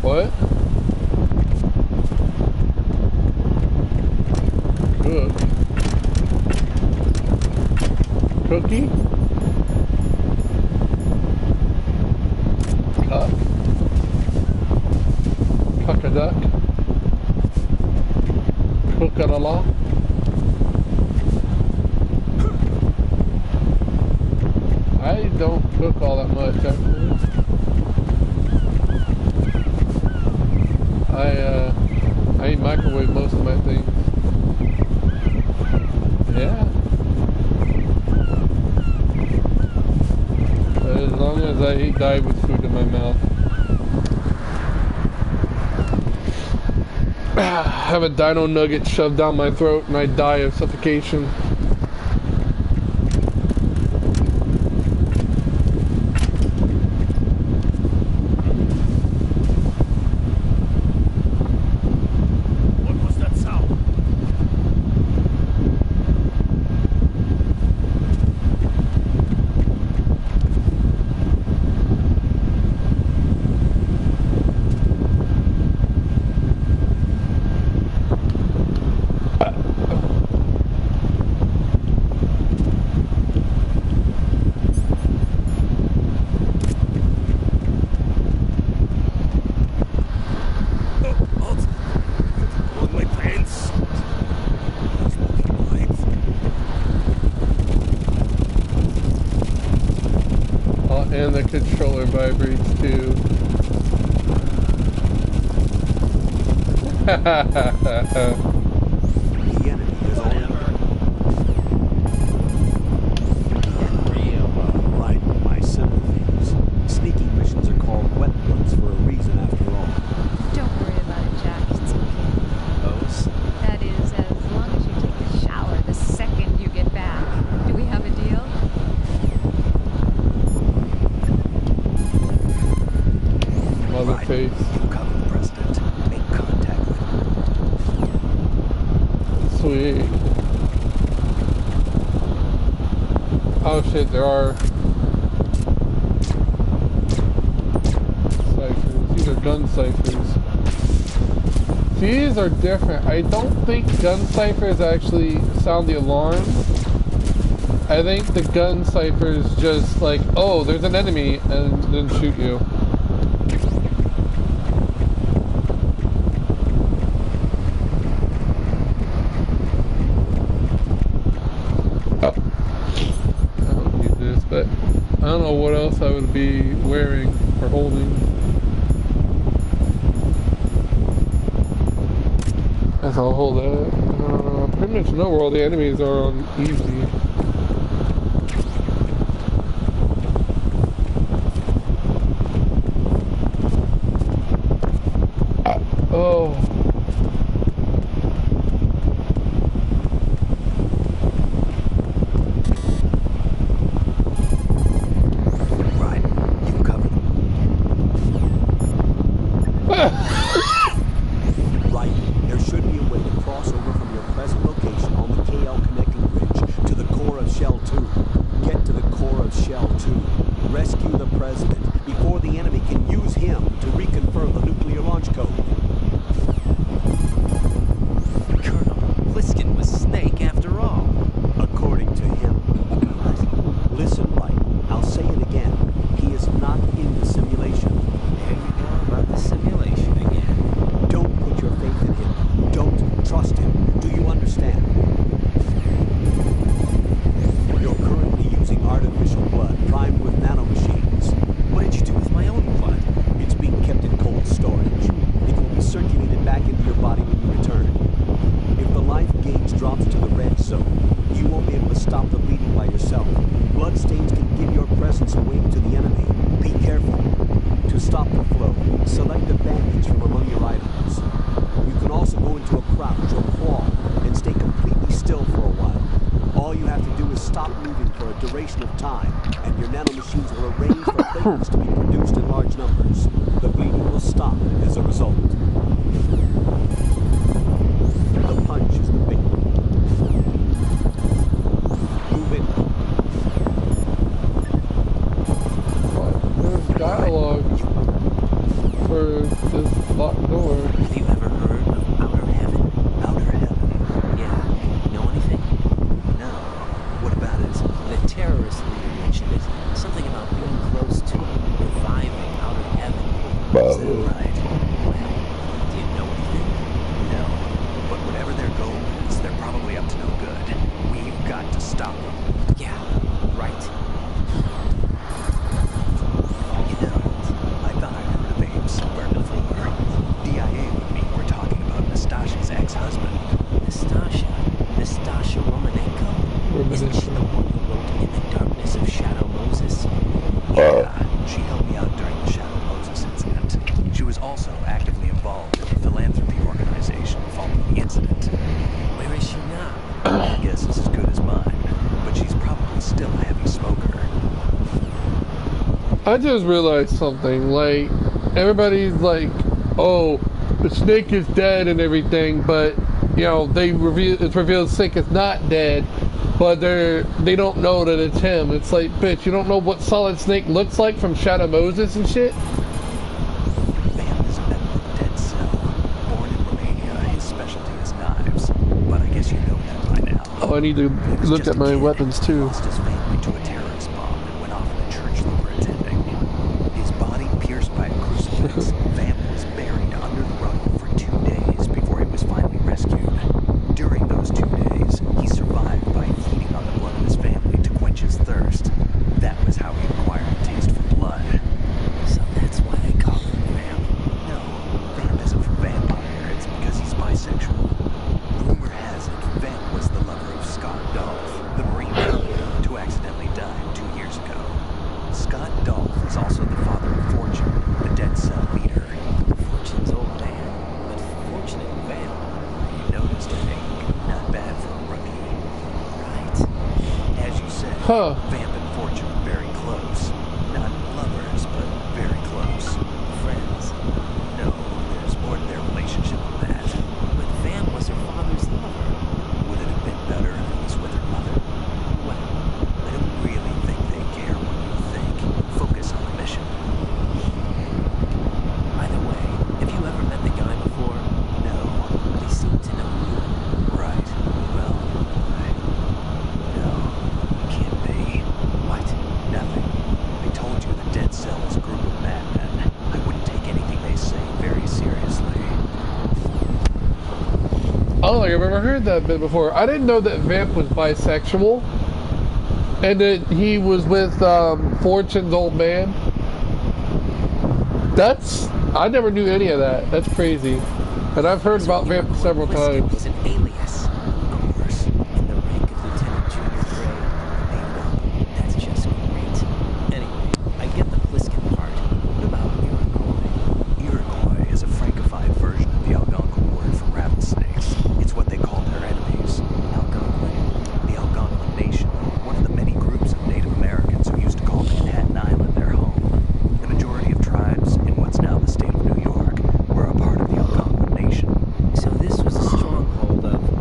What? Cook. Cookie? Cup? Cuck-a-duck? Cook-a-la-la? I don't cook all that much, actually. I microwave most of my things. Yeah. But as long as I die with food in my mouth. Have a dino nugget shoved down my throat and I die of suffocation. And the controller vibrates too. The enemy is on right, my sympathies. Sneaking missions are called wet ones for a reason after all. Don't worry about it, Jack. It's okay. Those? That is, as long as you take a shower the second you get back. Do we have a deal? Mother face. You cover the president. Make contact with him. Sweet. Oh shit, there are ciphers. These are gun ciphers. These are different. I don't think gun ciphers actually sound the alarm. I think the gun ciphers just like, oh, there's an enemy, and then shoot you. But I don't know what else I would be wearing or holding. Guess I'll hold that. Pretty much know where all the enemies are on easy. Oh. Right, there should be a way to cross over from your present location on the KL connecting bridge to the core of Shell 2. Get to the core of Shell 2. Rescue the president before the enemy can use him to reconfirm the nuclear launch code. Colonel, Pliskin was Snake after all. According to him. Listen, Light, I'll say it again. He is not in the simulation. There you go about the simulation again. Don't put your faith in him. Don't trust him. Do you understand? You're currently using artificial blood primed with nanomachines. What did you do with my own blood? It's being kept in cold storage. It will be circulated back into your body when you return. If the life gauge drops to the red zone, you won't be able to stop the bleeding by yourself. Bloodstains can give your presence away to the enemy. Be careful. To stop the flow, select a bandage from among your items. You can also go into a crouch or crawl and stay completely still for a while. All you have to do is stop moving for a duration of time, and your nanomachines will arrange for platelets to be produced in large numbers. The bleeding will stop as a result. The punch is the big one. Move in. There's dialogue for this locked door. Have you ever heard of Outer Heaven? Outer heaven. Yeah. Know anything? No. What about it? The terrorist leader mentioned it. Something about being close to reviving Outer Heaven. Is that right? Well, do you know anything? No. But whatever their goal is, they're probably up to no good. We've got to stop them. Yeah, right. You know, I thought I heard of Abe somewhere before. DIA and me were talking about Nastasha's ex-husband. Nastasha Romanenko? Isn't she the one who wrote In the Darkness of Shadow Moses? Yeah, she helped me out during the Shadow Moses incident. She was also actively involved in a philanthropy organization following the incident. Where is she now? My guess is as good as mine, but she's probably still a heavy smoker. I just realized something. Like, everybody's like, "Oh, the snake is dead" and everything, but you know, it's revealed Snake is not dead, but they don't know that it's him. It's like, bitch, you don't know what Solid Snake looks like from Shadow Moses and shit? Vamp is a member of Dead Cell. Born in Romania, his specialty is knives. But I guess you know that by now. Oh, I need to He was look just at a my kid. weapons He too. lost his family to a terrorist bomb that went off in the church they were attending. His body pierced by a crucifix. Vamp was buried under the rubble for 2 days before he was finally rescued. During those 2 days, he survived by feeding on the blood of his family to quench his thirst. That was how he acquired a taste for blood. So that's why they call him Vamp. No, Vamp isn't for vampire. It's because he's bisexual. Rumor has it Vamp was the lover of Scott Dolph, the Marine pilot who accidentally died 2 years ago. Scott Dolph is also the father of Fortune, the Dead Cell leader. Fortune's old man, but fortunate Vamp. You noticed, I think. Not bad for a rookie. Right. As you said, Huh. Vamp and Fortune are very close. Not lovers, but very close. Friends. No, there's more to their relationship than that. But Vamp was her father's lover. Would it have been better if it was with her mother? Well, I don't really think they care what you think. Focus on the mission. by the way, have you ever met the guy before? No. They seem to know you. Right. Well, no. Can't be. What? Nothing. I told you the Dead Cell is a group of madmen. I wouldn't take anything they say very seriously. I don't think I've ever heard that bit before. I didn't know that Vamp was bisexual, and that he was with Fortune's old man. I never knew any of that. That's crazy. And I've heard about Vamp several Pliskin times. was an alias. Of course. In the rank of Lieutenant Junior Grey. That's just great. Anyway, I get the Pliskin part. What about Iroquois? Iroquois is a Frankified version of the Algonquin word for rattlesnakes. It's what they called their enemies. Algonquin? The Algonquin Nation, one of the many groups of Native Americans who used to call Manhattan Island their home. The majority of tribes in what's now the state of New York were a part of the Algonquin Nation. So this was a stronghold of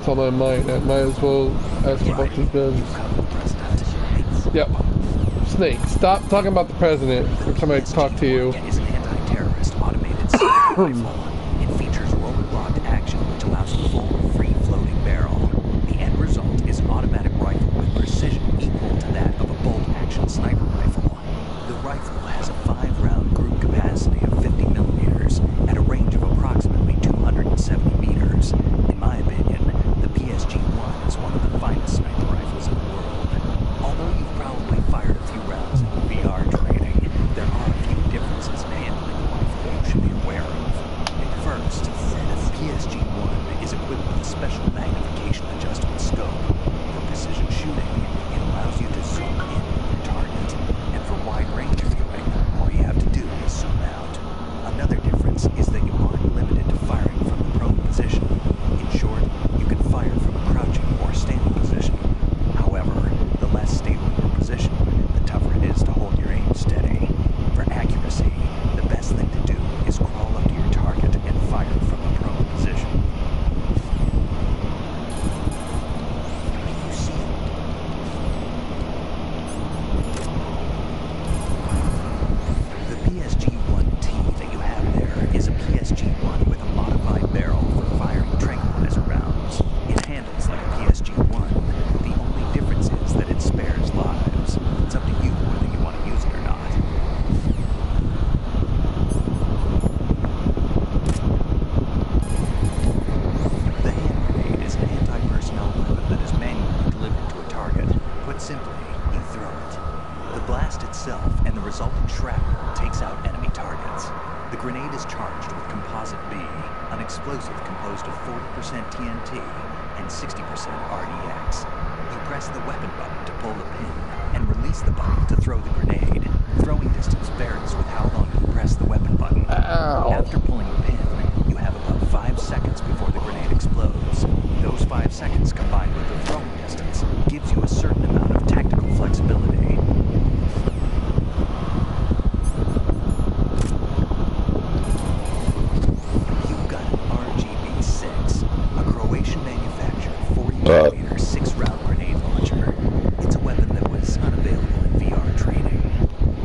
what's on my mind. I might as well ask about this does. Yep. Snake, stop talking about the president every time I talk to you. Is an anti-terrorist automated sniper rifle. It features roller-locked action, which allows a full, free-floating barrel. The end result is an automatic rifle with precision equal to that of a bolt-action sniper rifle. The rifle has a 5-round group capacity of 50 millimeters at a range of approximately 270 meters. In my opinion, the PSG-1 is one of the finest sniper rifles in the world. Although you've probably fired a few rounds in VR training, there are a few differences in handling the rifle you should be aware of. First, the PSG-1 is equipped with a special magnification adjustment scope. For precision shooting, it allows you to zoom in on your target, and for wide range viewing, all you have to do is zoom out. Another difference is that you aren't limited to firing from the prone position. In short, you can fire from a crouching or standing position. However, the less stable your position, the tougher it is to hold your aim steady. For accuracy, the best thing to do is crawl up to your target and fire from a prone position. You see it. The PSG-1T that you have there is a PSG-1 with a modified barrel for firing tranquilizer rounds. It handles like a PSG-1. The only difference is that it spares lives. It's up to you whether you want to use it or not. The hand grenade is an anti-personnel weapon that is manually delivered to a target. Put simply, you throw it. The blast itself and the resultant shrapnel takes out enemy targets. The grenade is charged with Composite B, an explosive composed of 40% TNT and 60% RDX. You press the weapon button to pull the pin and release the button to throw the grenade. Throwing distance varies with how long you press the weapon button. Ow. After pulling the pin, you have about 5 seconds before the grenade explodes. Those 5 seconds combined with the throwing distance gives you a certain amount of tactical flexibility. You've got an RGB-6, a Croatian-manufactured 40mm 6-round grenade launcher. It's a weapon that was unavailable in VR training.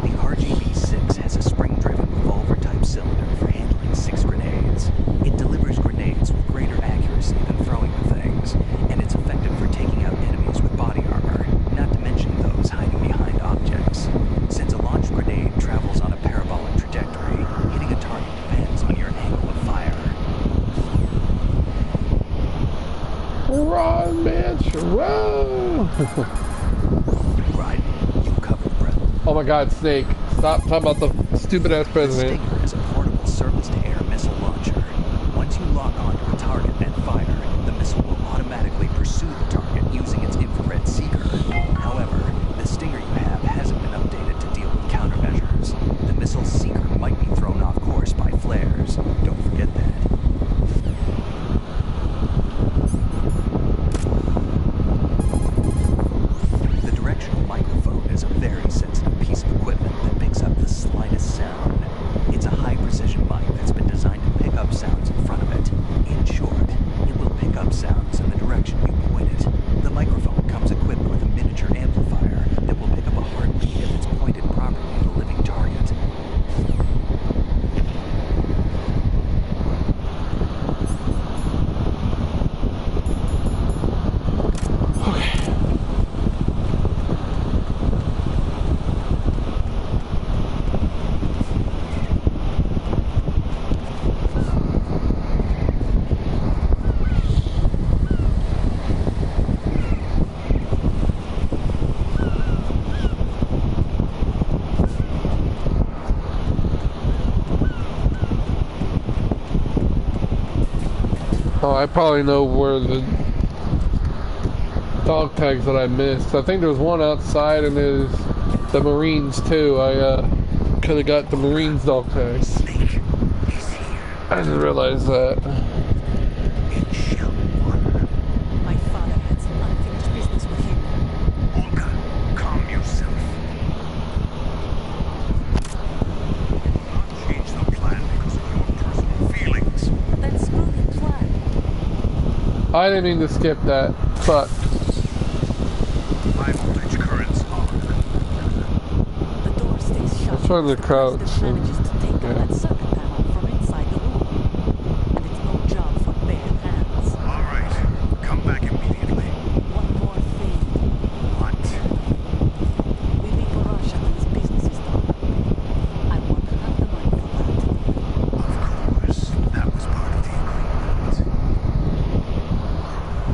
The RGB-6 has a spring-driven revolver-type cylinder for handling 6 grenades. It delivers grenades with greater accuracy than throwing the things, and it's effective for taking out enemies with body armor, not to mention those hiding behind objects. Since a launched grenade travels on a parabolic trajectory, hitting a target depends on your angle of fire. Run, bitch, run! Right, you cover, brother. Oh my god, Snake, stop talking about the stupid ass The president. Stinger is a portable surface-to-air missile launcher. Once you lock onto a target and fire, the missile will automatically pursue the target using its infrared seeker. However, the Stinger you have hasn't been updated to deal with countermeasures. The missile's seeker might be thrown off course by flares. Don't forget that. The directional microphone is a very sensitive piece of equipment that picks up the slightest sound. It's a high-precision mic that's been designed to pick up sounds in front of it. In short, it will pick up sounds in the direction you point it. The microphone comes equipped with a miniature amplifier that will pick up a heartbeat if it's pointed properly at a living target. Oh, I probably know where the dog tags that I missed. I think there was one outside and there's the Marines too. I could have got the Marines dog tags. Snake is here. I didn't realize that. In Shell 1. My father had some unfinished business with him. Olga, calm yourself. Not change the plan because of your personal feelings. Then screw the plan. I didn't mean to skip that. Fuck. High voltage currents on. The door stays shut. That's one of the as crowds, president manages to take yeah. out that circuit panel from inside the room. And it's no job for bare hands. All right. Come back immediately. One more thing. What? We leave for Russia when this business is done. I want to have the money for that. Of course. That was part of the agreement.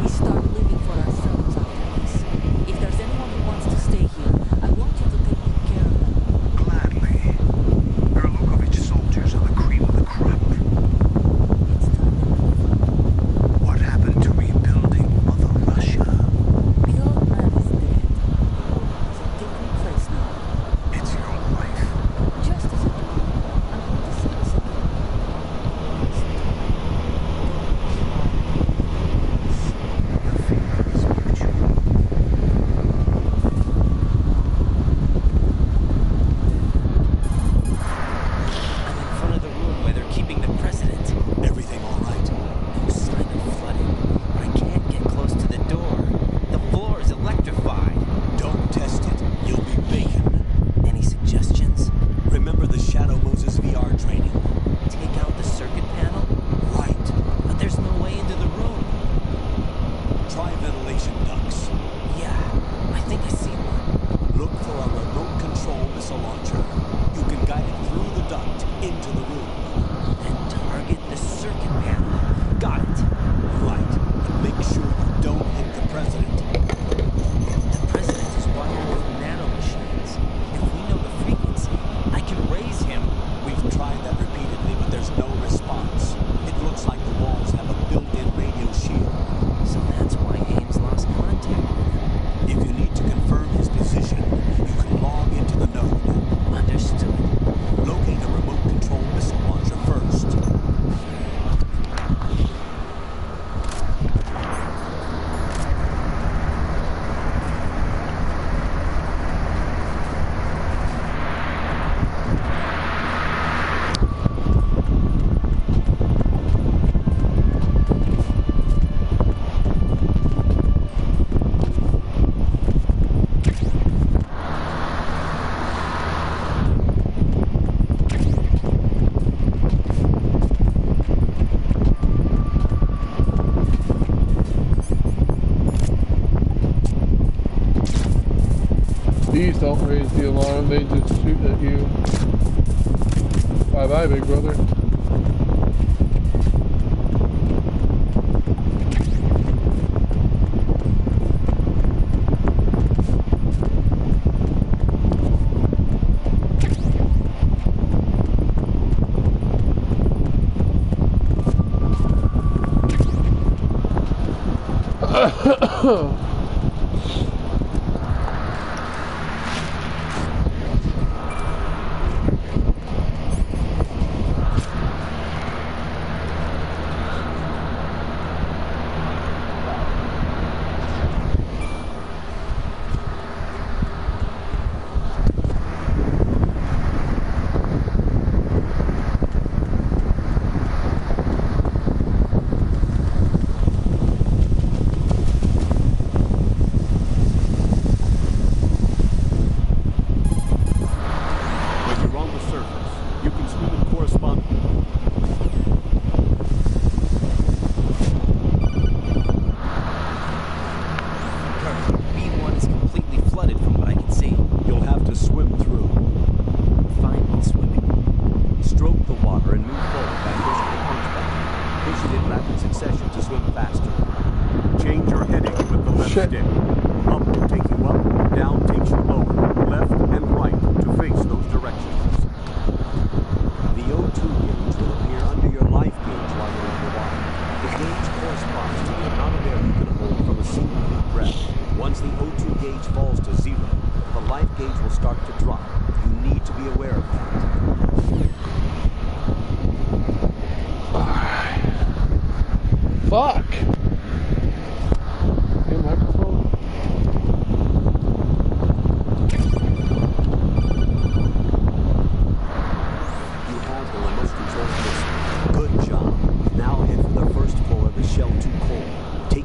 We start living for ourselves after this. If there's anyone who wants to stay here, I want you to take good care of them. Gladly. Erlukovich soldiers are the cream of the crop. It's time to move. What happened to rebuilding Mother Russia? The old man is dead. It's a different place now. It's your life. Just as it will. I'm going to say this again. This time, The feeling is mutual. I'm in front of the room where they're keeping the president. Everything all right? No sign of flooding, but I can't get close to the door. The floor is electrified. Don't test it. You'll be bacon. Any suggestions? Remember the Shadow Moses VR training? Take out the circuit panel? Right. But there's no way into the room. Try ventilation ducts. Yeah, I think I see one. Look for a remote control missile launcher. You can guide it through the duct into the room. And target the circuit panel. Got it. Right. But make sure you don't hit the president. The president is wired with nanomachines. If we know the frequency, I can raise him. We've tried that repeatedly, but there's no response. It looks like the walls have a built-in radio shield. So that's why Ames lost contact with him. If you need to confirm his position, you can log into the node. Understood. Locate a remote control missile launcher first. These don't raise the alarm, they just shoot at you. Bye bye, big brother. When you're on the surface, you can swim in correspondence. Colonel, B1 is completely flooded from what I can see. You'll have to swim through. Fine while swimming. Stroke the water and move forward by pushing the punch button. Push it in rapid succession to swim faster. Change your heading with the left Shit. stick. Up will take you up, down takes you lower, left and right to face those directions. The O2 gauge will appear under your life gauge while you're underwater. The gauge corresponds to the amount of air you can hold from a single deep breath. Once the O2 gauge falls to zero, the life gauge will start to drop. You need to be aware of that. Fuck! Hey, microphone. You have the remote control system. Good job. Now head for the first floor of the Shell 2 core. Take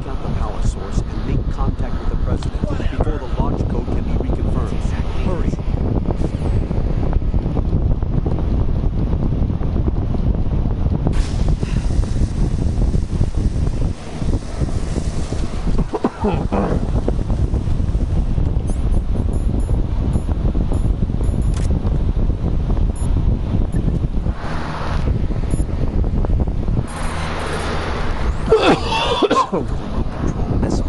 Missile,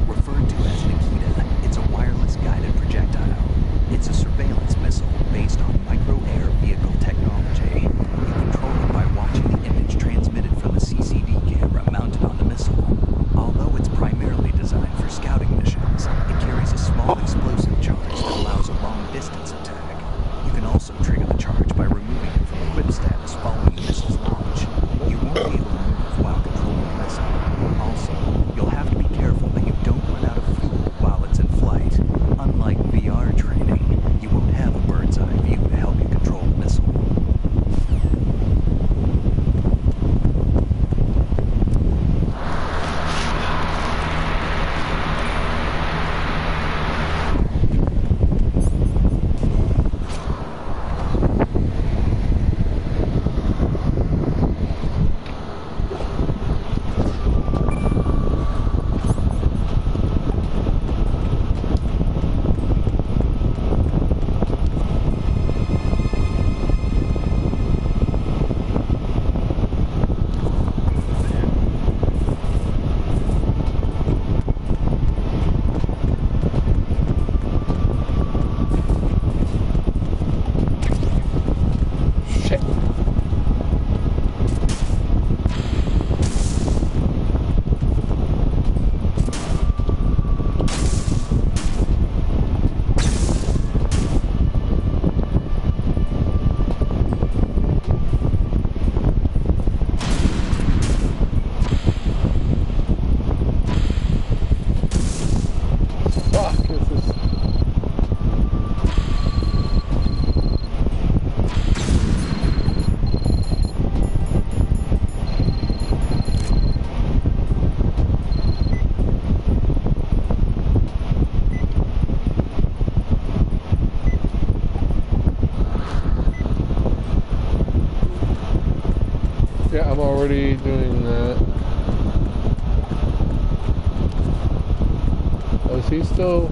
referred to as Nikita, it's a wireless guided projectile. It's a surveillance missile based on micro-air vehicle technology. You control it by watching the image transmitted from a CCD camera mounted on the missile. Although it's primarily designed for scouting missions, it carries a small explosive charge that allows a long-distance attack. You can also trigger the charge by removing it from equip status following the missile's launch. You won't be able to move while controlling the missile. Also, you'll have to be careful that you don't run out of fuel while it's in flight. Unlike VR training, you won't have a bird's eye view to help you control the missile. Yeah, I'm already doing that. Oh, is he still?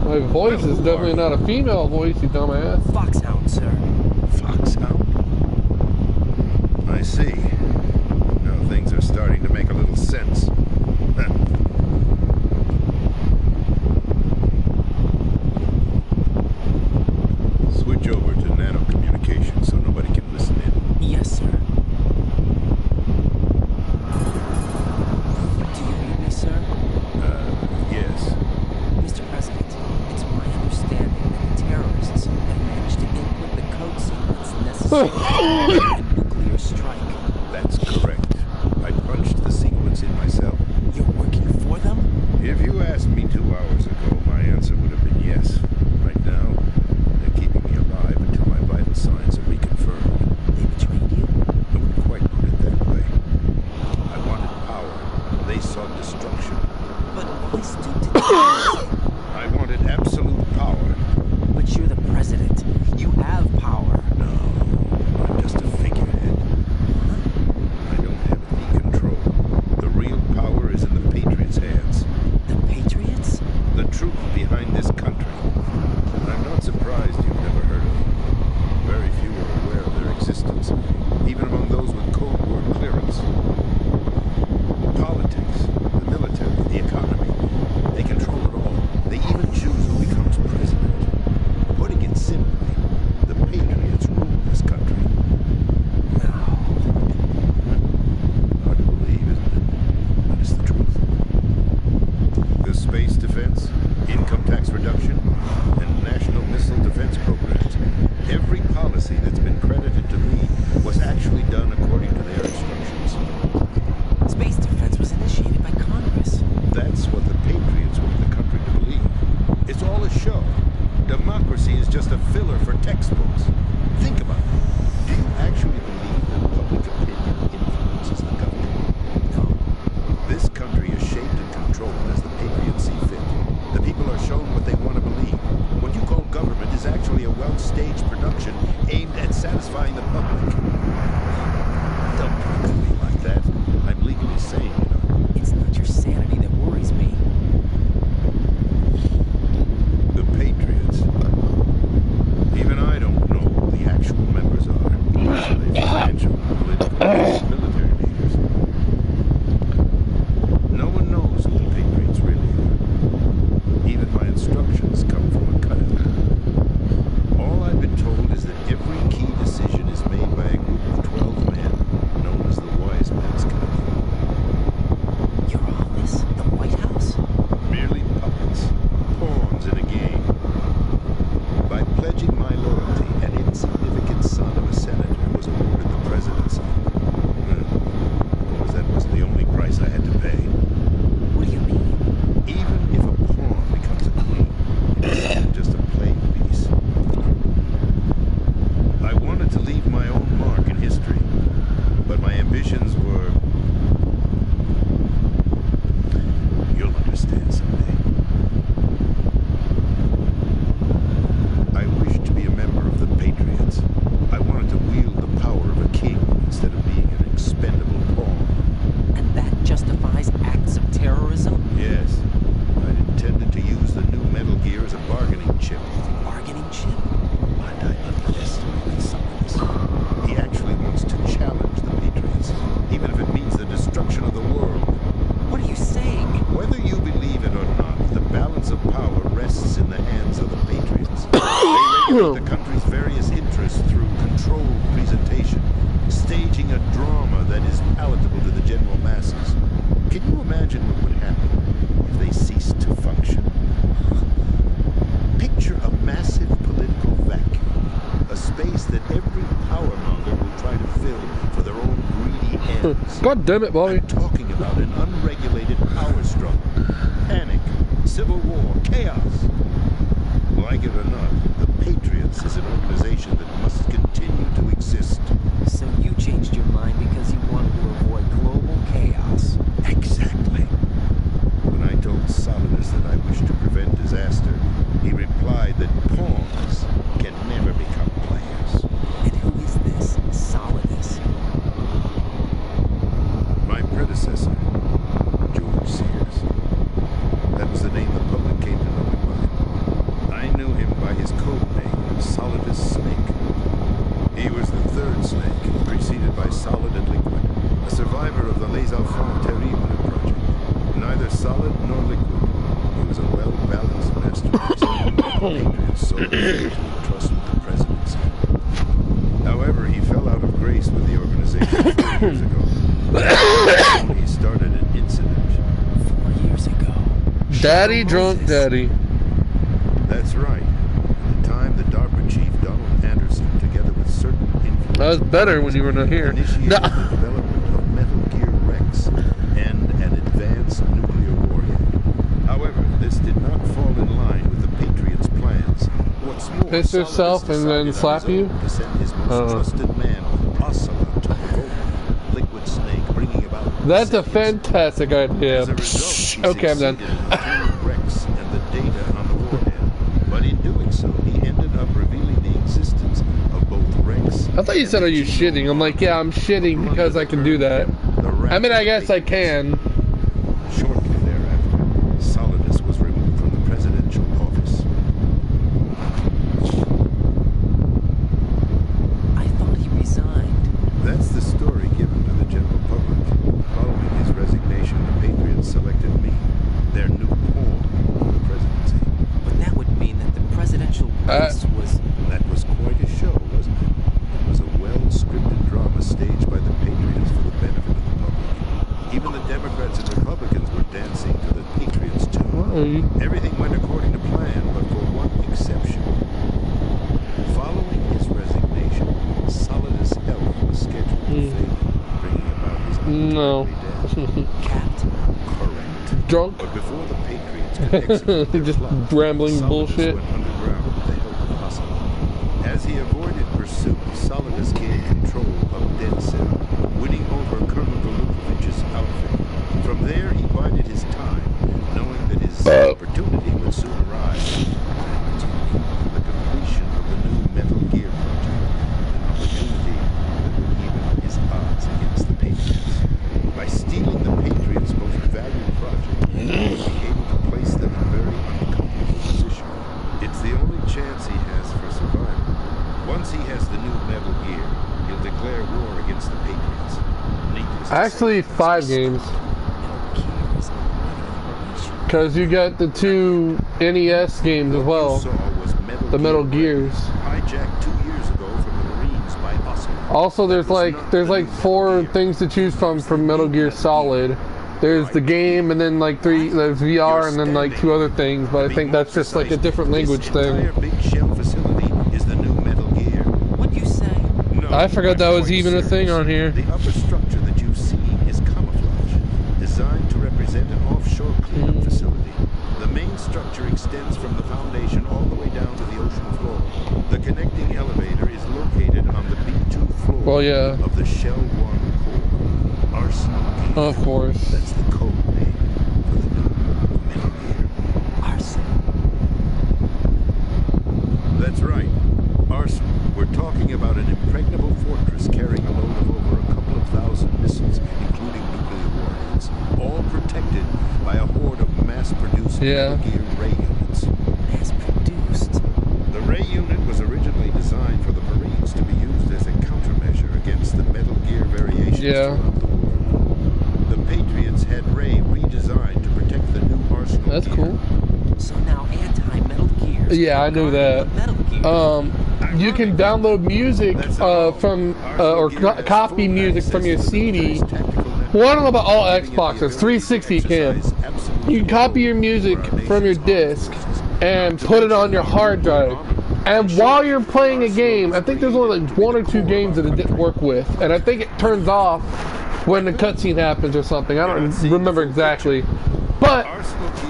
My voice is definitely not a female voice, you dumbass. Foxhound, sir. Foxhound? I see. Now things are starting to make a little sense. Switch over to nano communication so nobody can listen in. Yes, sir. Do you read me, sir? Yes. Mr. President, it's my understanding that the terrorists have managed to input the code sequence necessary for a nuclear strike. That's correct. I punched the sequence in myself. You're asked me 2 hours ago, my answer would have been yes. Right now, they're keeping me alive until my vital signs are reconfirmed. They betrayed you? I wouldn't quite put it that way. I wanted power. They sought destruction. But why stoop to that? I wanted absolute power. But you're the president. You have power. No, I'm just a figurehead. I don't have any control. The real power is in the Patriots' hands. The Patriots? The truth behind this country. I'm not surprised you've never heard of them. Very few are aware of their existence, even among those with Cold War clearance. Politics, the military, the economy, they control it all. They even choose who becomes president. Putting it simply, the Patriots rule this country. Hard to believe, isn't it? But it's the truth. The space defense, income tax reduction, and national missile defense programs. Every policy that's been credited to me was actually done according to their instructions. Space defense was initiated by Congress. That's what the Patriots want the country to believe. It's all a show. Democracy is just a filler for textbooks. Think about it. Do you actually believe that public opinion influences the government? No. This country is shaped and controlled as the Patriots see fit. The people are shown what they want to believe. What you call government is actually a well-staged production aimed at satisfying the public. Don't talk to me like that. I'm legally sane, you know. It's not your sanity that worries me. The Patriots. Even I don't know who the actual members are. They're financial, political, and military leaders. No one knows who the Patriots really are. Even my instructions come from a cutout. All I've been told is that every key decision is made by a group of 12 men, known as the Wise Men's Committee. Your office? The White House? Merely puppets, pawns in a game. By pledging my loyalty, an insignificant son of a senator was awarded the presidency. That was the only price I had to pay. What do you mean? Even if a pawn becomes a queen, it isn't just a playing piece. I wanted to leave my own mark in history, but my ambitions were... You'll understand someday. I wished to be a member of the Patriots. I wanted to wield the power of a king instead of being an expendable pawn. And that justifies acts of terrorism? Yes, I'd intended to use the new Metal Gear as a bargaining chip. Bargaining chip? But I underestimated Summers. He actually wants to challenge the Patriots, even if it means the destruction of the world. What are you saying? Whether you believe it or not, the balance of power rests in the hands of the Patriots. They regulate the country's various interests through controlled presentation, staging a drama that is palatable to the general masses. Can you imagine what would happen if they ceased to function? Picture a massive political vacuum, a space that every powermonger will try to fill for their own greedy ends. God damn it, Bobby. I'm talking about an unregulated power struggle, panic, civil war, chaos. Like it or not, the Patriots is an organization that must continue to exist. So you changed your mind because you wanted to avoid global chaos. Exactly. When I told Solidus that I wished to prevent disaster, he replied that pawns can never become players. And who is this Solidus? My predecessor, George Sears. That was the name the public came to know him by. I knew him by his code name, Solidus Snake. He was the third snake, preceded by Solid and Liquid, a survivor of the Les Enfants Terribles project. Neither solid nor liquid. He was a well-balanced masterpiece. Patriots so trust with the presidency. However, he fell out of grace with the organization 4 years ago. He started an incident. 4 years ago. Daddy drunk daddy. That's right. At the time, the DARPA chief, Donald Anderson, together with certain influential... That was better when you were not here. ...initiated No. the development of Metal Gear Rex and an advanced nuclear warhead. However, This did not fall in line with the Patriots' plans. What's more, Piss yourself Solidus and then decided slap on his you? own to send his most trusted man, Ocelot, to take over. Liquid Snake bringing about That's a seconds. fantastic idea. As a result, he Okay, I'm done. succeeded in obtaining Rex and the data on the warhead. But in doing so, he ended up revealing the existence of both Rex. I thought you said, "Are you shitting?" I'm like, yeah, I'm shitting because I can do that. I mean, I guess I can. Shortly thereafter, Solidus was removed from the presidential office. I thought he resigned. That's the story given to the general public. Following his resignation, the Patriots selected me, their new pawn for the presidency. But that would mean that the presidential race was... That was quite a show, wasn't it? It was a well-scripted drama staged by the Patriots for the benefit of the public. Even the Democrats and Republicans were dancing to the Patriots tune. Everything went according to plan, but for one exception. Following his resignation, Solidus' health was scheduled to fail, bringing about his untimely death. capped. Correct. Drunk. But before the Patriots could execute their Just plot, rambling Solidus bullshit. went underground with the help of Ocelot. As he avoided pursuit, Solidus gained control of Dead Cell, winning over Colonel Golubovich's outfit. From there, he bided his time, knowing that his opportunity would soon arrive. The completion of the new Metal Gear project, an opportunity that would even his odds against the Patriots. By stealing the Patriots' most valued project, he would be able to place them in a very uncomfortable position. It's the only chance he has for survival. Once he has the new Metal Gear, he'll declare war against the Patriots. Needless to Actually, say, 5 games. Metal Gear is already operational. Because you got the 2 NES games as what well. you saw was The Metal Gears. hijacked 2 years ago from the Marines by Ocelot. Also, there's like 4 things to choose from Metal Gear Solid. There's the game, and then like 3, there's VR, and then like 2 other things. But I think that's just like a different language thing. This entire big shell facility is the new Metal Gear. What'd you say? No, I forgot that was quite even a thing on here. The upper structure that you've seen is camouflage, designed to represent an offshore cleanup facility. The main structure extends from the foundation all the way down to the ocean floor. The connecting elevator is located on the B2 floor Well, yeah. of the Shell 1 core. Arsenal Gear. Of course. That's the code name for the new Metal Gear. Arsenal. That's right. Arsenal. We're talking about an impregnable fortress carrying a load of over a couple of thousand missiles, including nuclear warheads, all protected by a horde of mass-produced Yeah. Metal Gear ray units. Mass-produced. The ray unit was originally designed for the Marines to be used as a countermeasure against the Metal Gear variations Yeah. throughout the world. The Patriots had Ray redesigned to protect the new Arsenal That's Gear. cool. So now anti-Metal Gears. Yeah, I knew that. Metal Gear. You can download music from or copy music from your CD. Well, I don't know about all Xboxes. 360 you can. You can copy your music from your disc and put it on your hard drive. And while you're playing a game, I think there's only like 1 or 2 games that it didn't work with, and I think it turns off when the cutscene happens or something. I don't remember exactly. But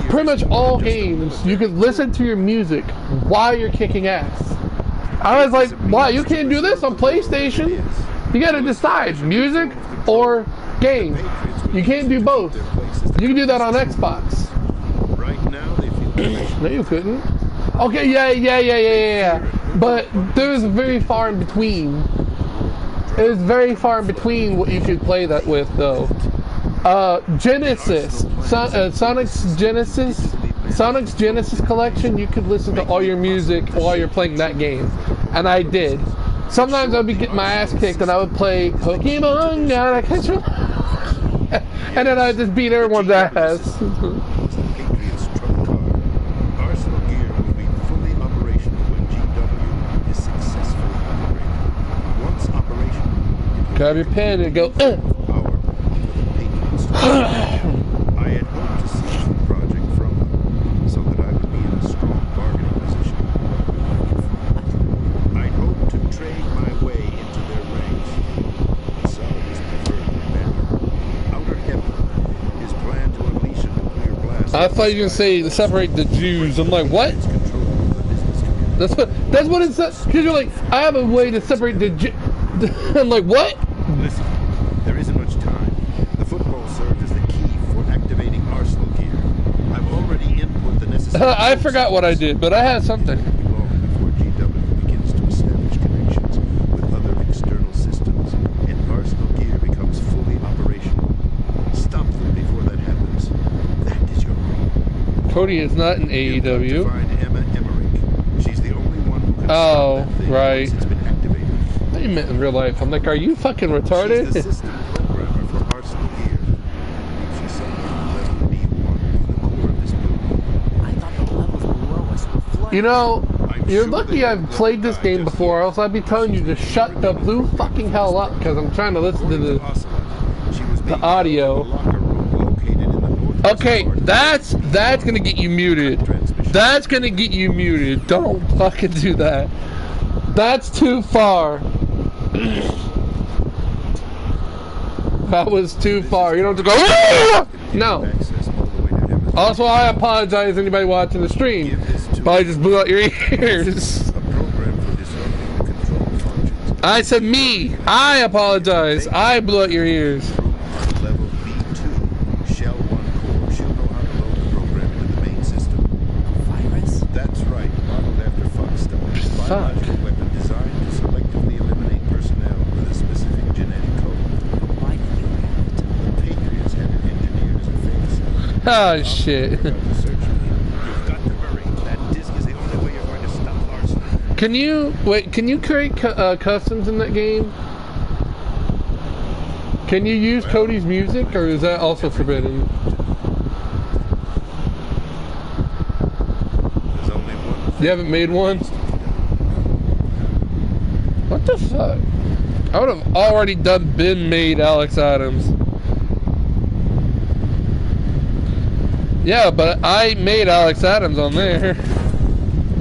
pretty much all games, you can listen to your music while you're kicking ass. I was like, why? You can't do this on PlayStation. You gotta decide, music or game. You can't do both. You can do that on Xbox. Right now, they feel No, you couldn't. Okay, yeah. But there was very far in between. It was very far in between what you could play that with, though. Genesis, Sonic's Genesis collection, you could listen to all your music while you're playing that game. And I did. Sometimes I'd be getting my ass kicked and I would play Pokemon, gotta catch 'em. And then I'd just beat everyone's ass. Patriots truck car. Arsenal Gear will be fully operational when GW is successfully upgraded. Once operational, it will Grab your pen and go, power for the Patriots to I had hoped to see the project from them so that I would be in a strong bargaining position. I'd hoped to trade my way into their ranks. Solidus preferred my method. Outer Heaven, his plan to unleash a nuclear blast I thought you were gonna say separate the Jews. I'm like, what? Control of the business community. That's what it says. Because you're like, I have a way to separate the Jews. I'm like, what? Listen, there isn't much time. The football served as the key for activating Arsenal gear. I've already input the necessary... I forgot what I did, but I had something. Long before GW begins to establish connections with other external systems, and Arsenal gear becomes fully operational. Stop them before that happens. That is your goal. Cody is not in You've got to AEW. find Emma Emmerich. She's the only one who can Oh, stop that thing right. once it's been activated. I meant in real life. I'm like, are you fucking She's the retarded? system programmer for Arsenal gear. She's something level B1 in the core of this building. I thought the levels below us were flooded. You know, I'm you're sure lucky they I've won't played this die game just before, yet. else I'd be telling you to shut the blue fucking hell up, because I'm trying to listen to According the... Ocelot, she was being audio. held in a locker room located in the northwest Okay, part of that's gonna get you muted. transmission. That's gonna get you muted. Don't fucking do that. That's too far. That was too far. You don't have to go. "Ah!" No. Access all the way to Emma's. Also, I apologize to anybody watching the stream. Give this to But I just blew out your ears. a program for disrupting the control functions. I said me. I apologize. I blew out your ears. On level B2, Shell 1 core, she'll know how to load the program into the main system. Virus? That's right, modeled after Fox stuff. Biological weapon designed to selectively eliminate personnel with a specific genetic code. Why did you have it? The Patriots had it engineered as a fake. Oh shit. You've got to hurry. That disc is the only way you're going to stop Arsenal. Can you wait? Can you create customs in that game? Can you use Cody's music, or is that also forbidden? There's only one. You haven't made one? What the fuck? I would have already been made Alex Adams. Yeah, but I made Alex Adams on there.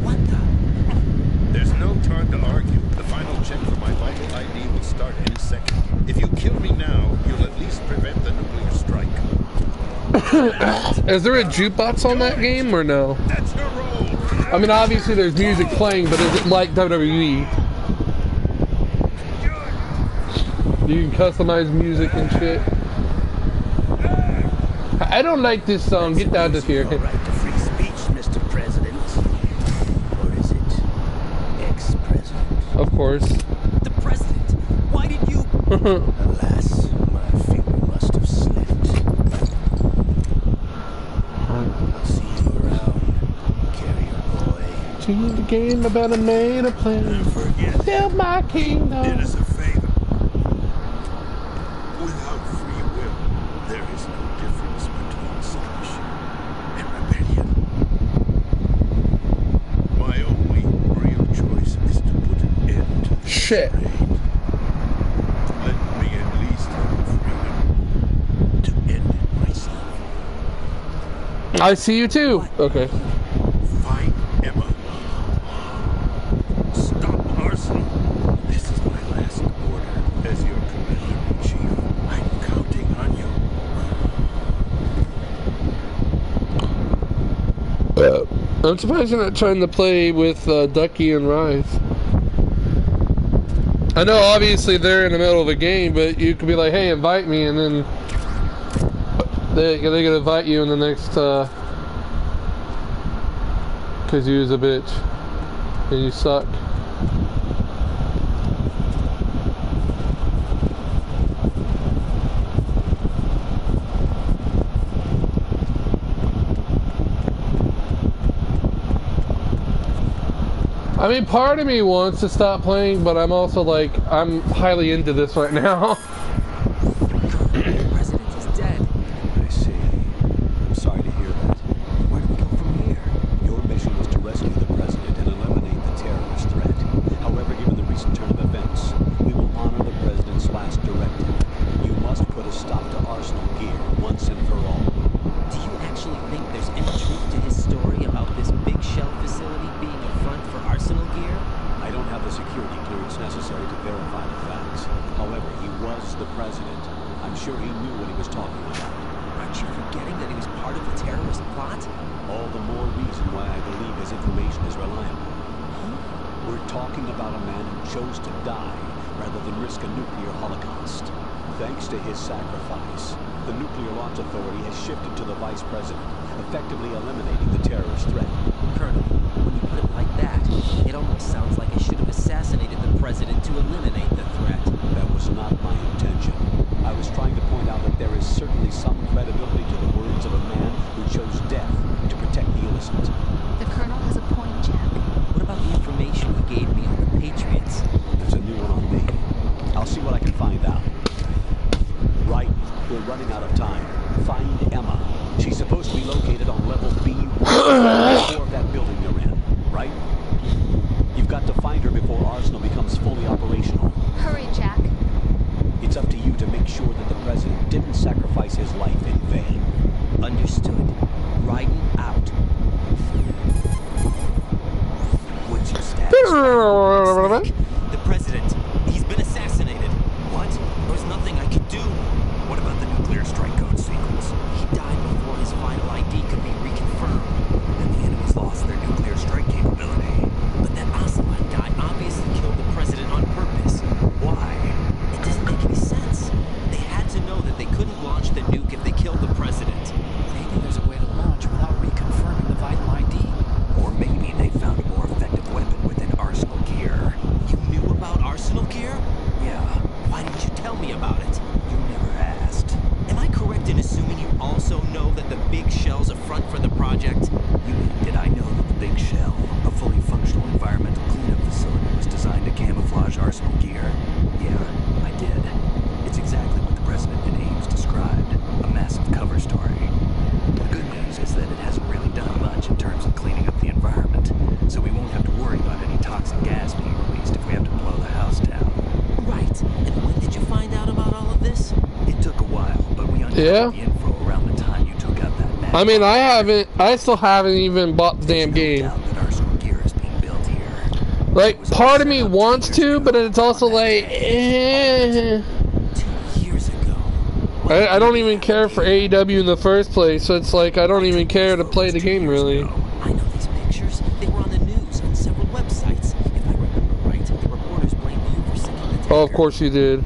What the? There's no time to argue. The final check for my vital ID will start any second. If you kill me now, you'll at least prevent the nuclear strike. Is there a jukebox on that game or no? That's your role. I mean, obviously there's music playing, but is it like WWE? You can customize music and shit. I don't like this song. Get down to here. Your right to free speech, Mr. President. Or is it ex-president? Of course. The president! Why did you... Alas, my finger must have slipped. I'll see you around, carrier boy. To the game about a made a plan. Forget. Build my Did kingdom. us a favor. Without free will, there is no difference between submission and rebellion. My only real choice is to put an end to this Shit. charade. Let me at least have the freedom to end it myself. I see you too. Okay. Find Emma. Stop Arsenal. This is my last order as your commander-in-chief. I'm counting on you. I'm surprised you're not trying to play with Ducky and Rise. I know obviously they're in the middle of a game, but you could be like, hey, invite me, and then they're gonna invite you in the next, cause you was a bitch. And you suck. I mean, part of me wants to stop playing, but I'm also like, I'm highly into this right now. The president is dead. I see. I'm sorry to hear that. Where do we go from here? Your mission was to rescue the president and eliminate the terrorist threat. However, given the recent turn of events, we will honor the president's last directive. You must put a stop to Arsenal gear once and for all. Do you actually think there's any truth to his story about this big shell facility being a front for Arsenal gear? I don't have the security clearance necessary to verify the facts. However, he was the We're talking about a man who chose to die rather than risk a nuclear holocaust. Thanks to his sacrifice, the Nuclear Launch Authority has shifted to the Vice President, effectively eliminating the terrorist threat. Colonel, when you put it like that, it almost sounds like I should have assassinated the president to eliminate the threat. That was not my intention. I was trying to point out that there is certainly some credibility to the words of a man who chose death to protect the innocent. The Colonel has a point, Jack. What about the information you gave me on the Patriots? There's a new one on me. I'll see what I can find out. Right, we're running out of time. Find Emma. She's supposed to be located on level B1, floor of that building you're in, right? You've got to find her before Arsenal becomes fully operational. Hurry, Jack. It's up to you to make sure that the president didn't sacrifice his life in vain. Understood. Riding out. What's your status? The president. He's been assassinated. What? There's nothing I could do. What about the nuclear strike code sequence? He died before his final ID could be reconfirmed. Then the enemies lost their nuclear strike capability. But that Ocelot guy obviously killed the president on purpose. Why? It doesn't make any sense. They had to know that they couldn't launch the nuke if they killed the president. Maybe there's a way to launch without reconfirming the vital ID. Or maybe they found a more effective weapon within Arsenal gear. You knew about Arsenal gear? Yeah. Why didn't you tell me about it? You never asked. Am I correct in assuming you also know that the Big Shell's a front for the project? You mean, did I know that the Big Shell, a fully functional environmental cleanup facility, was designed to camouflage Arsenal gear? Yeah, I did. It's exactly what the President and Ames described. A massive cover story. The good news is that it hasn't really done much in terms of cleaning up the environment, so we won't have to worry about any toxic gas being released if we have to blow the house down. Right. And when did you find out about all of this? It took a while, but we uncovered the info around the time you took out that map. I mean, I still haven't even bought the damn game. Doubt that Arsenal gear is being built here. Like, part of me wants to, but it's also like, 2 years ago. I don't even care for AEW in the first place, so it's like, I don't even care to play the game, really. I know these pictures. They were on the news on several websites. If I remember right, the reporters blamed you for sinking the tanker. Oh, of course you did.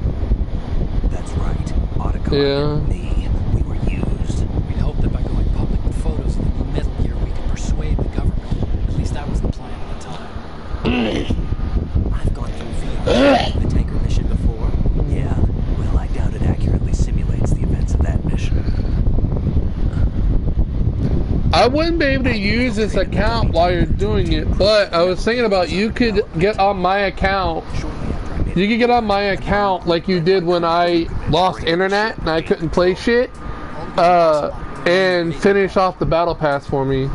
That's right. Otacon Yeah. and me, we were used. We'd hoped that by going public with photos of the new Metal Gear, we could persuade the government. At least that was the plan at the time. I've gone through the tanker mission before. Yeah. Well, I doubt it accurately simulates the events of that mission. I wouldn't be able to use this account while you're doing it, but I was thinking about you could get on my account. You could get on my account like you did when I lost internet and I couldn't play shit, and finish off the battle pass for me.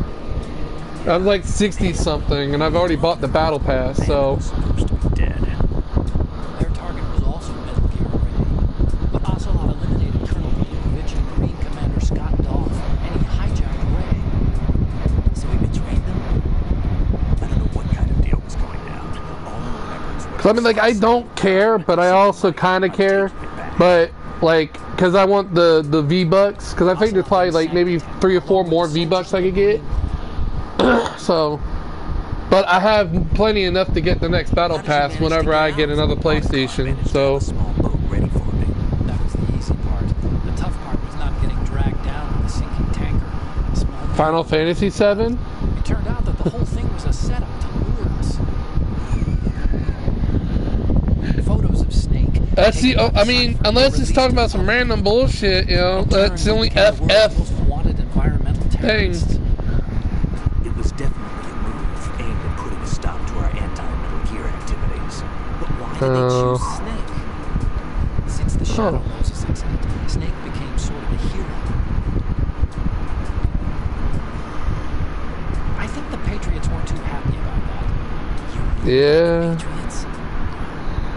I was like 60 something, and I've already bought the battle pass, so. Supposed to be dead. Their target was also Metal Gear already. But Ocelot eliminated Colonel Vukovich and Marine Commander Scott Dolph, and he hijacked Ray. So we betrayed them? I don't know what kind of deal was going down. All I remember is what Cause I mean, like, I don't care, but I also kind of care. But, like, cause I want the V-Bucks, cause I think there's probably like maybe 3 or 4 more V-Bucks I could get. So, but I have plenty enough to get the next battle pass whenever I get another PlayStation. So, small boat ready for me. That was the easy part. The tough part was not getting dragged down with a sinking tanker. A small boat. Final Fantasy VII. It turned out that the whole thing was a setup to lure us. Photos of Snake. That's the. I mean, unless it's talking about some random bullshit, you know, that's the only FF Most wanted environmental thing. terrorists. It was definitely a move aimed at putting a stop to our anti-Metal Gear activities. But why did they choose Snake? Since the Shadow Moses incident, Snake became sort of a hero. I think the Patriots weren't too happy about that. Yeah. Patriots?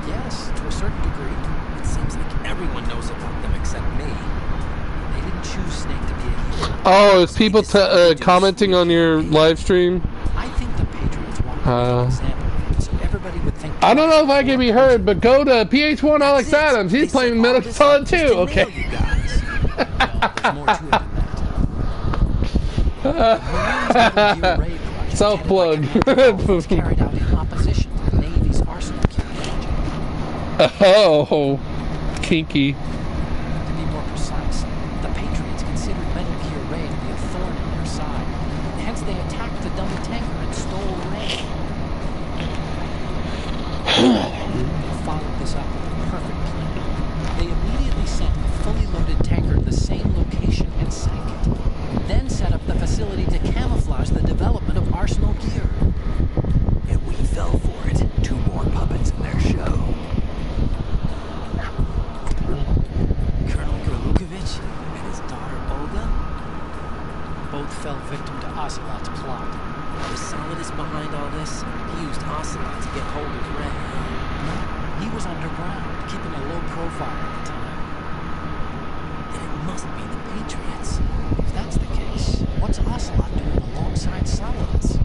Yes, to a certain degree. It seems like everyone knows about them except me. They didn't choose Snake to be a hero. Oh, is people commenting on your live stream? I think the Patriots wanted to make an example of it, so everybody would think. I don't know if I can be heard, but go to PH1 Alex Adams. He's playing Metal Gear Solid 2. Okay. There's more to it than that. Self-plug. Carried out in opposition to the Oh, kinky. To be more precise, the Patriots considered Metal Gear Ray to be a thorn in their side. Hence, they attacked the double tanker and stole Ray. They followed this up with a perfect plan. They immediately sent a fully loaded tanker to the same location and sank it. Then set up the facility to camouflage the development of Arsenal Gear. And we fell for it. 2 more puppets in their show. Colonel Gorlukovich and his daughter Olga? Both fell victim to Ocelot's plot. Was Solidus behind all this? He used Ocelot to get hold of Ray. No, he was underground, keeping a low profile at the time. Then it must be the Patriots. If that's the case, what's Ocelot doing alongside Solidus?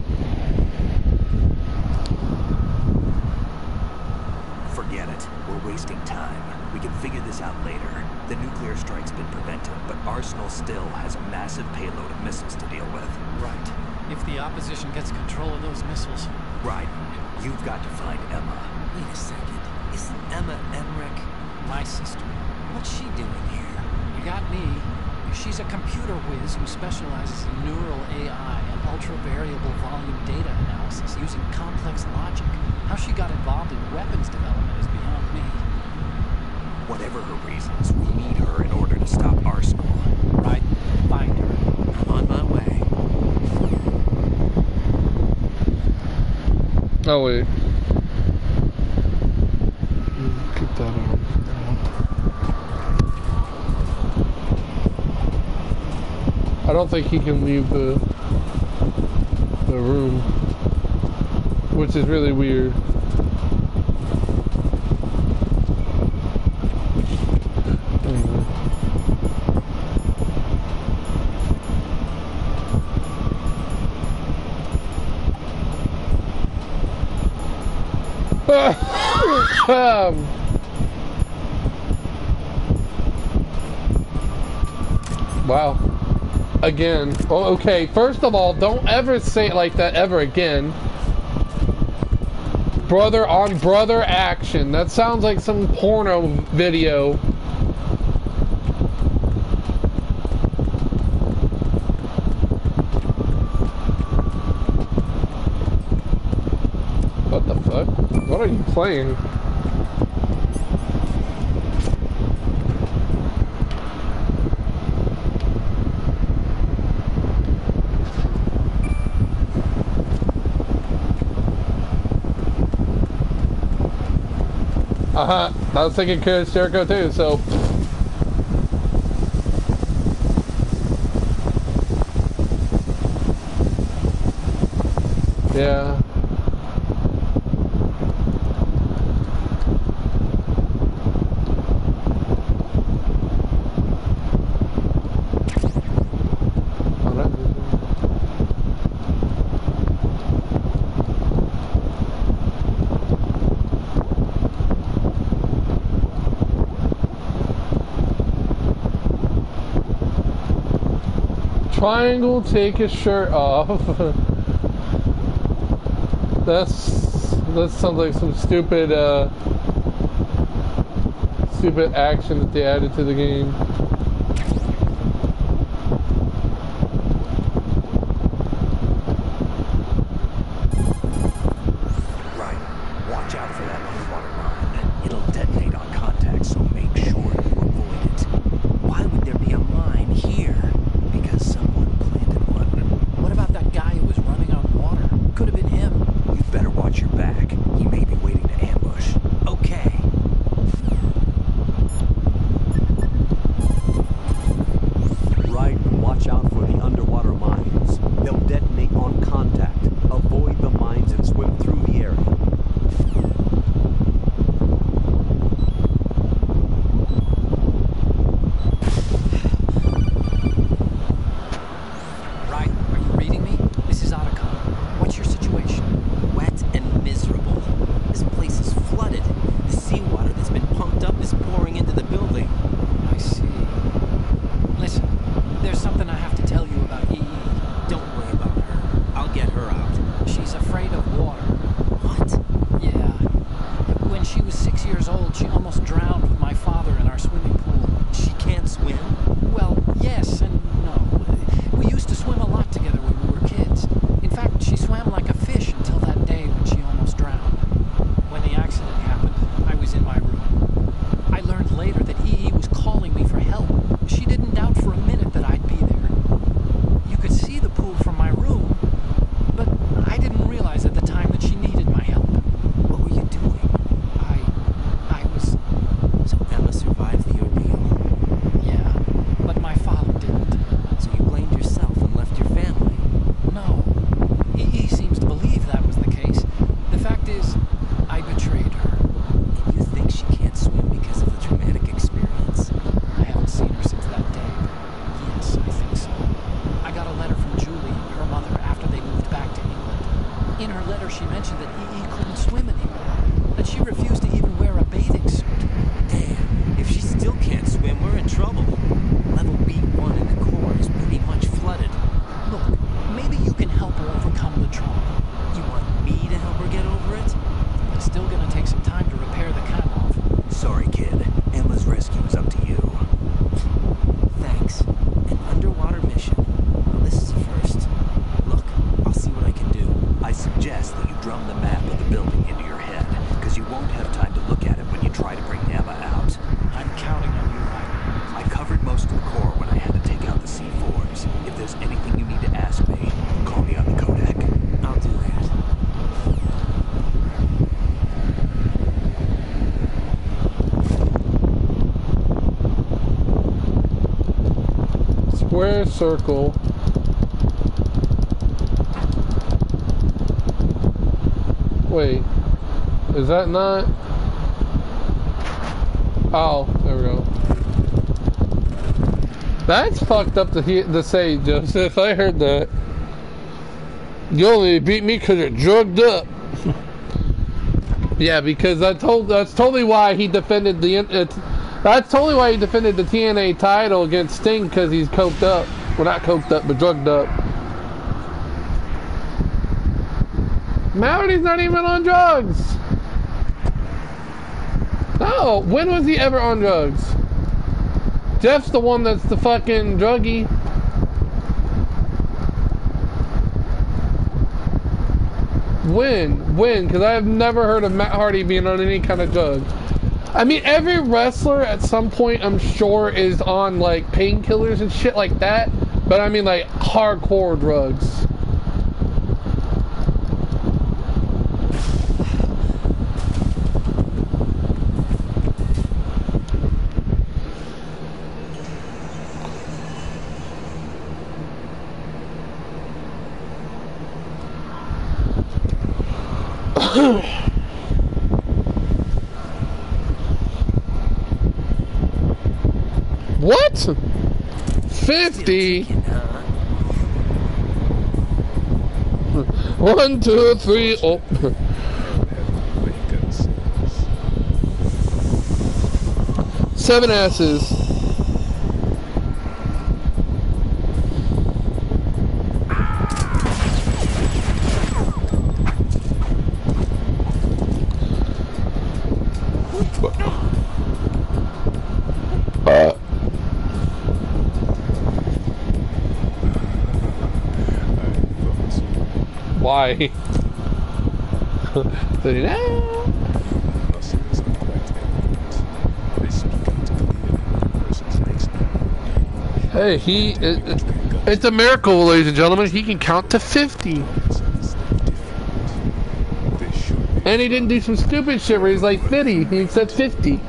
Forget it. We're wasting time. We can figure this out later. The nuclear strike's been prevented, but Arsenal still has a massive payload of missiles to deal with. Right. If the opposition gets control of those missiles. Right. You've got to find Emma. Wait a second. Isn't Emma Emmerich My sister. what's she doing here? You got me. She's a computer whiz who specializes in neural AI and ultra-variable volume data analysis using complex logic. How she got involved in weapons development is beyond me. Whatever her reasons, we need her in order to stop Arsenal. Right? Find her. I'm on my way. Oh wait. Keep that on. I don't think he can leave the room, which is really weird. Wow. Again. Oh, okay, first of all, don't ever say it like that ever again. Brother on brother action. That sounds like some porno video. What the fuck? What are you playing? I was thinking Chris Jericho too, so. Yeah. Triangle, take his shirt off. That sounds like some stupid stupid action that they added to the game. Right. Watch out for that underwater mine. It'll detonate on contact, so make sure you avoid it. Why would there be a mine here? Because someone planted one. What about that guy who was running on water? Could have been him. You'd better watch your back. He may be waiting to ambush. Okay. Right, watch out for the underwater mines. They'll detonate on contact. Avoid the mines and swim through the area. Right, are you reading me? This is Otacon. What's your situation? Wet and miserable. This place is flooded. The seawater that's been pumped up is pouring into the building. I see. Listen, there's something I have to tell you about EE. Don't worry about her. I'll get her out. She's afraid of water. What? Yeah. When she was 6 years old, told she almost drowned with my father in our swimming pool. She can't swim? Well, yes and no. We used to swim a lot together when we were kids. In fact, she swam like a fish until that day when she almost drowned. When the accident happened, I was in my room. I learned later that EE was calling me for help. She didn't doubt for a minute that I'd be there. You could see the pool from my room, but I didn't realize at the time that she needed my help. What were you doing? I was... So Emma survived the ordeal. Yeah, but my father didn't. So you blamed yourself and left your family. No. EE seems to believe that was the case. The fact is, I betrayed her. And you think she can't swim because of the traumatic experience? I haven't seen her since that day. Yes, I think so. I got a letter from Julie, her mother, after they moved back to England. In her letter, she mentioned that EE couldn't swim anymore, that she refused to even wear a bathing suit. Damn, if she still can't swim, we're in trouble. Level B1 in the core is pretty much flooded. Look, maybe you can help her overcome the trauma. You want me to help her get over it? It's still gonna take some time to repair the Kamov. Sorry, kid. Emma's rescue is up to you. Thanks. An underwater mission. Well, this is a first. Look, I'll see what I can do. I suggest that you drum the map of the building into your head, because you won't have time to look at it when you try to bring Emma out. I'm counting on you, Ryder. I covered most of the core when I had to take out the C4s. If there's anything you need to ask me, call me on the codec. I'll do that. Square circle. Wait, is that not? Oh, there we go. That's fucked up to say, Joseph. I heard that. You only beat me because you're drugged up. Yeah, because that's totally why he defended that's totally why he defended the TNA title against Sting, because he's coked up. Well, not coked up, but drugged up. Mallory's not even on drugs. No, when was he ever on drugs? Jeff's the one that's the fucking druggie. When? Because I have never heard of Matt Hardy being on any kind of drugs. I mean, every wrestler at some point, I'm sure, is on like painkillers and shit like that. But I mean, like hardcore drugs. What? 50? 1, 2, 3, oh. 7 asses. Why? Hey, it's a miracle, ladies and gentlemen. He can count to 50. And he didn't do some stupid shit where he's like 50. He said 50.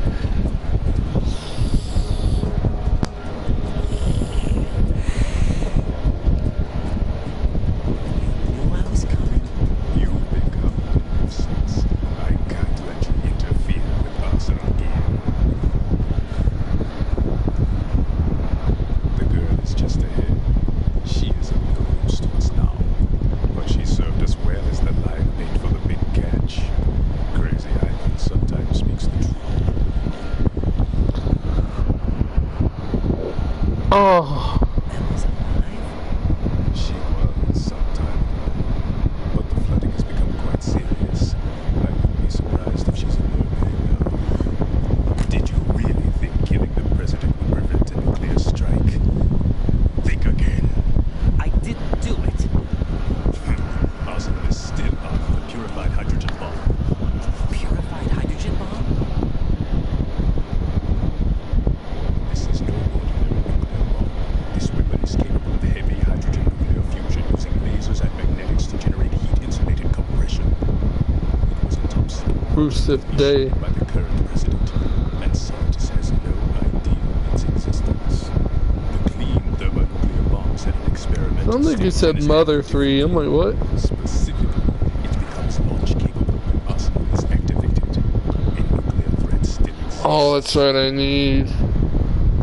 Oh. Emma's alive? She was sometime ago, but the flooding has become quite serious. I wouldn't be surprised if she's in Birmingham now. Rusev Day. By the current president, and scientists has no idea of its existence. The clean thermonuclear bombs had an experiment. I don't think you said Mother 3. I'm like, what? Specifically, it becomes launch capable when Arsenal is activated. A nuclear threat still exists. Oh, that's right. I need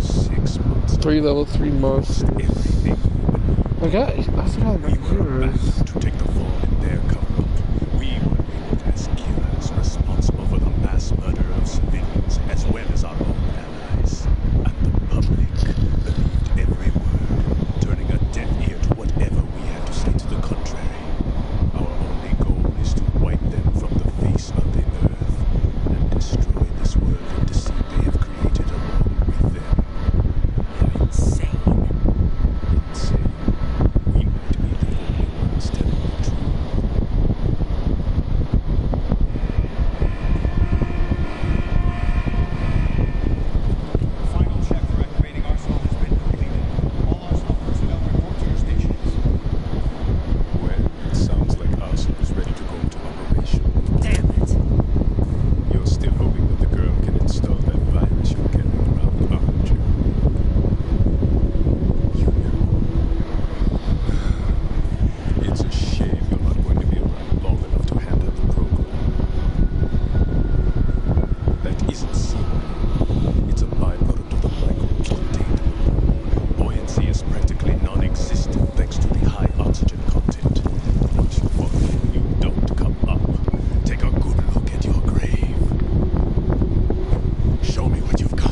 6 months. 3 level 3 monsters. Everything I forgot we were computers. about to take the fall in their cover-up. We were labeled as killers responsible for the mass murder of civilians as well as our own allies. And the public believed every word, turning a deaf ear to whatever we had to say to the contrary. Our only goal is to wipe them from the face of the earth and destroy this world of deceit they have created along with them. You're insane. Insane. We might be the only ones telling the truth. Final check for activating Arsenal has been completed. All Arsenal personnel report to your stations. Well, it sounds like Arsenal is ready to go into operation. Damn it. You're still hoping that the girl can install that virus you're carrying around, aren't you? You know. It's a shame you're not going to be around long enough to handle the program. That isn't seawater. It's a byproduct of the microbes contained in it. Buoyancy is practically non-existent thanks to the high oxygen content. Once you fall in, you don't come up. Take a good look at your grave. Show me what you've got.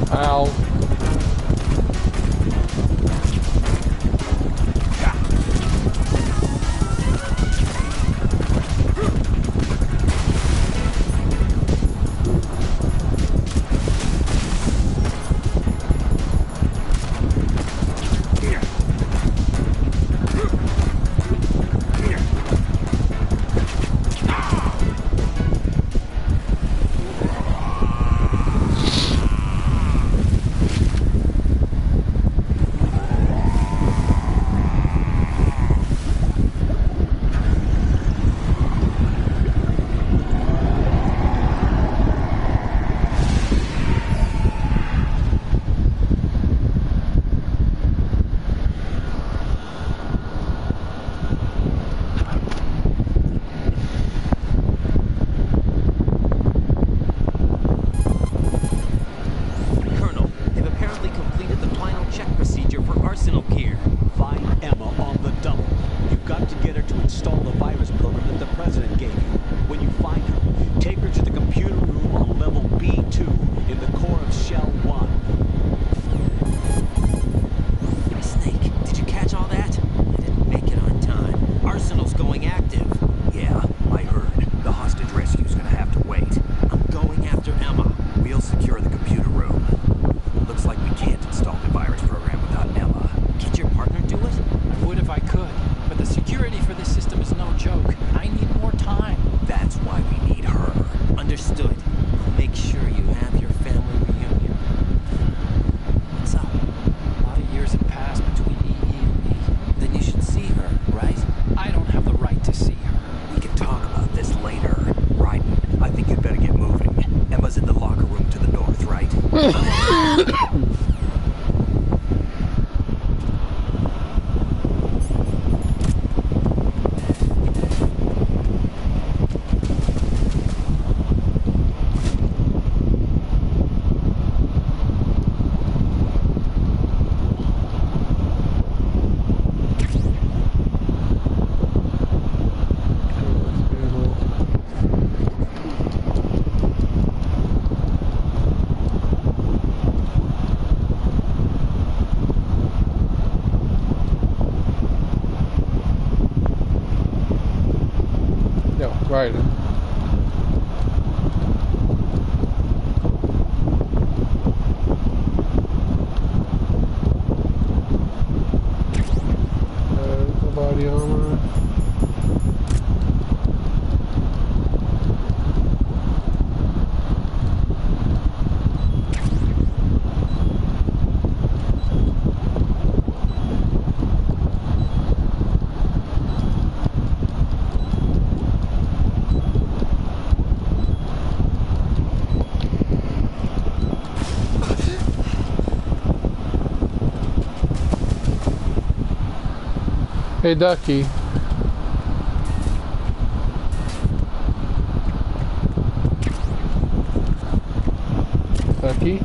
Ow. Find Emma on the double. You've got to get her to install the virus program that the president gave you. When you find her, take her to the computer room on level B2 in the core of Shell 1. Snake, did you catch all that? I didn't make it on time. Arsenal's going active. Yeah, I heard. The hostage rescue's gonna have to wait. I'm going after Emma. We'll secure the computer room. Looks like we can't install the virus program without Emma. Can't your partner do it? I would if I could, but the security for this system is no joke. I need more time. That's why we need her. Understood. I'll make sure you have your family reunion. What's up? A lot of years have passed between EE and me. Then you should see her, right? I don't have the right to see her. We can talk about this later. Raiden, I think you'd better get moving. Emma's in the locker room to the north, right? Right. The body armor. Hey, Ducky. Ducky.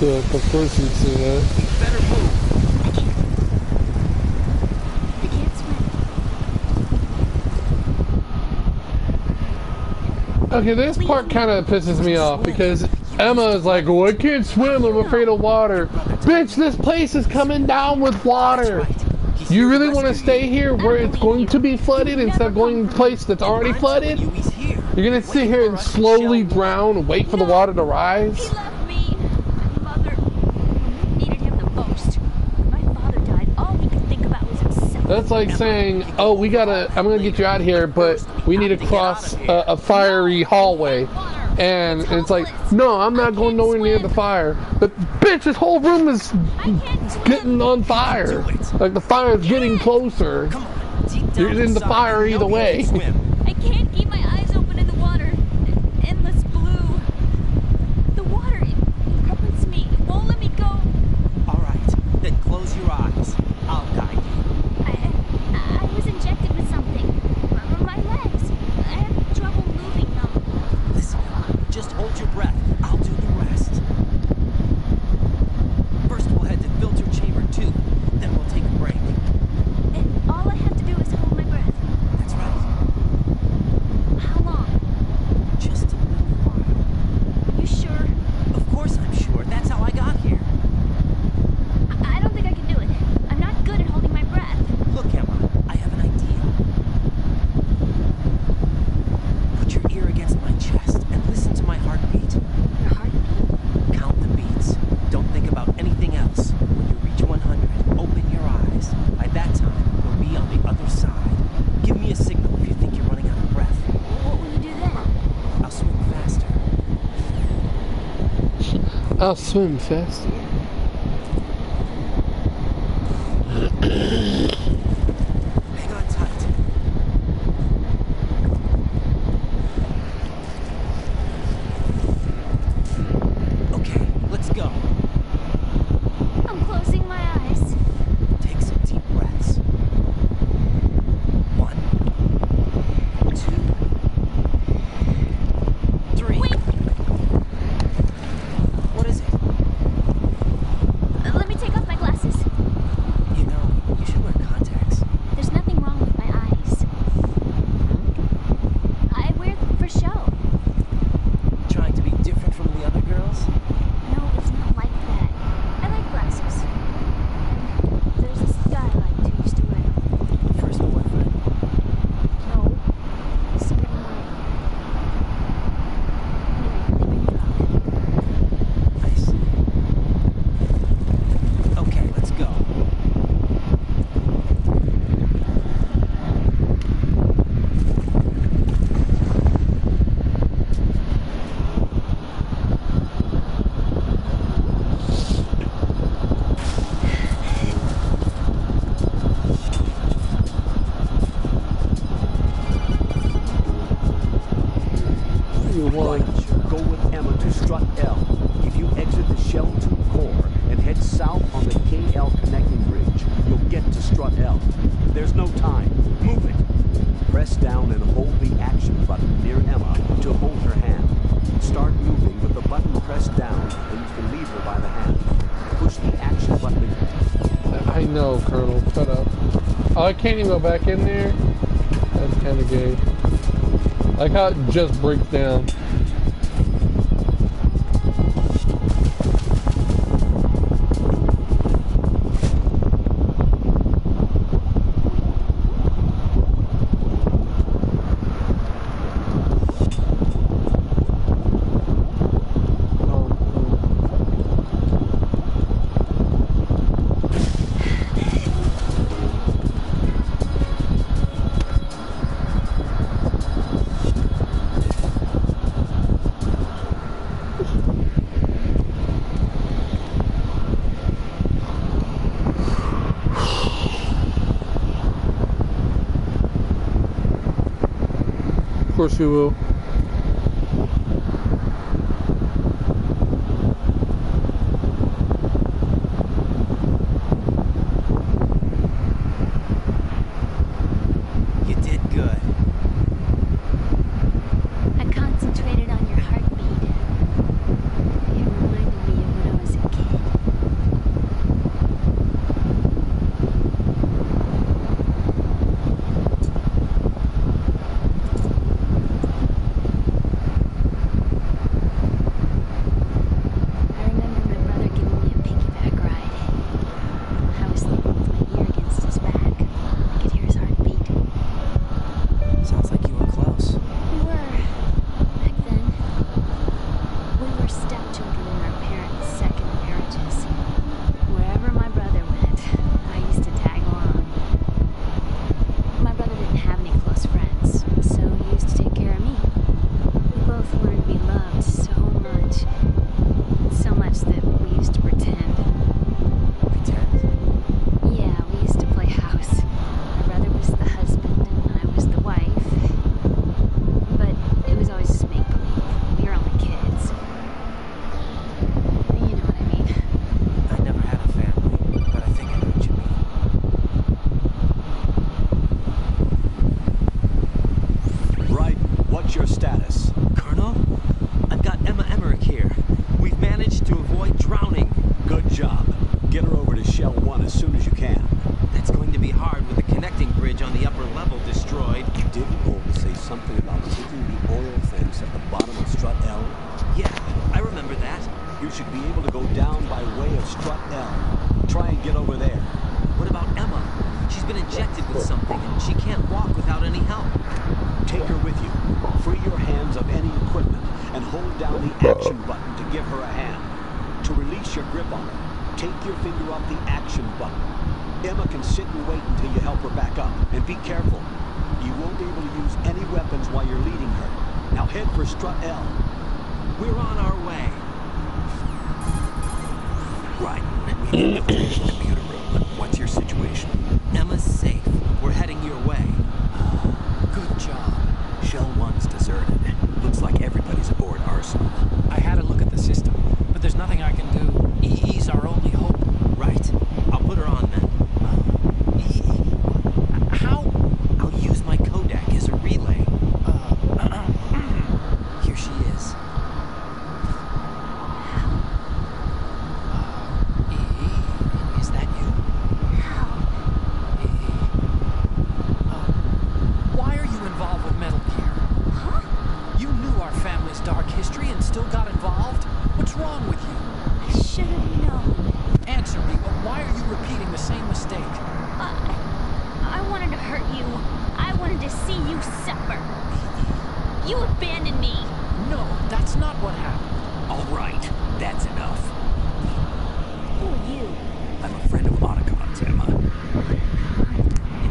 Of course you'd say that. Better move. I can't swim. Okay, this part kind of pisses me off because Emma is like, oh, I can't swim, I'm afraid of water. Bitch, this place is coming down with water. That's right. He's You here really want to rescue stay you. here where it's going to be flooded instead of going to a place that's already I'm telling flooded? you, he's here. You're gonna sit here and slowly drown and wait for the water to rise? He left me. Mother needed him the most. My father died. All he could think about was himself. That's like saying, oh, I'm gonna get you out of here, but we need to cross a fiery hallway. And it's like, no, I'm not going nowhere near the fire. But bitch, this whole room is getting on fire. Like the fire is getting closer. You're in the fire either way. I can't keep my eyes open in the water. Endless blue. The water, it hurts me. It won't let me go. All right, then close your eyes. I'll guide you. I was injected with something. My legs. I have trouble moving them. Listen, just hold your breath. I'll do the rest. First, we'll head to filter chamber 2. Then we'll take a break. And all I have to do is hold my breath. That's right. How long? Just a little while. You sure? Of course I'm sure. That's how I got here. I don't think I can do it. I'm not good at holding my breath. Look, Emma, I have an idea. Put your ear against my chest and listen to my heartbeat. Your heartbeat? Count the beats. Don't think about anything else. When you reach 100, open your eyes. By that time, you'll be on the other side. Give me a signal if you think you're running out of breath. What will you do then? I'll swim faster. I'll swim faster. Hang on tight. Okay, let's go. I'm closing my eyes. Take some deep breaths. 1, 2, 3. Wait. What is it? Let me take off my glasses. You know, you should wear contacts. There's nothing wrong with my eyes. I wear them for show. Trying to be different from the other girls? No, it's not like that. I like glasses. There's this guy I liked who used to wear them. First boyfriend? No. Somebody more. Anyway, they made me drunk. I see. Okay, let's go. You want Go with Emma to Strut L. If you exit the Shell 2 core and head south on the KL connecting bridge, you'll get to Strut L. There's no time. Move it. Press down and hold the action button near Emma to hold her hand. Start moving with the button pressed down and you can leave her by the hand. Push the action button again. I know, Colonel. Shut up. Oh, I can't even go back in there? That's kind of gay. Like how it just breaks down. Of course you will. You did good. I concentrated on your heartbeat. It reminded me of when I was a kid. Shell 1 as soon as you can. That's going to be hard with the connecting bridge on the upper level destroyed. Didn't Holmes say something about taking the oil fence at the bottom of Strut L? Yeah, I remember that. You should be able to go down by way of Strut L. Try and get over there. What about Emma? She's been injected with something and she can't walk without any help. Take her with you. Free your hands of any equipment and hold down the action button to give her a hand. To release your grip on her, take your finger off the action button. Emma can sit and wait until you help her back up. And be careful. You won't be able to use any weapons while you're leading her. Now head for Strut L. We're on our way. Right. We need to finish the computer room. What's your situation? Emma's safe. We're heading your way. Good job. Shell 1's deserted. Looks like everybody's aboard Arsenal. I had a look at the system, but there's nothing I can do. EE's our only hope. Right. I'll put her on then. EE? How? I'll use my Kodak as a relay. Here she is. EE, is that you? EE. Why are you involved with Metal Gear? Huh? You knew our family's dark history and still got involved? What's wrong with you? I should have known. Answer me, but why are you repeating the same mistake? I wanted to hurt you. I wanted to see you suffer. You abandoned me. No, that's not what happened. All right, that's enough. Who are you? I'm a friend of Otacon's, Emma.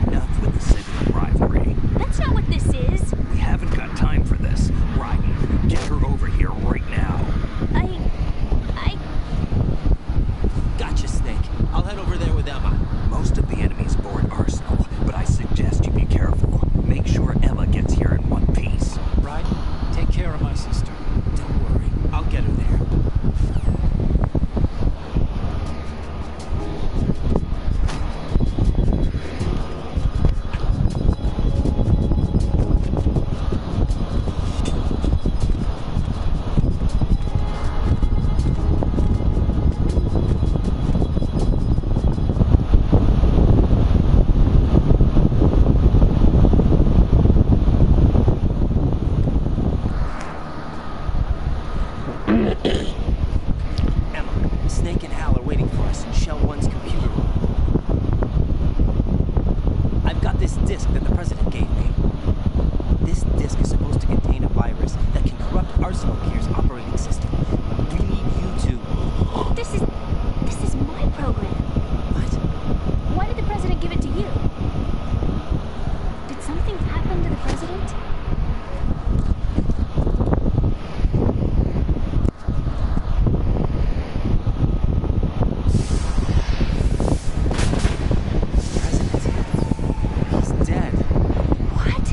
Enough with the sibling rivalry. That's not what this is. We haven't got time for this. Raiden, get her over here right now. Gotcha, Snake. I'll head over there with Emma. Most of the enemies aboard Arsenal, but I suggest you be careful. Make sure Emma gets here in one piece. Right? Take care of my sister. Don't worry. I'll get her there. Emma, Snake and Hal are waiting for us in Shell 1's computer room. I've got this disk that the President gave me. This disk is supposed to contain a virus that can corrupt Arsenal Gear's operating system. We need you to... This is my program. What? Why did the President give it to you? Did something happen to the President? He's dead. What?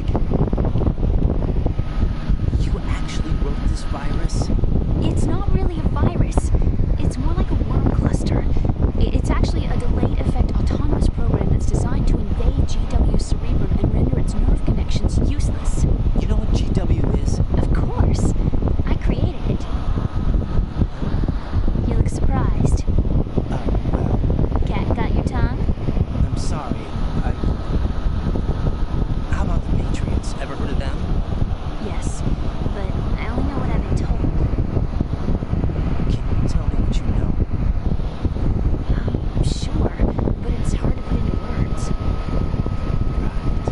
You actually wrote this virus? It's not really a virus. It's more like a worm cluster. It's actually a delayed effect autonomous program that's designed to invade GW's cerebrum and render its nerve connections useless. You know what GW is? Of course. I created it. You look surprised. Well, Cat got your tongue? I'm sorry. How about the Patriots? Ever heard of them? Yes, but I only know what I've been told. Can you tell me what you know? Sure, but it's hard to put into words. Right.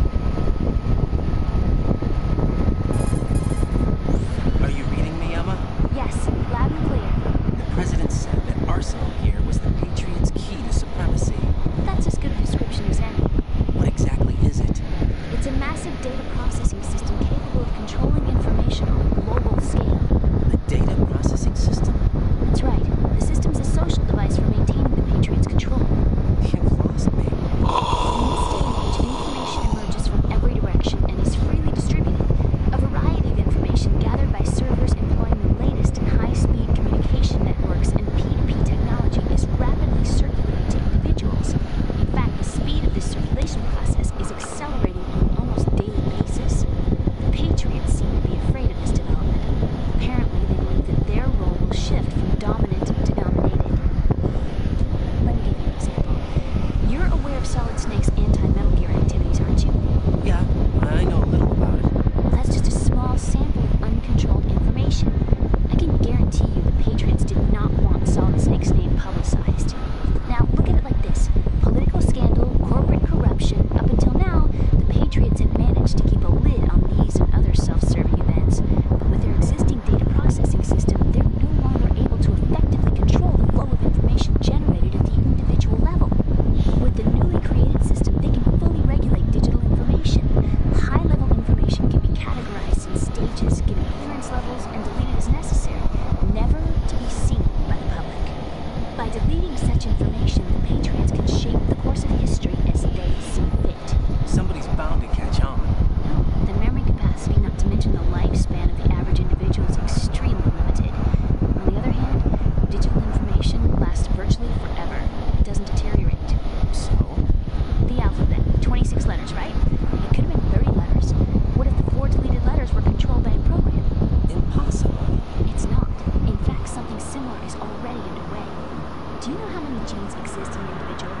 exist in the individual?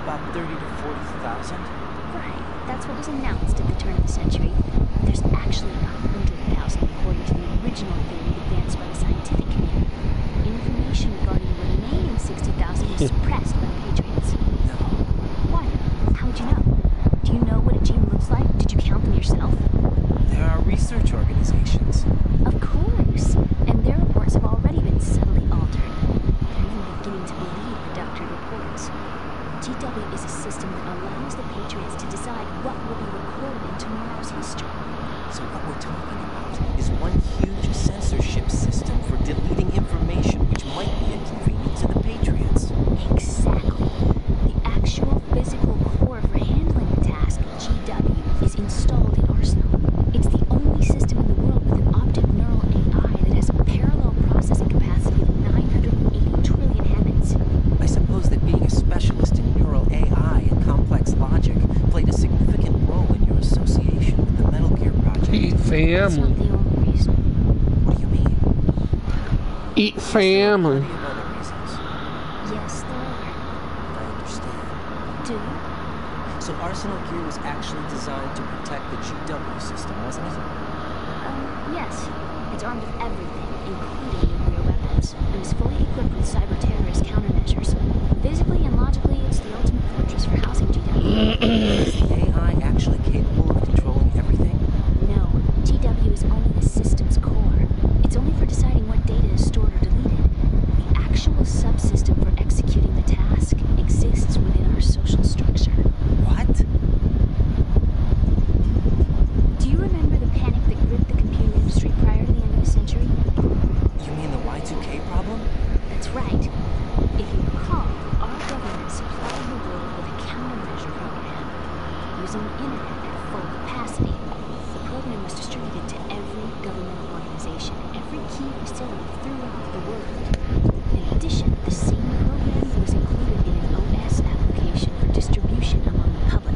About 30 to 40,000? Right. That's what was announced at the turn of the century. There's actually 100,000 according to the original theory advanced by the scientific community. Information regarding the remaining 60,000 is suppressed by the Patriots. No. Why? How would you know? Do you know what a gene looks like? Did you count them yourself? There are research organizations. Of course. And their reports have already been subtly altered. They're even beginning to believe the doctored reports. GW is a system that allows the Patriots to decide what will be recorded in tomorrow's history. So what we're talking about is one huge censorship system for deleting information which might be inconvenient to the Patriots. Exactly. The actual physical core for handling the task, GW, is installed in Arsenal. It's the only system in the world with an optic neural AI that has a parallel processing capacity of 980 trillion Hammonds. I suppose that being a specialist in neural AI and complex logic played a significant role in your association with the Metal Gear project. Eat That's family. not the only reason. What do you mean? Eat family. Plenty of other reasons. Yes, there are. I understand. Do you? So Arsenal Gear was actually designed to protect the GW system, wasn't it? Yes. It's armed with everything, including nuclear weapons, and is fully equipped with cyber-terrorist countermeasures. Physically and logically, it's the ultimate fortress for housing GW. Is the AI actually capable of controlling everything? No, GW is only the system's core. It's only for deciding what data is stored or deleted. The actual subsystem for executing the task exists within our social structure. What? Do you remember the panic that gripped the computer industry prior to the end of the century? You mean the Y2K problem? That's right. If you recall, our government supplied the world with a countermeasure program. Using the internet at full capacity, the program was distributed to every governmental organization, every key facility throughout the world. In addition, the same program was included in an OS application for distribution among the public.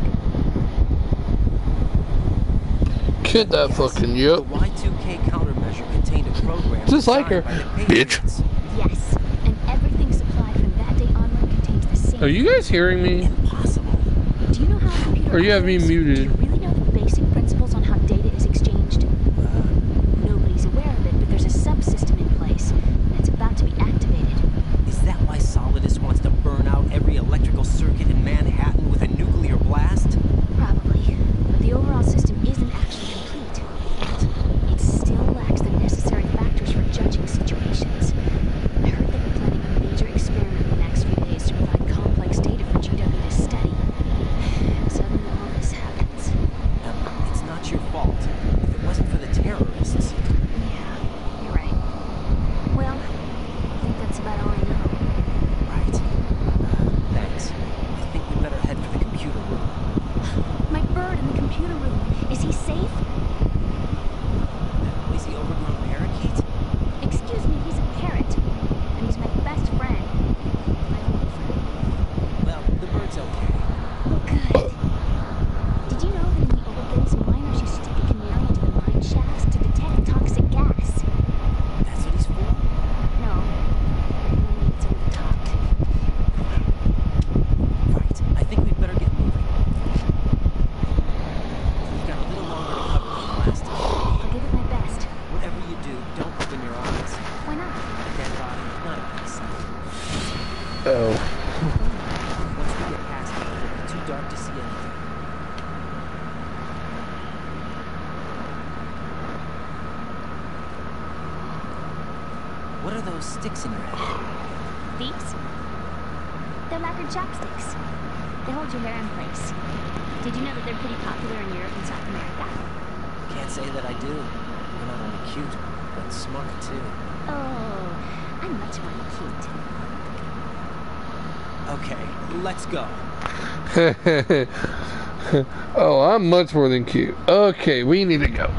Kid that fucking The yup. Y2K countermeasure contained a program Just like her. designed by the Bitch. Patriots. Yes, and everything supplied from that day onward contains the same. Are you guys hearing me? Impossible. Do you know how a computer Or you have me operates? muted. Do you really know the basic principles on how data is exchanged? Nobody's aware of it, but there's a subsystem in place, and it's about to be activated. Is that why Solidus wants to burn out every electrical circuit in Manhattan with a nuclear blast? Probably, but the overall system isn't actually complete. It still lacks the necessary factors for judging situations. I heard that we're planning a major experiment in the next few days to provide complex data for GW to study. Suddenly all this happens. It's not your fault. If it wasn't for the terrorists. Yeah, you're right. Well, I think that's about all I know. Right. Thanks. I think we better head for the computer room. My bird in the computer room. Is he safe? That noisy overgrown parakeet? Excuse me, he's a parrot. And he's my best friend. My only friend. Well, the bird's okay. Oh, good. Did you know that in the old days, miners used to take a canary into the mine shafts to detect toxic gas? That's what he's for? No. Only it's over the top. Right. I think we'd better get moving. We've got a little longer to cover than last time. I'll give it my best. Whatever you do, don't open your eyes. Why not? A dead body, not a nice sight. Oh. Once we get past it, it'll be too dark to see anything. What are those sticks in your head? These? They're lacquered chopsticks. They hold your hair in place. Did you know that they're pretty popular in Europe and South America? Can't say that I do. They're not only cute, but smart too. Oh, I'm much more than cute. Okay, let's go. Oh, I'm much more than cute. Okay, we need to go.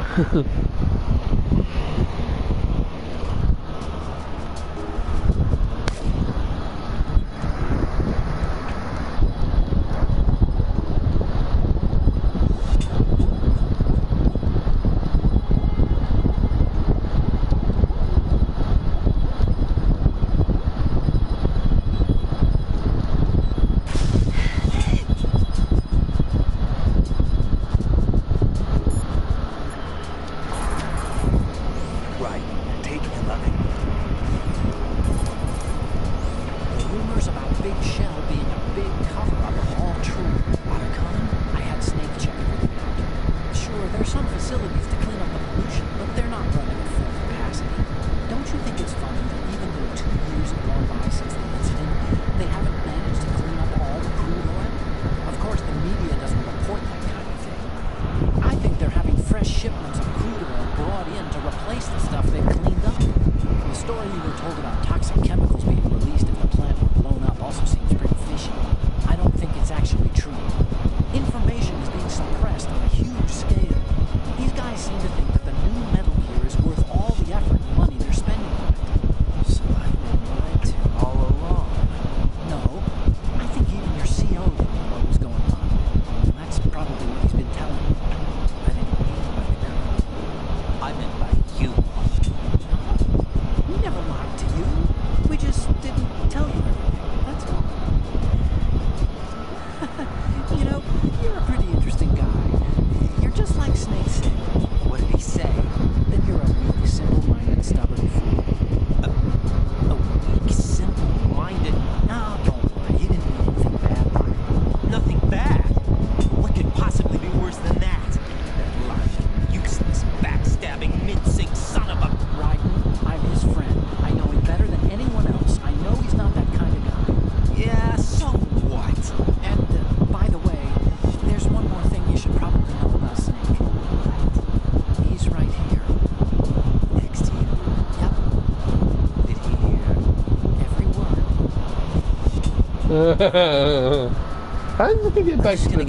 How did we get back to the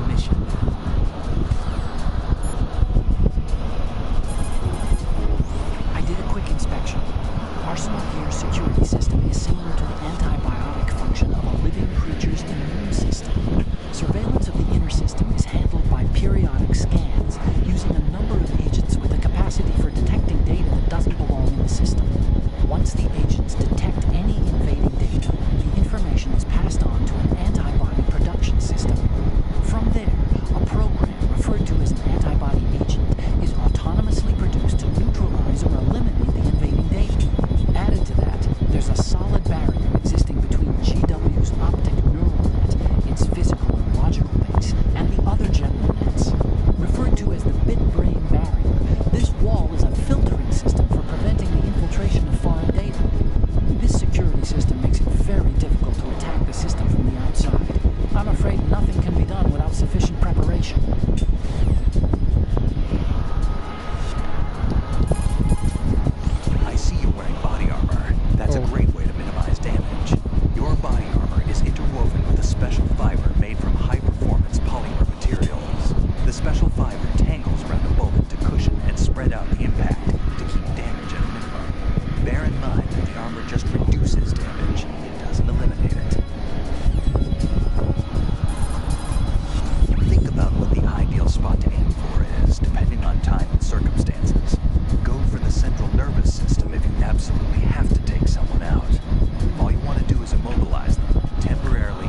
mission? I did a quick inspection. Arsenal Gear's security system is similar to the antibiotic function of a living creature's immune system. Surveillance of the inner system is handled by periodic scans using a number of agents with the capacity for detecting data that doesn't belong in the system. Once the agents detect any invading data, the information is passed on to an antibody production system. From there, a program referred to as an antibody agent is autonomously produced to neutralize or eliminate the invading data. Added to that, there's a solid barrier existing between GW's optic neural net, its physical and logical base, and the other general nets. Referred to as the bit-brain barrier, this wall is a filtering system for preventing the infiltration of foreign data. This security system makes it very difficult to attack the system from the outside. I'm afraid nothing can be done without sufficient preparation. I see you're wearing body armor. That's a great way to minimize damage. Your body armor is interwoven with a special fiber made from high-performance polymer materials. The special fiber tangles around the bullet to cushion and spread out the impact to keep damage at a minimum. Bear in mind that the armor just reduces damage. It doesn't eliminate it. Think about what the ideal spot to aim for is, depending on time and circumstances. Go for the central nervous system if you absolutely have to take someone out. All you want to do is immobilize them, temporarily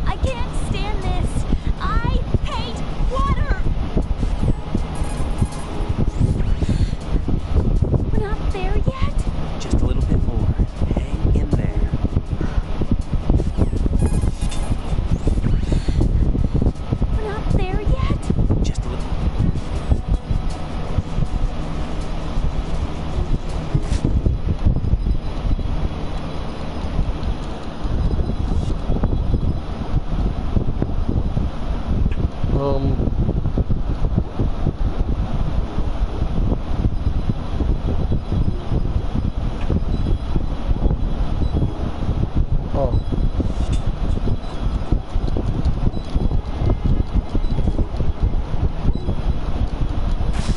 I can't stand this. I hate water. We're not there yet. just a little bit more. Hang in there. We're not there yet. Just a little.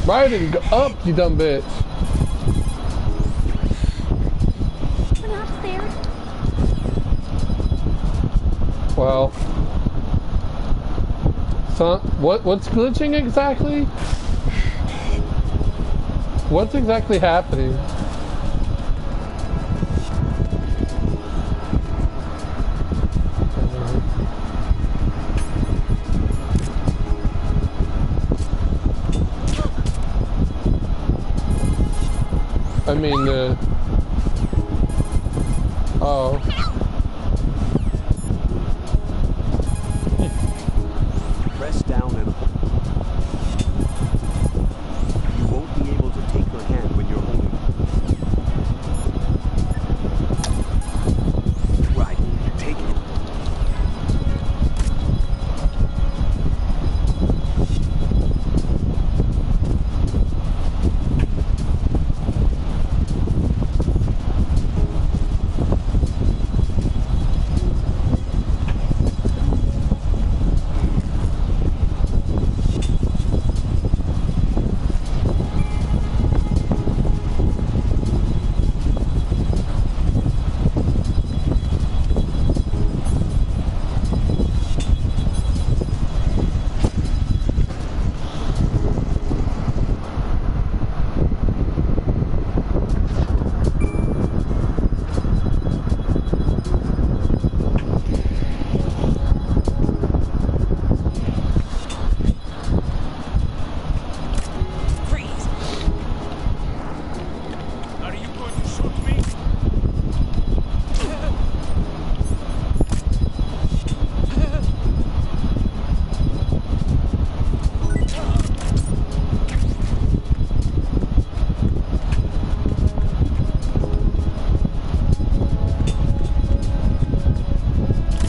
Riding up, you dumb bitch. We're not there. Well, son, what's glitching exactly? What's exactly happening? I mean, oh. Press down and hold. You won't be able to take her hand when you're holding her. Right, take it.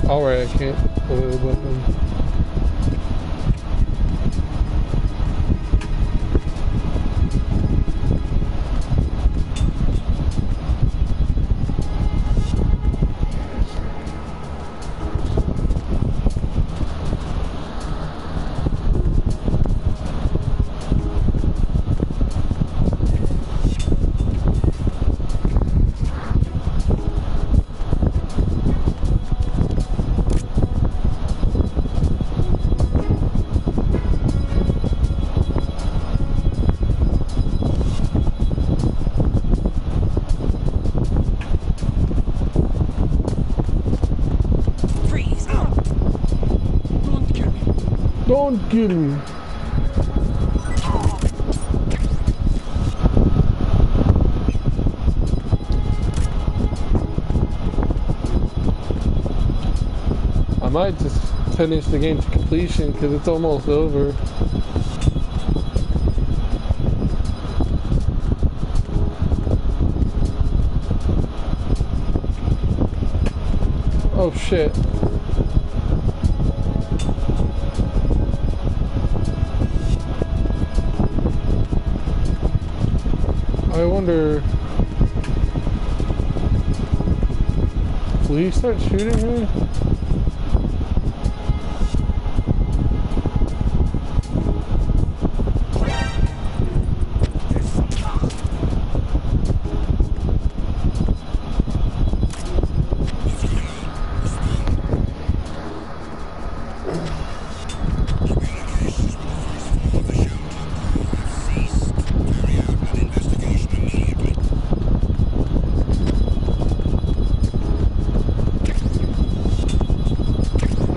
Alright, I can't pull the weapon. Don't kill me. I might just finish the game to completion because it's almost over. Oh shit. I wonder, will he start shooting me?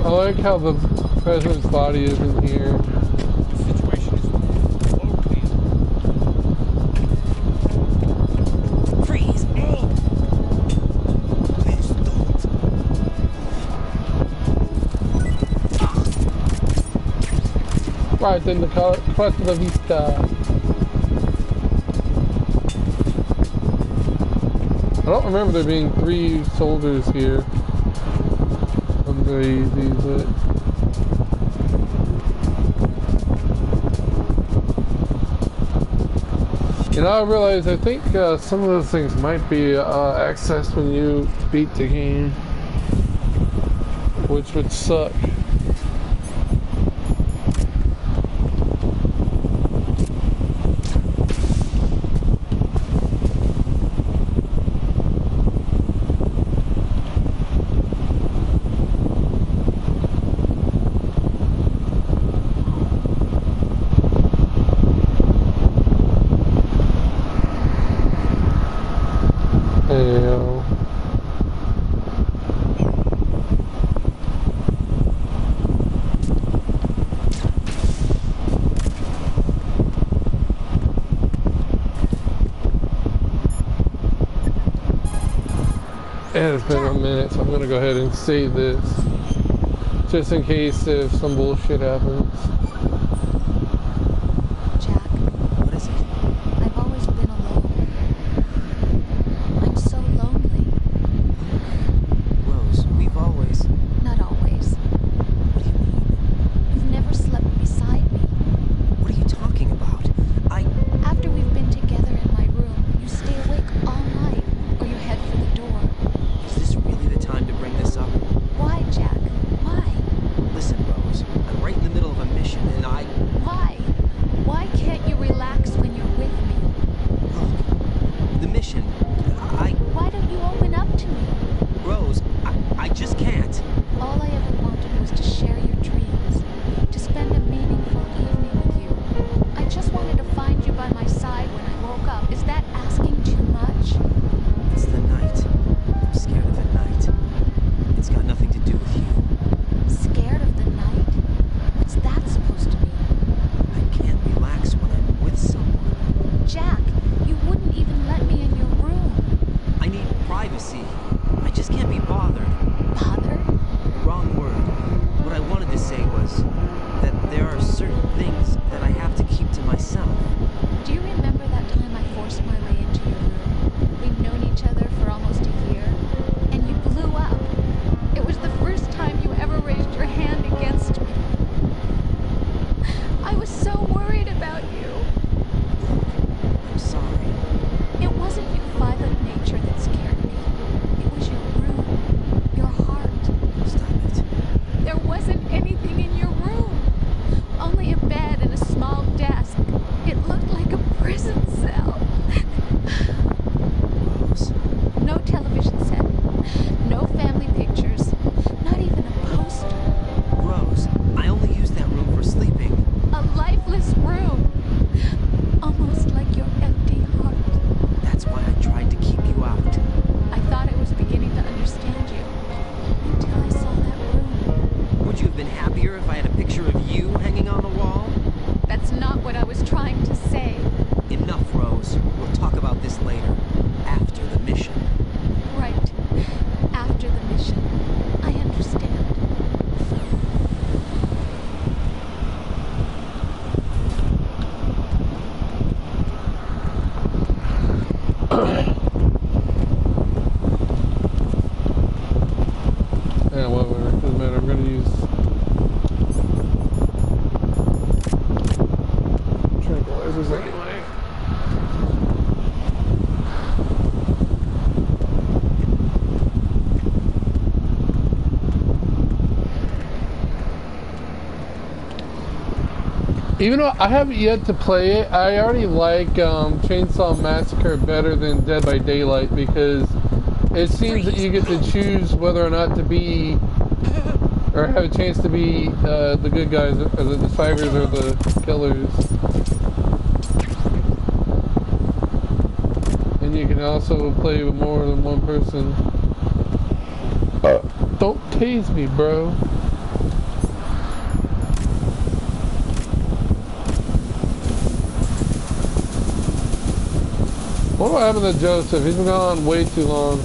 I like how the president's body is in here. The situation is locally. Freeze! Please don't. Right, then the Crest of the Vista. I don't remember there being 3 soldiers here. I'm very easy, but... You know, I realize I think some of those things might be accessed when you beat the game, which would suck. Yeah, it's been a minute, so I'm gonna go ahead and save this. Just in case if some bullshit happens. Jack, What is it? I've always been alone. I'm so lonely. Rose, we've always... Not always. What do you mean? You've never slept beside me. What are you talking about? After we've been together in my room, you stay awake all night, or you head for the door. Is this really the time to bring this up? Why, Jack? Why? Listen, Rose, I'm right in the middle of a mission, and Why? Why can't you relax when you're with me? Look, the mission, Why don't you open up to me? Rose, I just can't. All I ever wanted was to share your dreams, to spend a meaningful evening with you. I just wanted to find you by my side when I woke up. Is that asking too much? It's the night. I'm scared of the night. It's got nothing to do with you. Scared of the night? What's that supposed to mean? I can't relax when I'm with someone. Jack, you wouldn't even let me in your room. I need privacy. I just can't be bothered. Bothered? Wrong word. What I wanted to say was that there are certain things that I have to keep to myself. Do you remember that time I forced my way into your room? We'd known each other for almost a year, and you blew up. It was the first time you ever raised your hand against me. I was so worried about you. I'm sorry. It wasn't your violent nature that scared me. It was your room, your heart. Stop it. There wasn't anything in your room. Only a bed and a small desk. It looked like a prison cell. Rose. No television set. No family pictures. Not even a poster. Rose, I only use that room for sleeping. A lifeless room. Almost like your empty heart. That's why I tried to keep you out. I thought I was beginning to understand you. Until I saw that room. Would you have been happier if I had a picture of you hanging on the wall? That's not what I was trying to say. Enough, Rose. We'll talk about this later. After the mission. Right. After the mission. I understand. Yeah, whatever. Doesn't matter. I'm gonna use tranquilizers anyway. Even though I haven't yet to play it, I already like Chainsaw Massacre better than Dead by Daylight because it seems that you get to choose whether or not to be, or have a chance to be the good guys, or the survivors, or the killers. And you can also play with more than one person. Don't tase me, bro. What happened to Joseph? He's been gone way too long.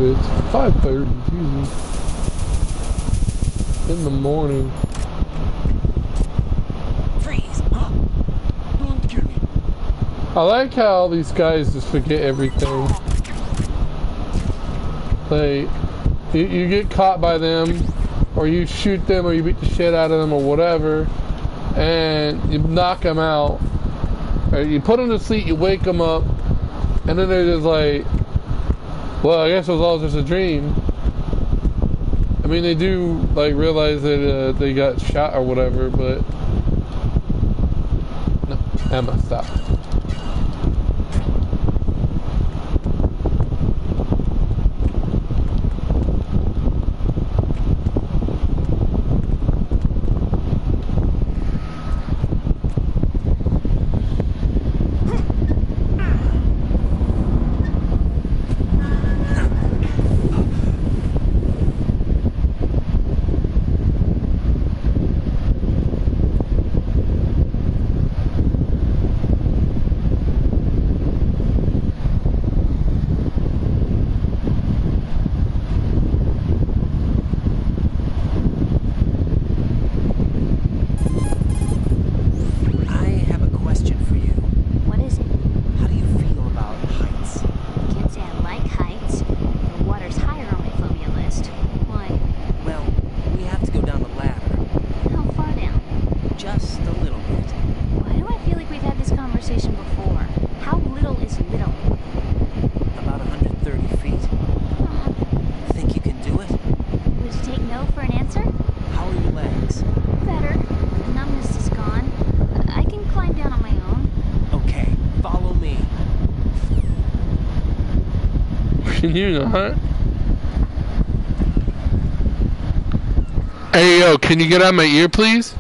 is it? It's 5:30. Jesus. In the morning. Freeze! Huh? Don't kill me. I like how these guys just forget everything. Like, you get caught by them, or you shoot them, or you beat the shit out of them, or whatever, and you knock them out. Or you put them to sleep, you wake them up, and then they're just like, well, I guess it was all just a dream. I mean, they do, like, realize that they got shot or whatever, but... No, Emma, stop. You not? Hey yo, can you get out my ear please?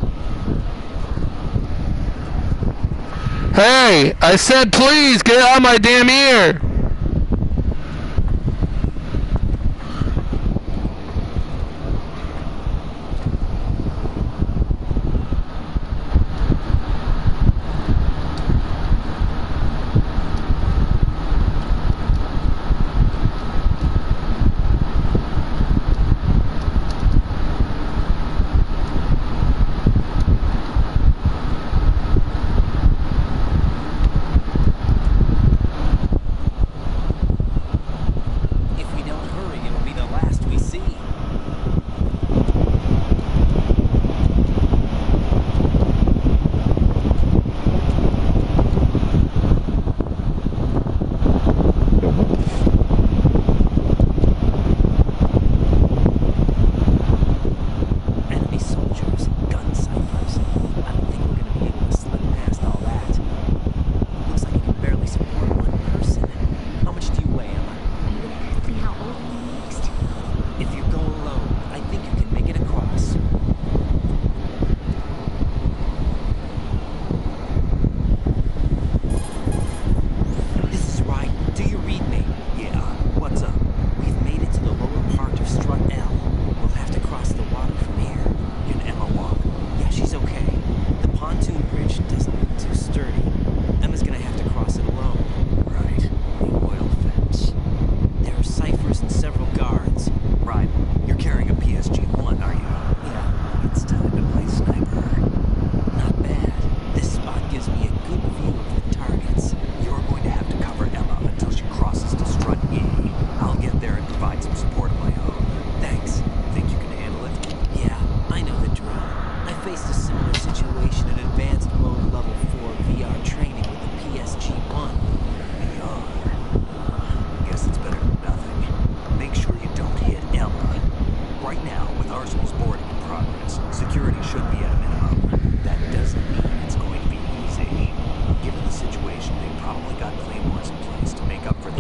Hey, I said please get out my damn ear.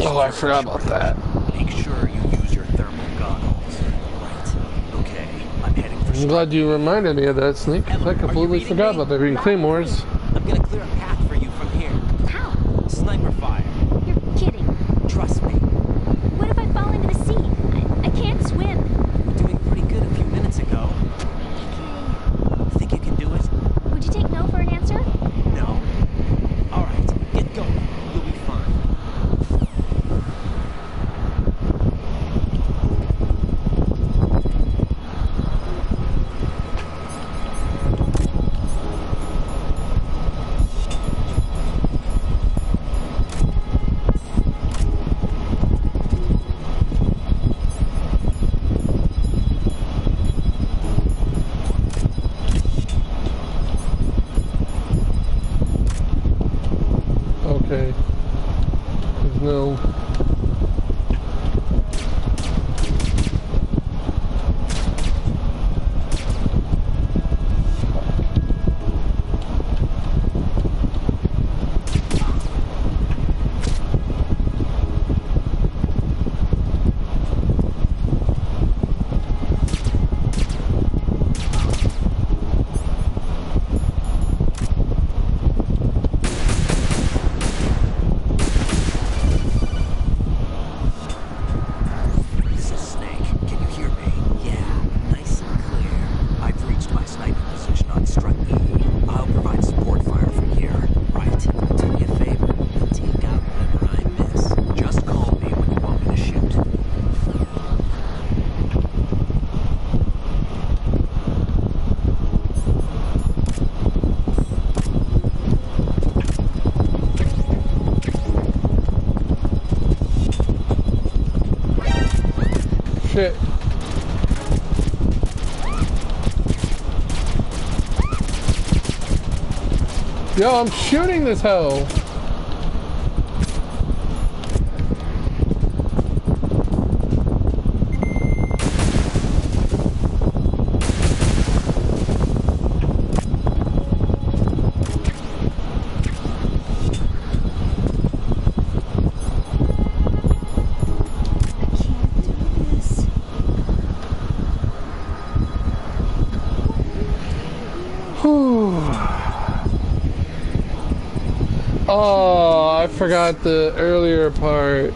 Oh, I forgot about that. Make sure you use your thermal goggles. Right. Okay, I'm heading for... I'm glad you reminded me of that, Sneak. I completely forgot about the Claymores. I'm gonna clear a path for you from here. How? Sniper fire. You're kidding. Trust me. What if I fall into the sea? I can't swim. You were doing pretty good a few minutes ago. Okay. Think you can do it? Would you take no for an answer? No. All right, get going. You'll be fine. Okay. There's no... Shit. Yo, I'm shooting this hoe. Oh, I forgot the earlier part.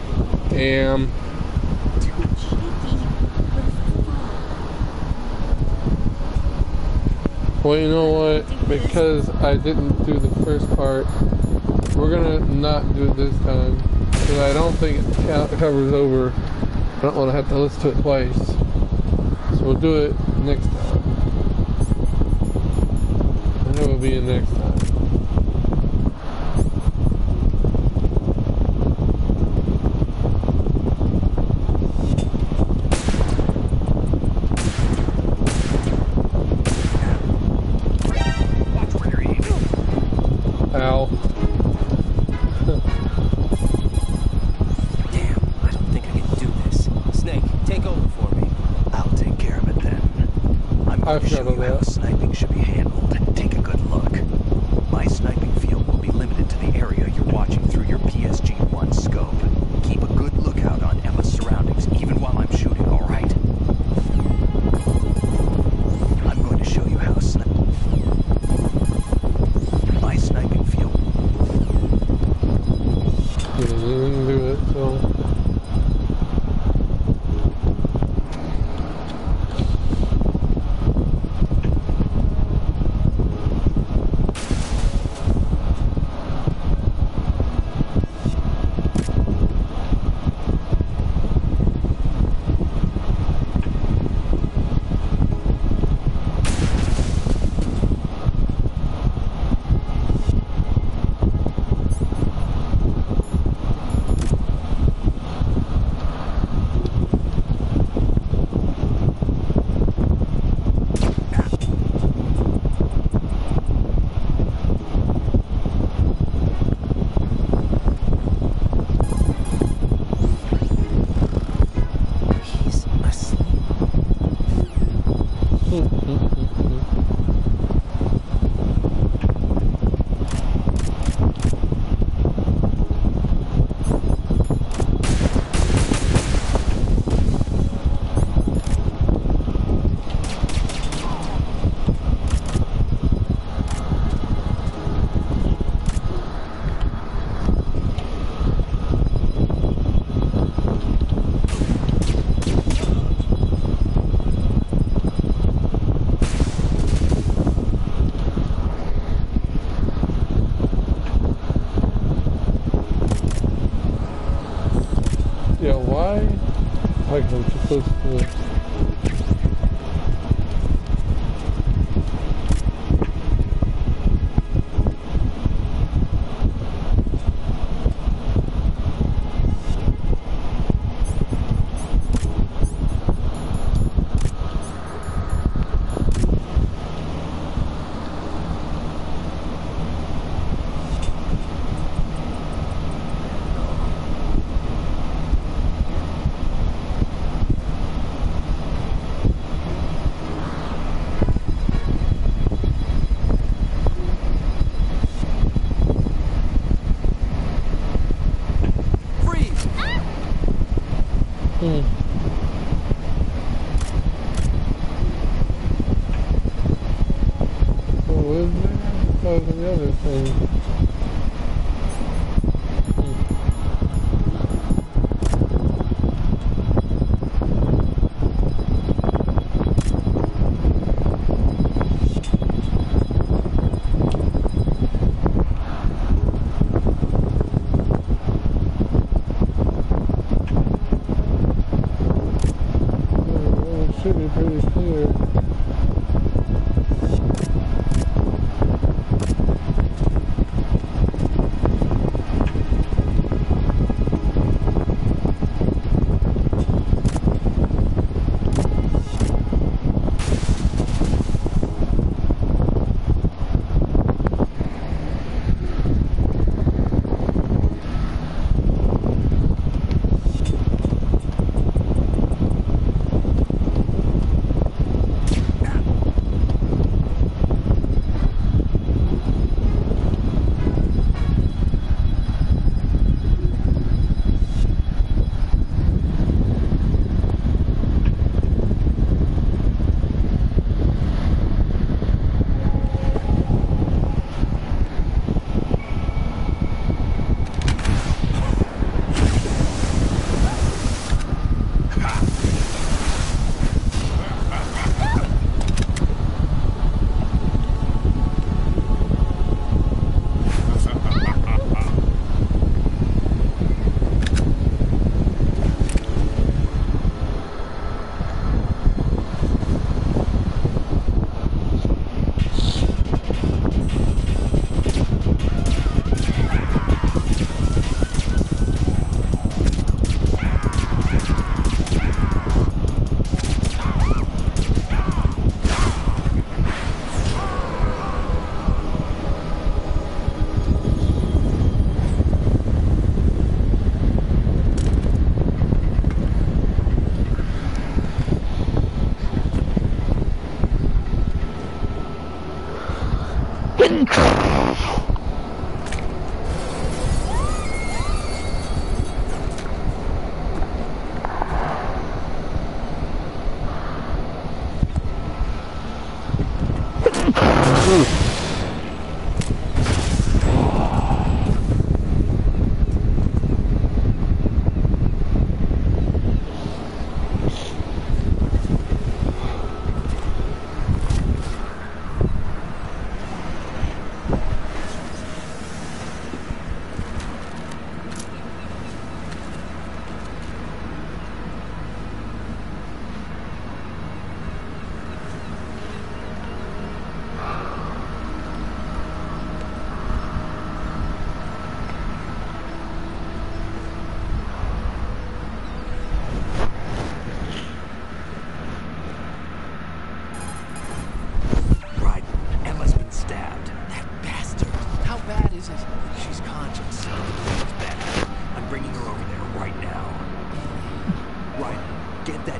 Damn. Well, you know what? Because I didn't do the first part, we're gonna not do it this time. Because I don't think it covers over. I don't want to have to listen to it twice. So we'll do it next time. And it will be next time. Ow. Damn, I don't think I can do this. Snake, take over for me. I'll take care of it then. I'm going to show you how sniping should be handled. Take a good look. My sniping field will be limited to the area you're watching through your PSG-1 scope. Keep a good lookout on Emma's surroundings, even while I'm shooting, all right? I'm going to show you how my sniping field. Didn't do it, so. Yeah, why? Like I'm supposed to. the other thing? Should be pretty clear.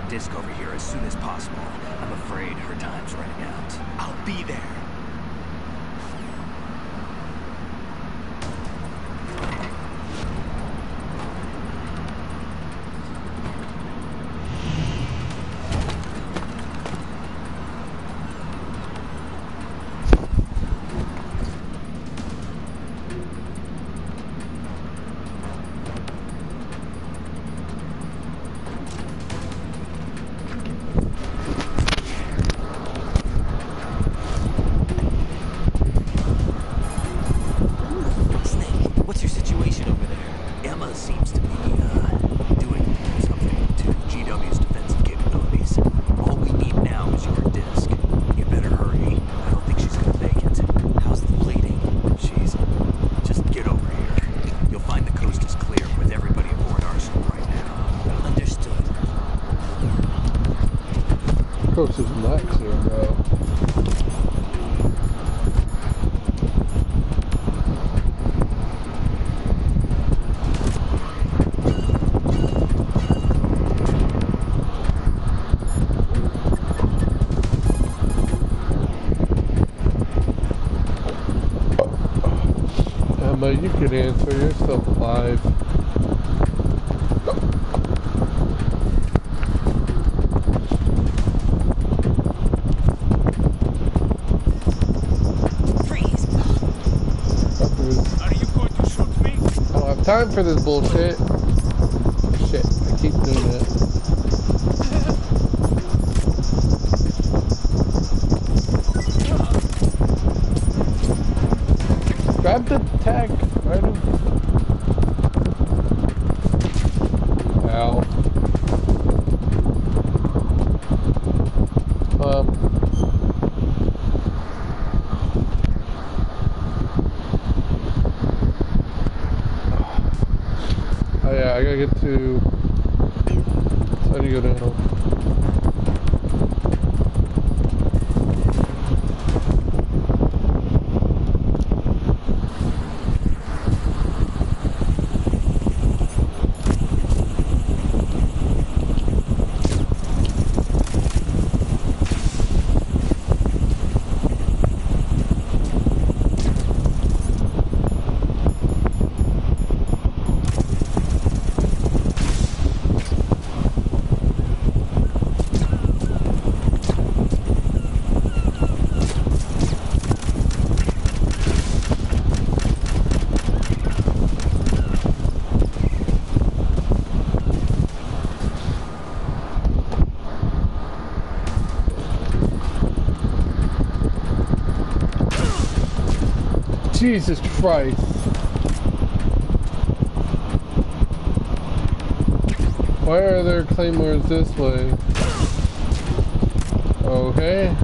Disk over here as soon as possible. I'm afraid her time's running out. I'll be there. Coast is not clear, bro. Emma, you can answer. You're still alive. time for this bullshit. Shit, I keep doing that. Grab the tag item. Ow. Oh yeah, I gotta get to... I need to go down. Jesus Christ. Why are there claymores this way? Okay.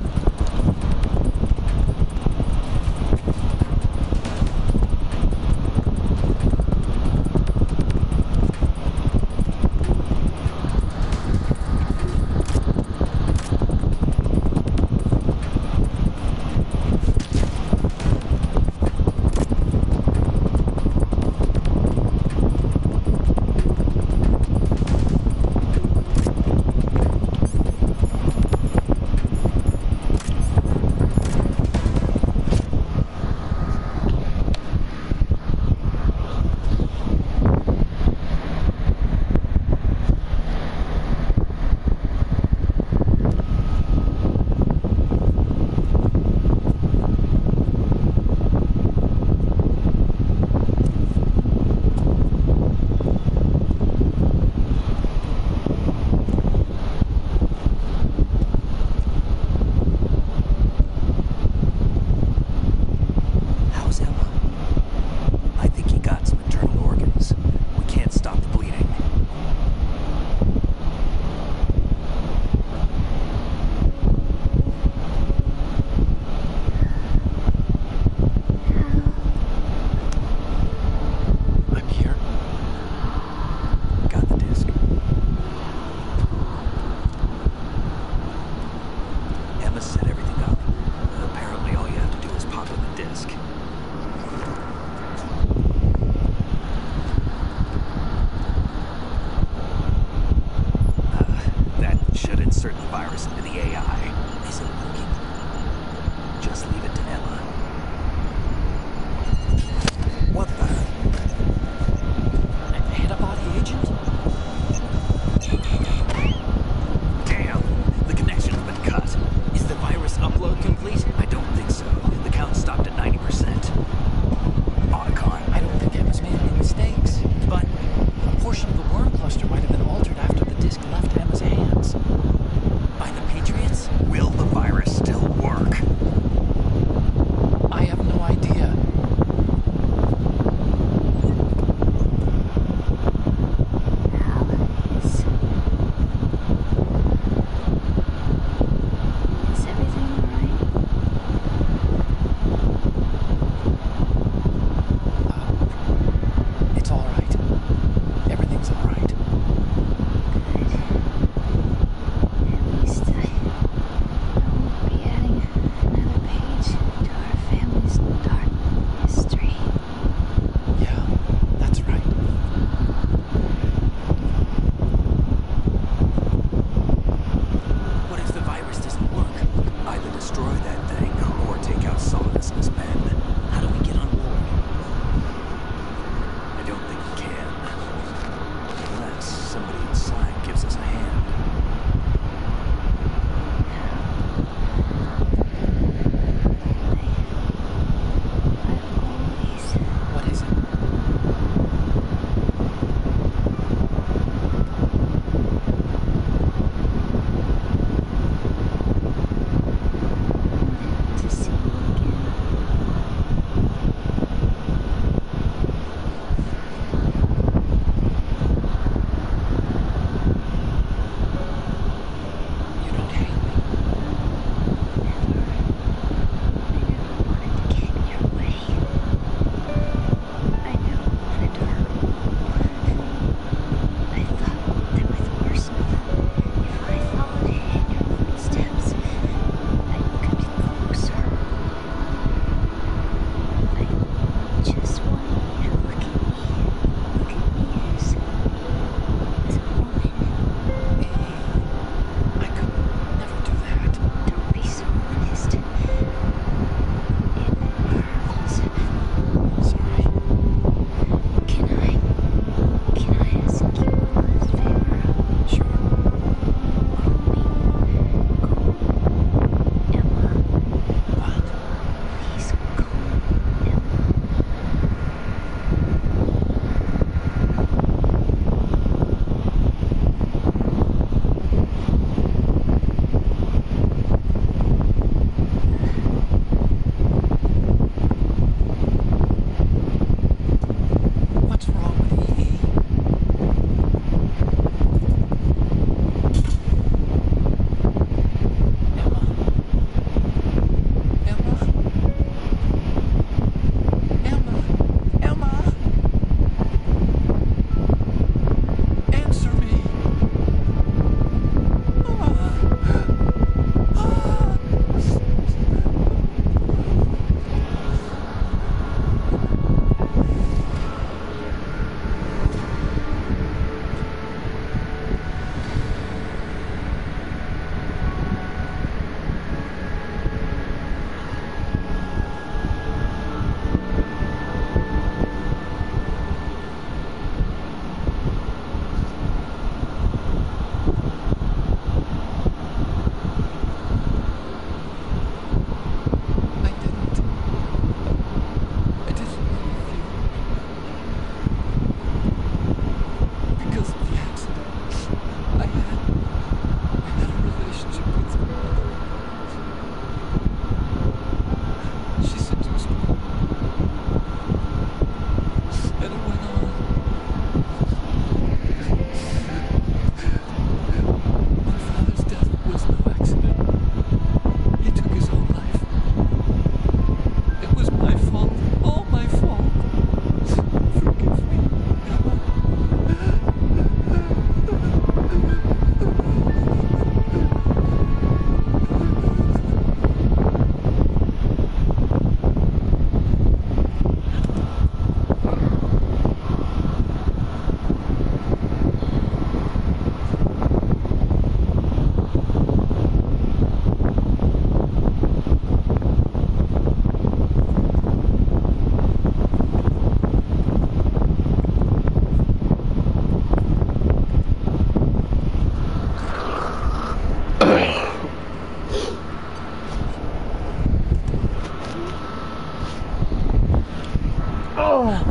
Arsenal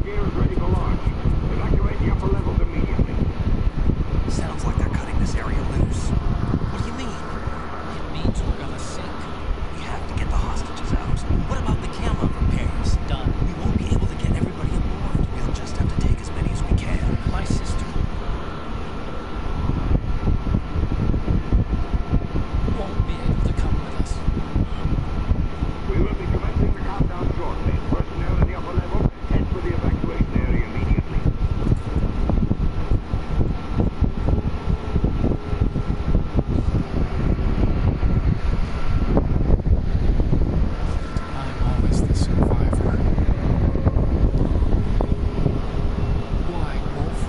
gear is ready for launch. Evacuate the upper levels immediately. Sounds like they're cutting this area loose. What do you mean? It means we're gonna sink. We have to get the hostages out. What about the camera repairs? Done. We won't be able to get everybody aboard. We'll just have to take as many as we can. My sister won't be able to come with us. We will be commencing the countdown shortly. Personnel in the upper level, head for the evacuation area immediately. I'm always the survivor. Why, Wolf?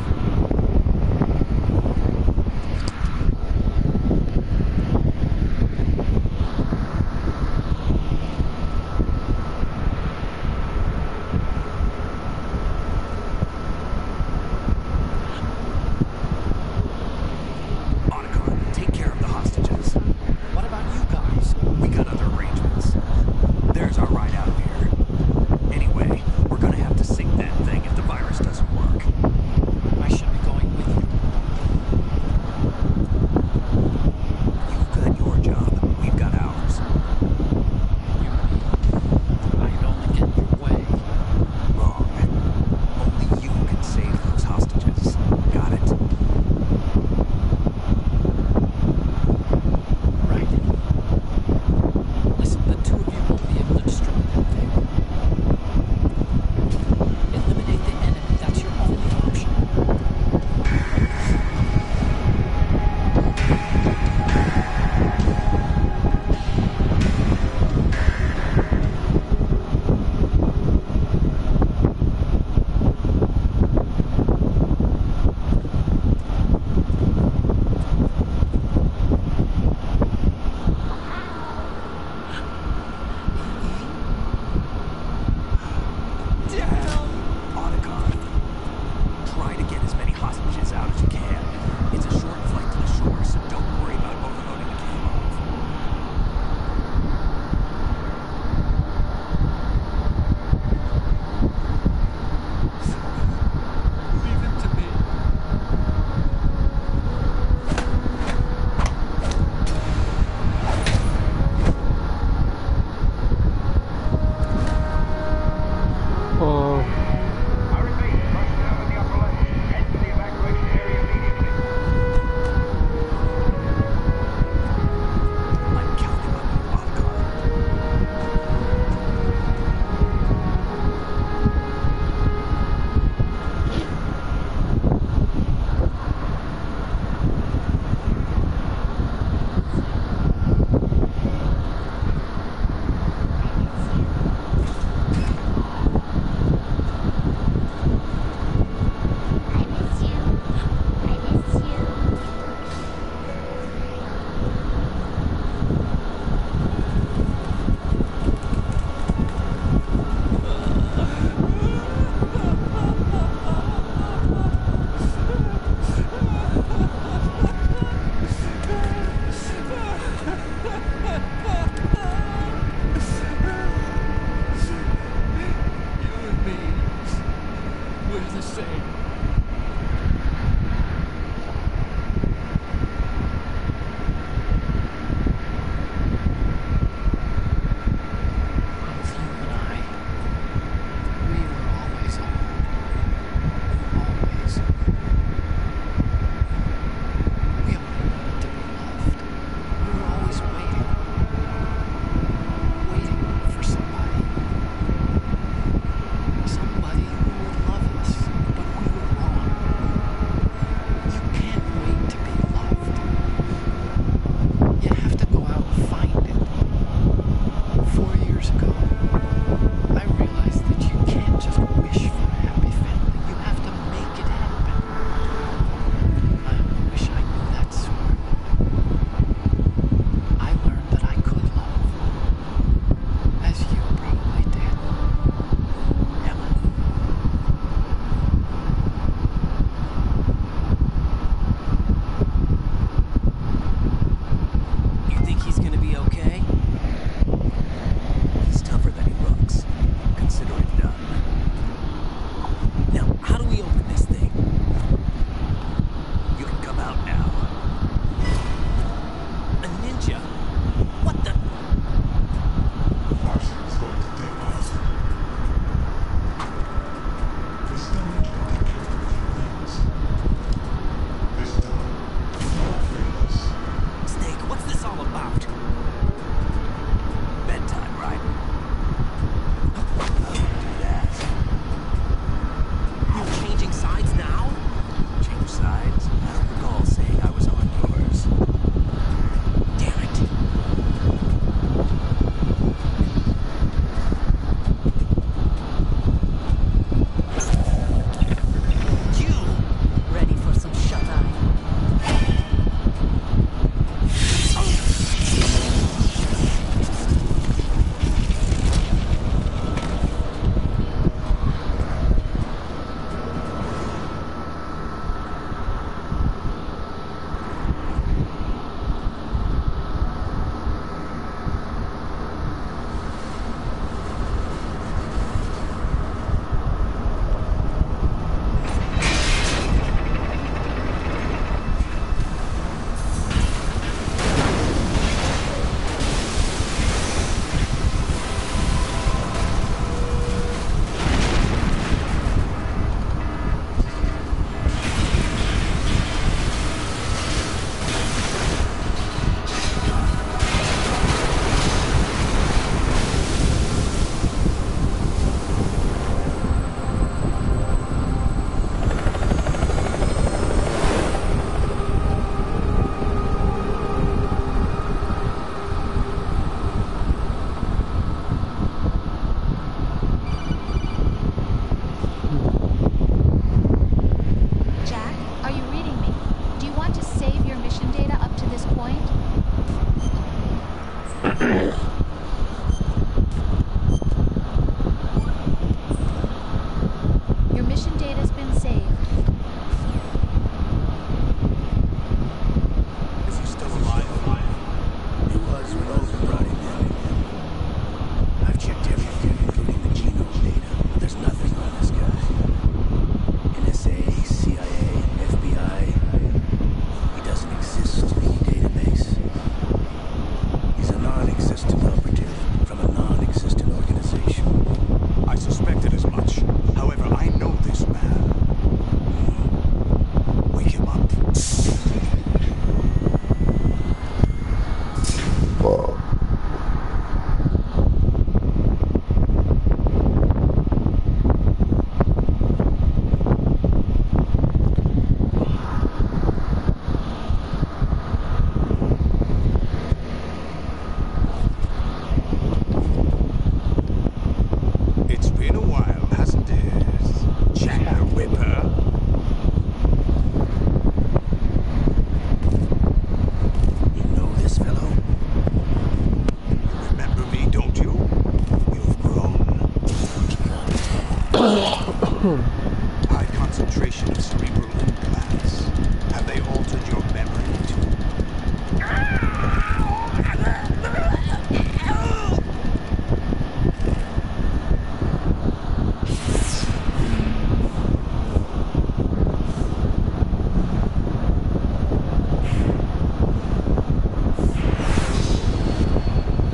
High concentration of cerebral implants. Have they altered your memory too?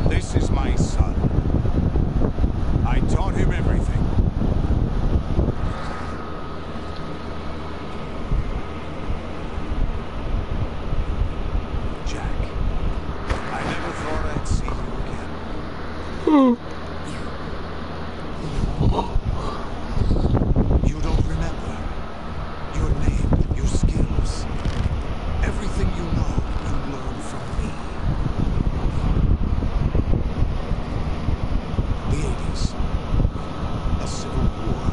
This is my son. I taught him everything. Jack, I never thought I'd see you again. You don't remember your name, your skills, everything you know, you learned from me. The 80s. A civil war.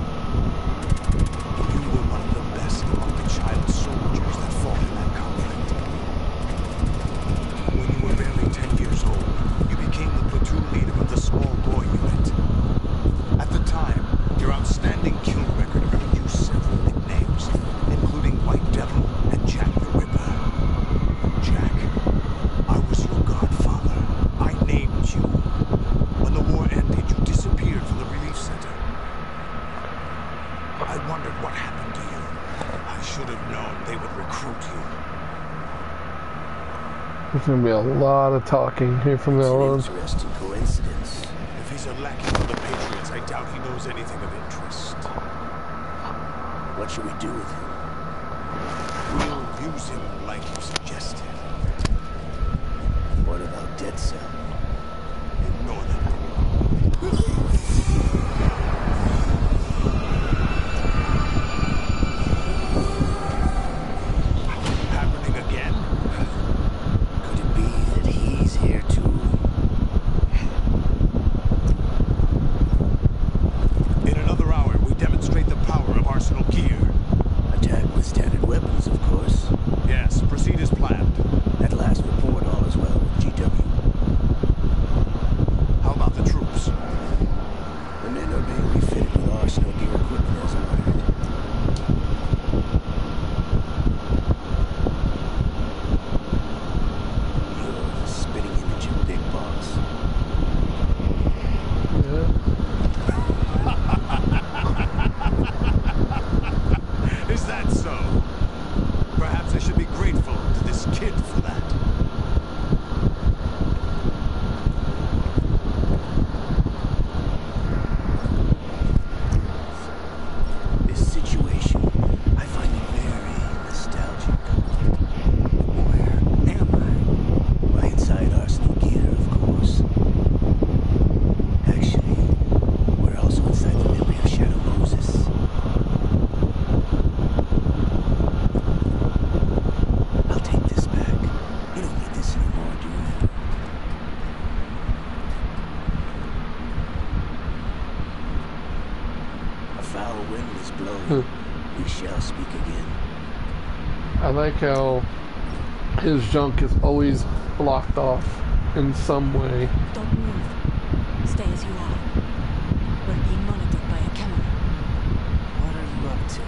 You were one of the best among the child soldiers that fought in that conflict. When you were barely 10 years old, you became the platoon leader of the small boy unit. At the time, your outstanding kill record earned you several nicknames, including White Devil and Jack the Ripper. Jack, I was your godfather. I named you. When the war ended, you disappeared from the relief center. I wondered what happened to you. I should have known they would recruit you. There's gonna be a lot of talking here from now on. Interesting coincidence. If he's a lackey for the Patriots, I doubt he knows anything of interest. What should we do with him? We'll use him like you suggested. What about Dead Cell? Ignore them. Happening again? Could it be that he's here too? In another hour, we demonstrate the power of Arsenal gear. Attack with standard weapons, of course. Yes, proceed as planned. At last report, all is well with GW. How about the troops? The men are being refitted with Arsenal gear equipment as ordered. You're the spitting image of Big Boss. Is that so? Perhaps I should be grateful to this kid for that. This situation, I find it very nostalgic. Where am I? Why, inside Arsenal gear, of course. Actually, we're also inside the memory of Shadow Moses. I'll take this back. You don't need this anymore, do you? A foul wind is blowing. We shall speak again. I like how his junk is always blocked off in some way. Don't move. Stay as you are. We're being monitored by a camera. What are you up to?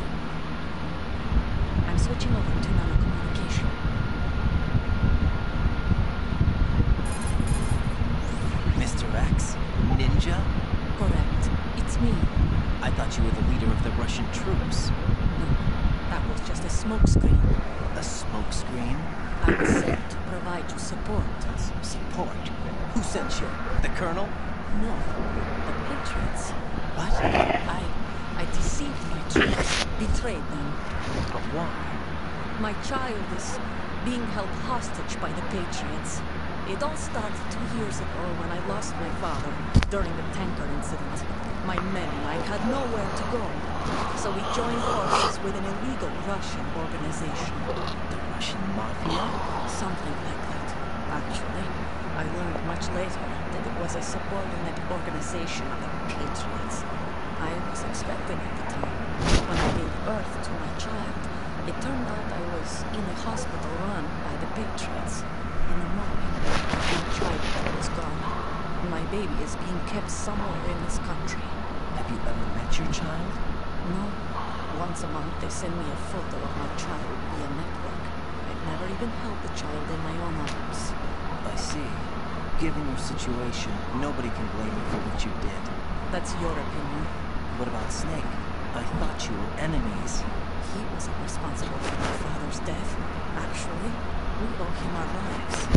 I'm switching over to nanocommunication. Mr. X? Ninja? Correct. It's me. I thought you were the leader of the Russian troops. No, that was just a smokescreen. A smokescreen? I was sent to provide you support. Support? Who sent you? The Colonel? No, the Patriots. What? I deceived my troops, betrayed them. But why? My child is being held hostage by the Patriots. It all started 2 years ago when I lost my father during the tanker incident. My men and I had nowhere to go, so we joined forces with an illegal Russian organization. The Russian Mafia? Something like that, actually. I learned much later that it was a subordinate organization of the Patriots. I was expecting at the time. When I gave birth to my child, it turned out I was in a hospital run by the Patriots. In the morning, my child was gone. My baby is being kept somewhere in this country. Have you ever met your child? No. Once a month, they send me a photo of my child via network. I've never even held the child in my own arms. I see. Given your situation, nobody can blame you for what you did. That's your opinion. What about Snake? I thought you were enemies. He wasn't responsible for my father's death. Actually, we owe him our lives.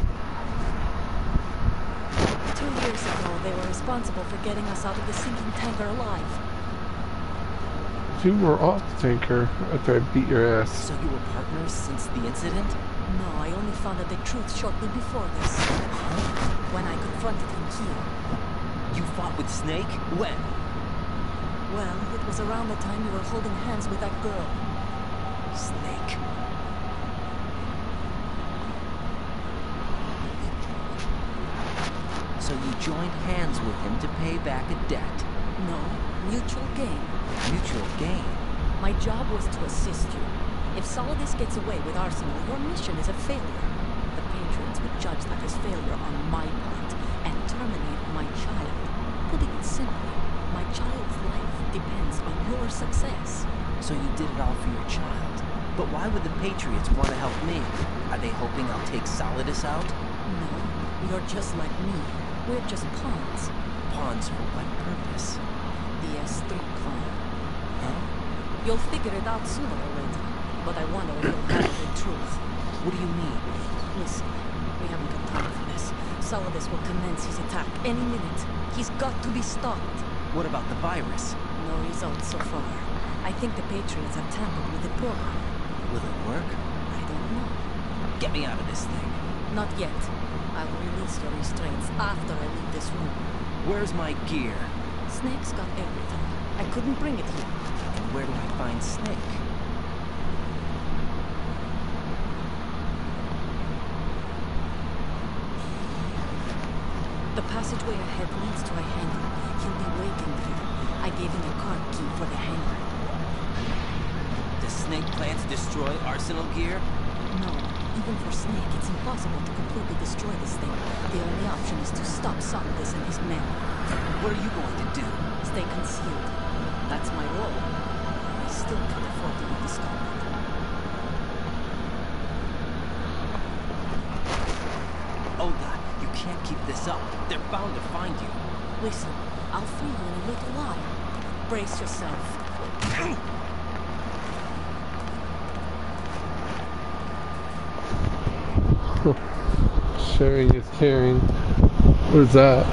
2 years ago, they were responsible for getting us out of the sinking tanker alive. You were off the tanker after I beat your ass. So you were partners since the incident? No, I only found out the truth shortly before this. When I confronted him here. You fought with Snake? When? Well, it was around the time you were holding hands with that girl. Snake. So you joined hands with him to pay back a debt? No, mutual gain. Mutual gain? My job was to assist you. If Solidus gets away with Arsenal, your mission is a failure. The Patriots would judge that as failure on my part and terminate my child. Putting it simply, my child's life depends on your success. So you did it all for your child. But why would the Patriots want to help me? Are they hoping I'll take Solidus out? No, you're just like me. We're just pawns. Pawns for what purpose? The S3 clan. Huh? You'll figure it out sooner or later. But I wonder if you'll handle the truth. What do you mean? Listen, we haven't got time for this. Solidus will commence his attack any minute. He's got to be stopped. What about the virus? No results so far. I think the Patriots have tampered with the program. Will it work? I don't know. Get me out of this thing. Not yet. I'll release your restraints after I leave this room. Where's my gear? Snake's got everything. I couldn't bring it here. And where do I find Snake? The passageway ahead leads to a hangar. He'll be waiting there. I gave him a card key for the hangar. Does Snake plan to destroy Arsenal gear? No. Even for Snake, it's impossible to completely destroy this thing. The only option is to stop Solidus and his men. What are you going to do? Stay concealed. That's my role. I still can't afford to be discovered. Olga, you can't keep this up. They're bound to find you. Listen, I'll free you in a little while. Brace yourself. Sharing is caring. What is that?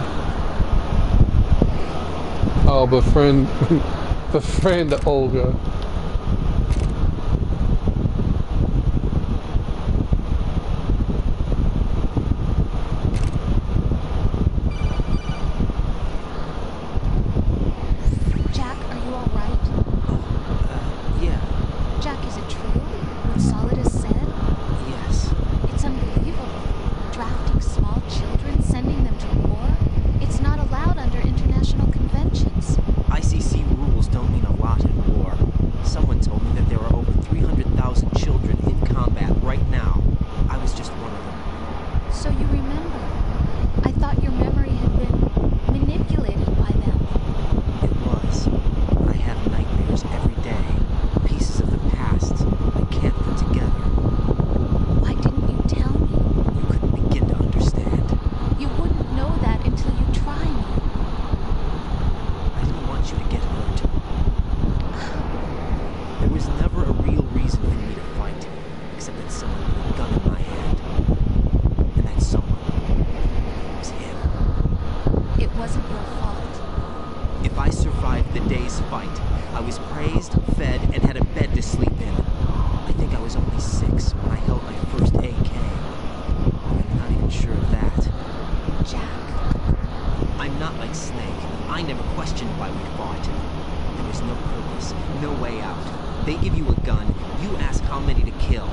Oh, befriend Olga. Jack, are you all right? Yeah. Jack, is it true? What Solidus said? Yes. It's unbelievable. Drafting small children, sending them to war? It's not allowed under international conventions. ICC rules don't mean a lot in war. Someone told me that there are over 300,000 children in combat right now. I was just one of them. So you remember. I thought your memory had been manipulated by them. It was. I have nightmares every day. Pieces of the past I can't put together. Why didn't you tell me? You couldn't begin to understand. You wouldn't know that until you try me. I didn't want you to get hurt. There was never a real reason for me to fight, except that someone put a gun in my hand. And that someone was him. It wasn't your fault. If I survived the day's fight, I was praised, fed, and had a bed to sleep in. I think I was only 6 when I held my first AK. I'm not even sure of that. Jack. I'm not like Snake. I never questioned why we fought. There was no purpose, no way out. They give you a gun, you ask how many to kill.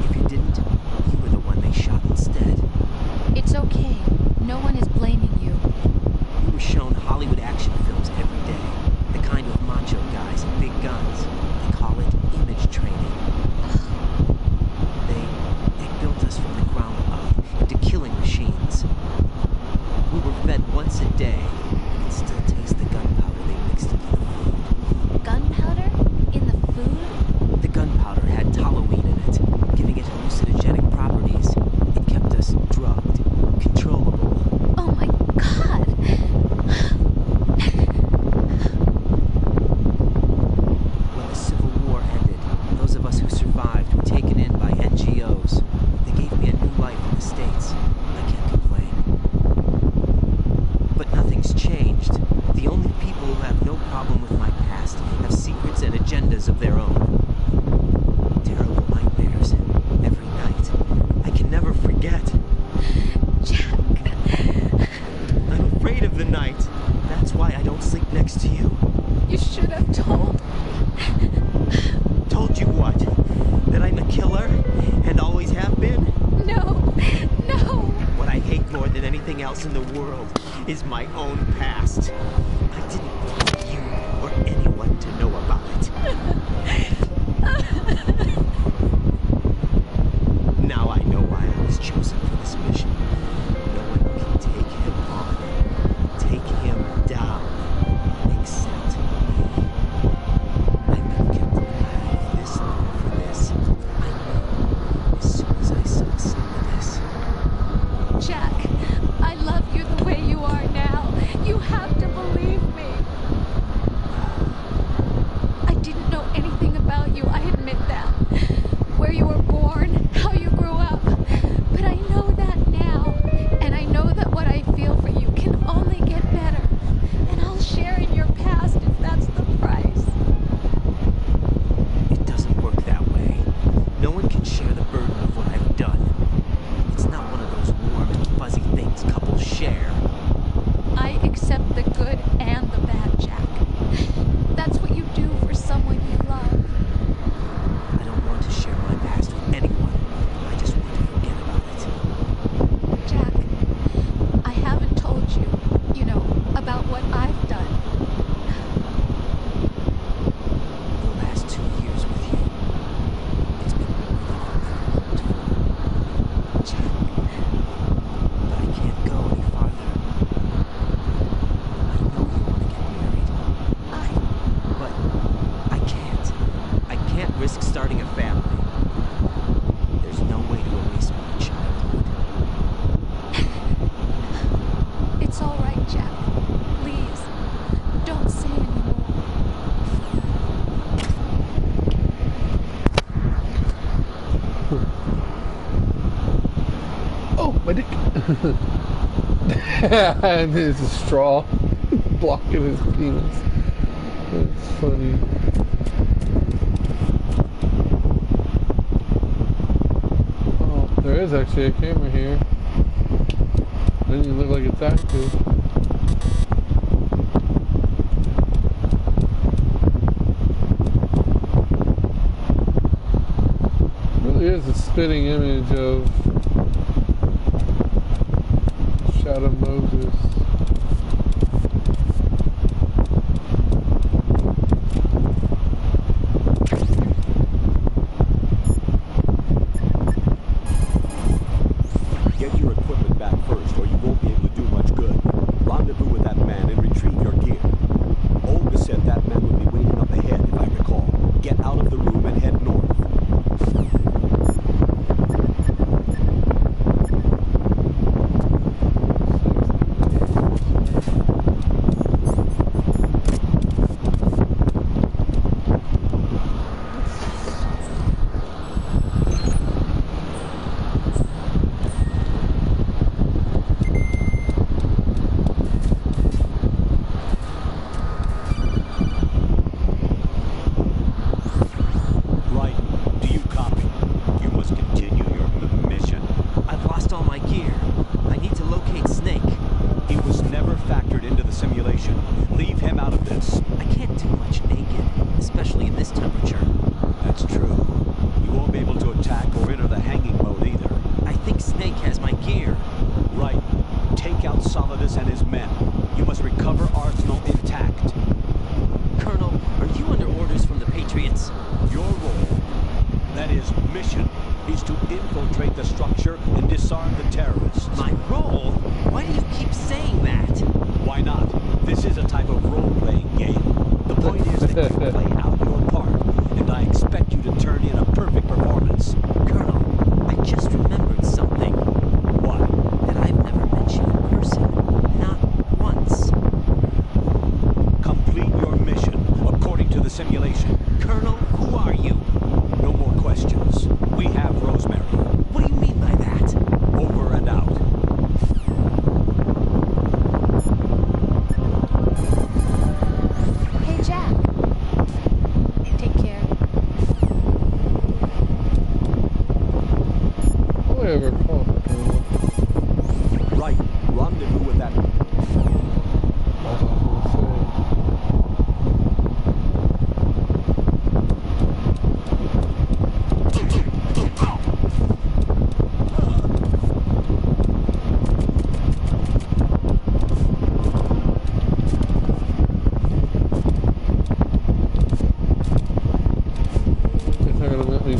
If you didn't, you were the one they shot instead. It's okay. No one is blaming you. We were shown Hollywood action films every day. The kind with macho guys and big guns. They call it image training. They built us from the ground up into killing machines. We were fed once a day. You can still taste the gunpowder they mixed into the agendas of their own. Terrible nightmares every night. I can never forget. Jack. I'm afraid of the night. That's why I don't sleep next to you. You should have told. Told you what? That I'm a killer and always have been? No. No. What I hate more than anything else in the world is my own past. I didn't want you or anyone to know about it. Now I know why I was chosen for this mission. No one can take him on, take him down, except me. I've been kept alive this long for this. I know as soon as I saw Solidus. Jack, I love you the way you are now. You have to believe me. I didn't know anything about you, I admit that. Where you were born, how you grew up. But I know that now. And I know that what I feel for you can only get better. And I'll share in your past if that's the price. It doesn't work that way. No one can share the burden of what I've done. It's not one of those warm and fuzzy things couples share. I accept the good and the bad, Jack. That's what you do for someone you love. I don't want to share my past with anyone. I just want to forget about it. Jack, I haven't told you, about what I've done. The last 2 years with you, it's been more than I've ever hoped for. Jack, But I can't go any farther. I know you want to get married. But I can't. I can't risk starting a family. There's no way to erase my childhood. it's all right, Jack. Please, don't say anymore. Oh, my dick. And there's a straw blocking his penis. That's funny. Oh, there is actually a camera here. Doesn't even look like it's active. It really is a spitting image of Shadow Moses. Get your equipment back first, or you won't be able to do much good. Rendezvous with that man and retrieve your gear. Olga said that man would be waiting up ahead, if I recall. Get out of the room and head north.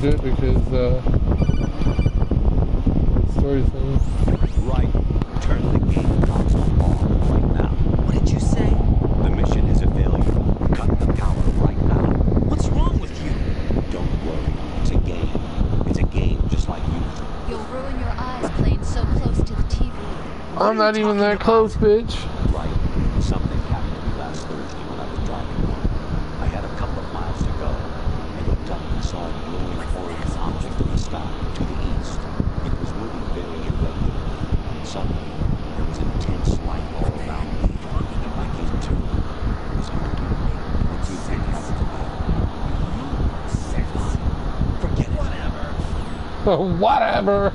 change it because the story's done. Right. Turn the game console off right now. What did you say? The mission is a failure. Cut the power right now. What's wrong with you? Don't worry. It's a game. It's a game just like you. You'll ruin your eyes playing so close to the TV. I'm not even that close, bitch. Right. Something happened to me last Thursday when I was driving home. I had a couple of miles to go. I looked up and saw a glowing orange object in the sky to the east. It was moving very irregularly. Suddenly, there was intense light all around me. I came to. It was moving. What do you think happened to me? Forget it. Whatever.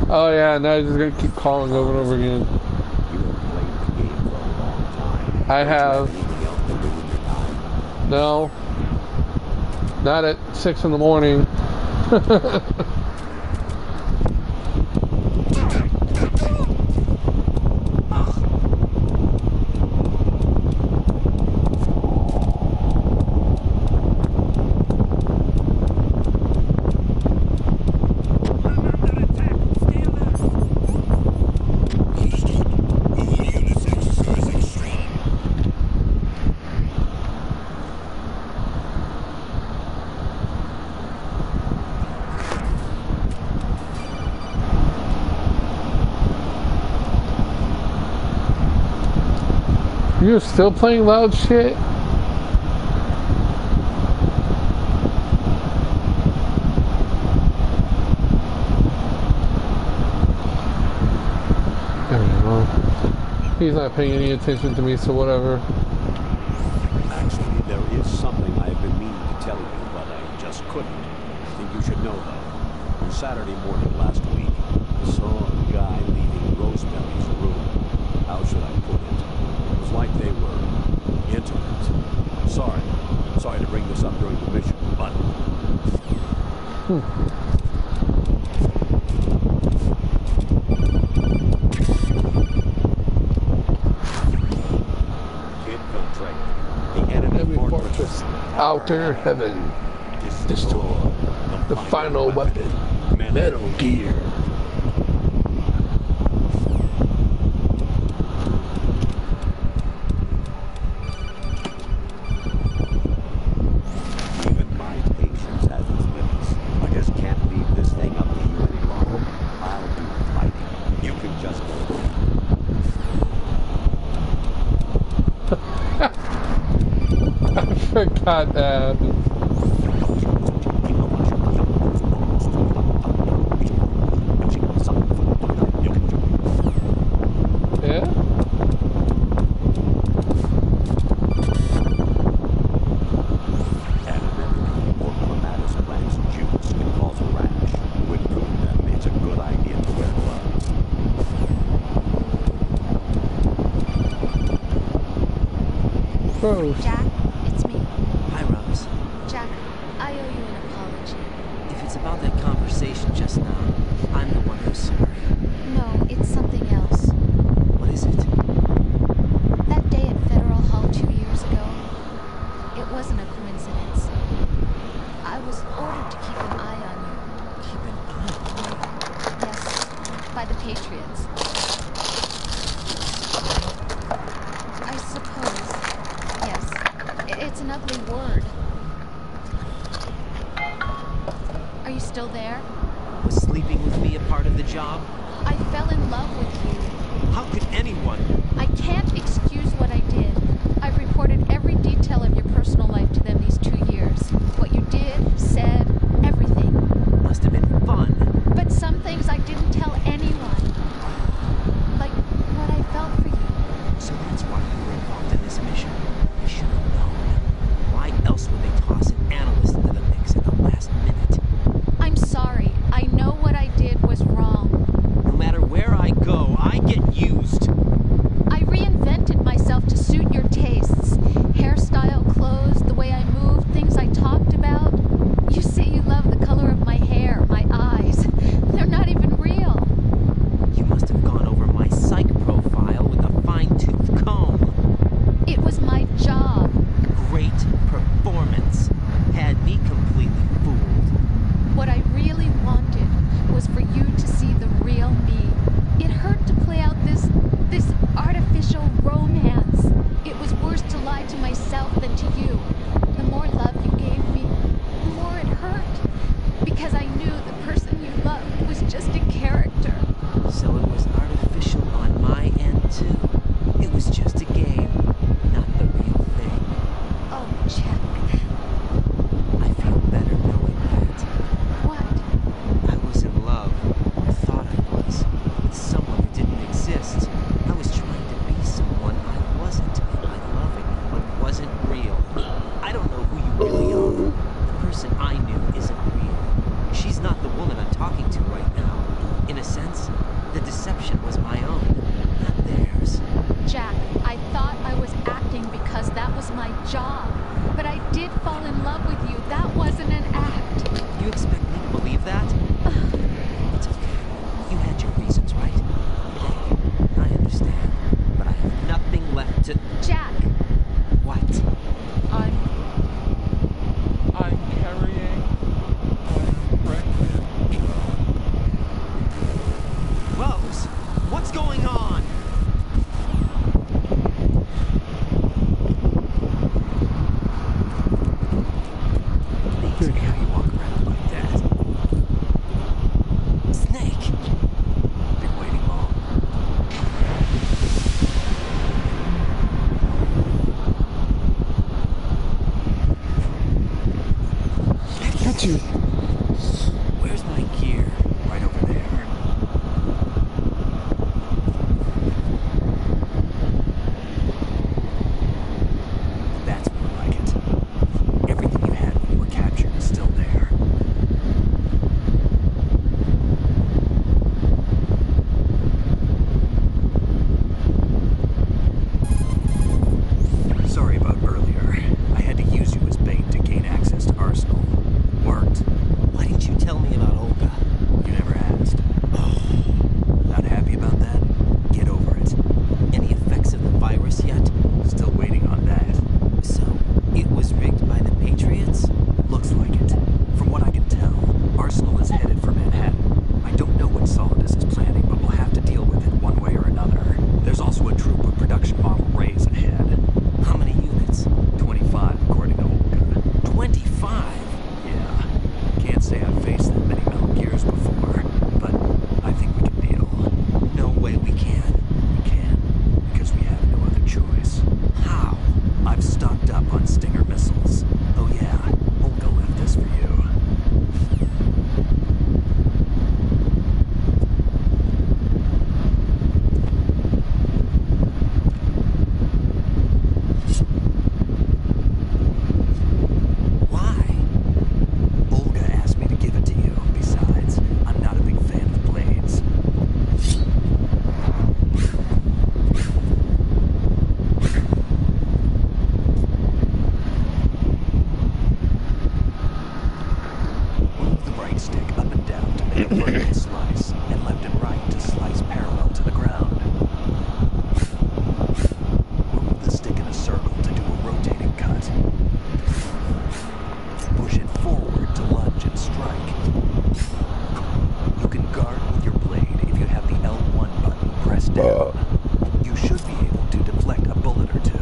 Oh yeah, now you're just gonna keep calling over and over again. You have played the game for a long time. I have. Anything else to do with your time? No. Not at 6 in the morning. You're still playing loud shit? There we go. He's not paying any attention to me, so whatever. Actually, there is something I've been meaning to tell you, but I just couldn't. I think you should know, though. On Saturday morning last week, I saw a guy leaving Rosemary's room. How should I put it? It was like they were intimate. Sorry to bring this up during the mission, but... Infiltrate the enemy fortress. Outer heaven. Destroy the final weapon. Metal Gear. Even my patience has its limits. I just can't leave this thing up to you any longer. I'll do the fighting. You can just go. I forgot that. Yeah? Or clematis plants juice can cause a rash. With proof them, it's a good idea to wear gloves. Gross. Jack, it's me. Hi, Rose. Jack, I owe you an apology. If it's about that conversation just now, I'm the one who's sorry. No, it's something else. What is it? That day at Federal Hall 2 years ago, it wasn't a coincidence. I was ordered to keep an eye on you. Keep an eye on me. Yes, by the Patriots. I suppose. Yes, it's an ugly word. Are you still there? Was sleeping with me a part of the job? I fell in love with you. How could anyone? I can't excuse what I did. I've reported every detail of your personal life to them these 2 years. What you did, said, everything. Must have been fun. But some things I didn't tell anyone. Like what I felt for you. So that's why you were involved in this mission. I should have known. Why else would they toss an analyst into the mix at the last minute? I'm sorry. I know what I did was wrong. No matter where I go, I get used. I reinvented myself to suit your tastes. Hairstyle, clothes, the way I moved, things I talked about. You say you love the color of my hair, my eyes. They're not even real. You must have gone over my psych profile with a fine-tooth comb. It was my job. Great performance. Had me completely What I really wanted was for you to see the real me. It hurt to play out this artificial romance. It was worse to lie to myself than to you. The more love you gave me, the more it hurt. Because I knew the person you loved was just a character. So it was artificial on my end, too. It was just a game, not the real thing. Oh, Jack. I feel better knowing that. What? I was in love. I thought I was. With someone who didn't exist. I was trying to be someone I wasn't. By loving what wasn't real. I don't know who you really are. The person I knew isn't real. She's not the woman I'm talking to right now. In a sense, the deception was my own, not theirs. Jack, I thought I was acting because that was my job. But I did fall in love with you. That wasn't an act. You expect me to believe that? It's okay. You had your reasons, right? Hey, I understand. But I have nothing left to... Jack! What? I'm carrying. I'm pregnant. Rose, what's going on? Amazing how you walk around like that. Snake! Been waiting long. Got you. Where's my gear? Right over there. That's more like it. Everything you had when you were captured is still there. Sorry about earlier. I had to use you as bait to gain access to Arsenal. Worked. Why didn't you tell me about Olga? You never asked. Not happy about that? Get over it. Any effects of the virus yet? Still waiting on that. So, it was rigged by the Patriots? Looks like it. From what I can tell, Arsenal is headed for Manhattan. I don't know what Solidus is planning, but we'll have to deal with it one way or another. There's also a troop of production model Rays ahead. How many units? 25, according to Olga. 25? Yeah. Can't say I've faced that many Metal Gears before, but I think we can deal. No way we can. We can, because we have no other choice. How? I've stocked up on Stinger missiles. Oh yeah, Olga left this for you. Why? Olga asked me to give it to you. Besides, I'm not a big fan of blades. Move the right stick up and down to make a vertical slice, and left and right to slice parallel to the ground. Move the stick in a circle to do a rotating cut. Push it forward to lunge and strike. You can guard with your blade if you have the L1 button pressed down. You should be able to deflect a bullet or two.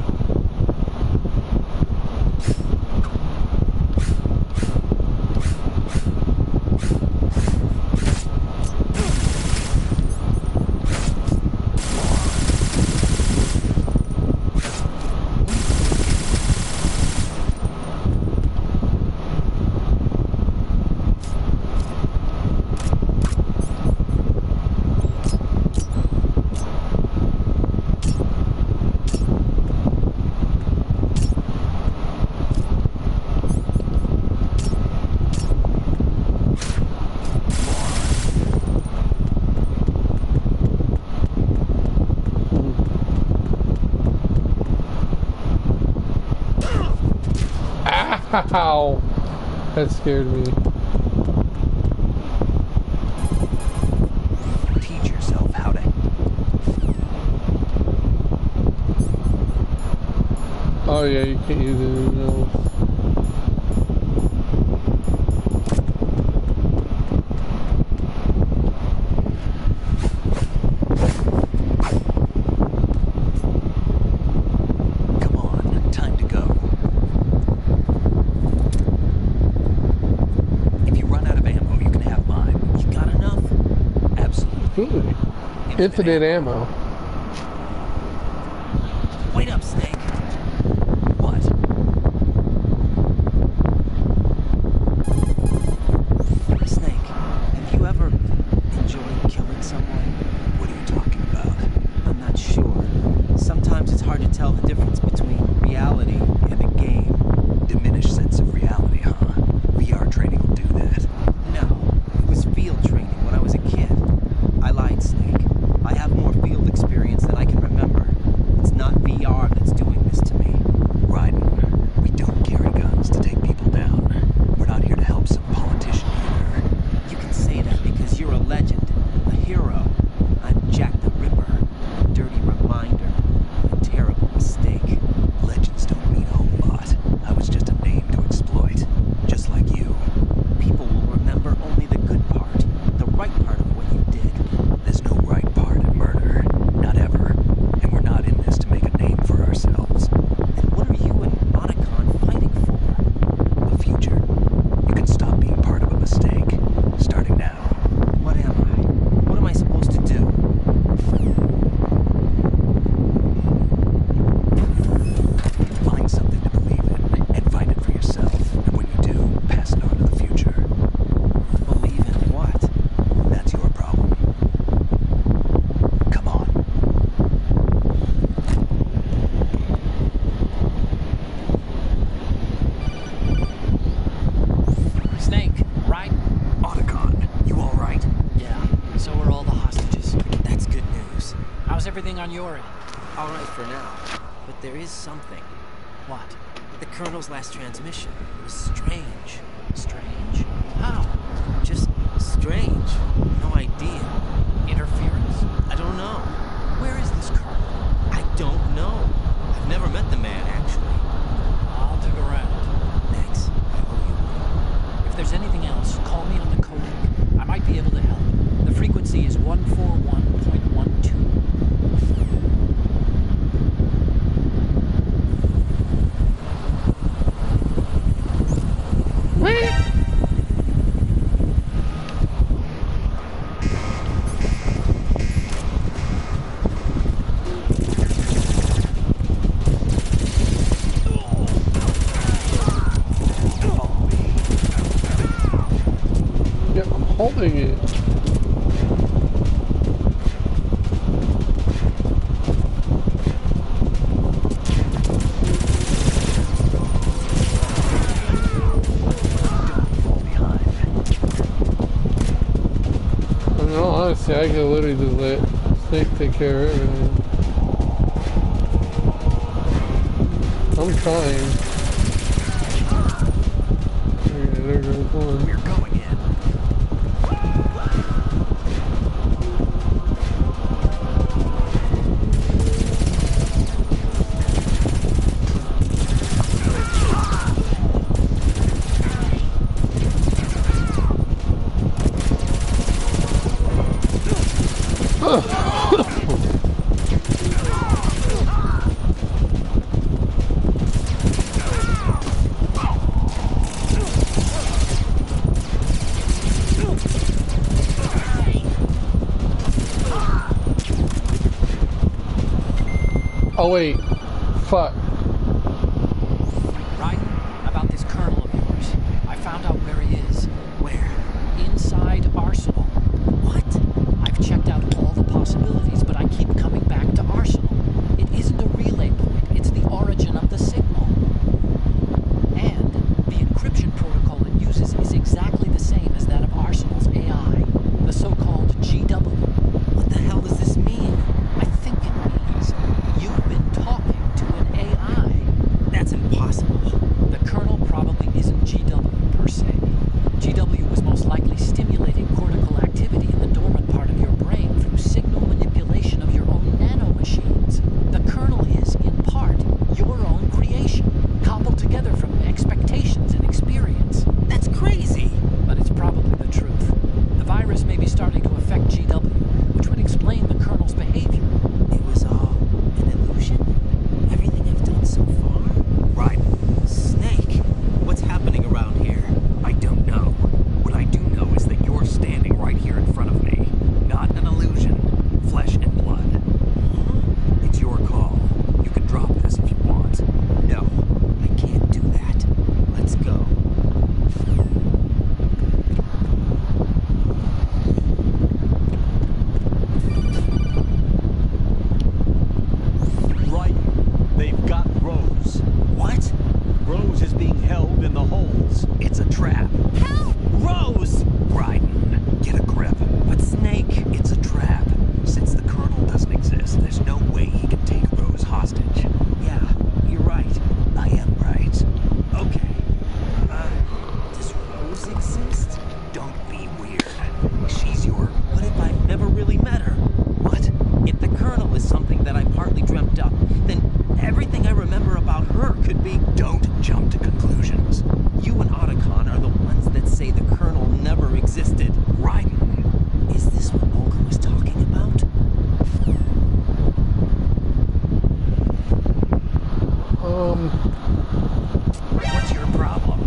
Ow! That scared me. Teach yourself how to... Oh yeah, you can't use it. No. Infinite ammo. Wait up, Snake. What? Snake, have you ever enjoyed killing someone? What are you talking about? I'm not sure. Sometimes it's hard to tell the difference between reality and a game. Diminished sense of reality, huh? VR training will do that. No, it was field training when I was a kid. I lied, Snake. I have more field experience than I can remember. It's not VR that's doing this to me. Raiden, we don't carry guns to take people down. We're not here to help some politician either. You can say that because you're a legend, a hero. I'm Jack the Ripper, a dirty reminder of a terrible mistake. Legends don't mean a whole lot. I was just a name to exploit, just like you. People will remember only the good part, the right part of what you did. There's no right part in murder, not ever. And we're not in this to make a name for ourselves. Then what are you and Otacon fighting for? A future. You can stop being part of a mistake, starting now. What am I? What am I supposed to do? Find something to believe in, and find it for yourself. And when you do, pass it on to the future. Believe in what? That's your problem. Come on. Snake, right? Otacon, you all right? Yeah, so are all the hostages. That's good news. How's everything on your end? All right for now. But there is something. What? The Colonel's last transmission was strange. Strange? How? Just strange. No idea. Interference? I don't know. Where is this Colonel? I don't know. I've never met the man, actually. I'll dig around. Thanks. I owe you one. If there's anything else, call me on the codec. I might be able to help. The frequency is 141.12. Yep, I'm holding it. No, honestly, I could literally just let Snake take care of everything. I'm trying. There goes one. We're going in. Oh wait, fuck. Raiden, about this Colonel of yours. I found out where he is. Where? Inside Arsenal. What? I've checked out all the possibilities, but I keep coming back to Arsenal. It isn't a relay point, it's the origin of the signal. And the encryption protocol it uses is exactly the same as that of Arsenal's AI, the so-called GW. What the hell does this mean? I think it means you've been talking to an AI. That's impossible. The Colonel probably isn't GW per se. GW was most likely stimulating cortical activity in the dormant part of your brain through signal manipulation of your own nanomachines. The Colonel is, in part, your own creation, cobbled together from expectations and experience. That's crazy. But it's probably the truth. The virus may be starting to affect GW, which would explain the Colonel's behavior. It was all an illusion? Everything I've done so far? Right. Snake, what's happening around here? Rose, it's a trap. Help! Rose! Raiden, get a grip. But Snake, it's a trap. Since the Colonel doesn't exist, there's no way he can take Rose hostage. Yeah, you're right. I am right. Okay. Does Rose exist? Don't be weird. She's your... What if I've never really met her? What? If the Colonel is something that I partly dreamt up, then everything I remember about her could be... Don't jump to conclusions. You and Otacon are the ones that say the Colonel never existed. Raiden. Is this what Olga was talking about? What's your problem?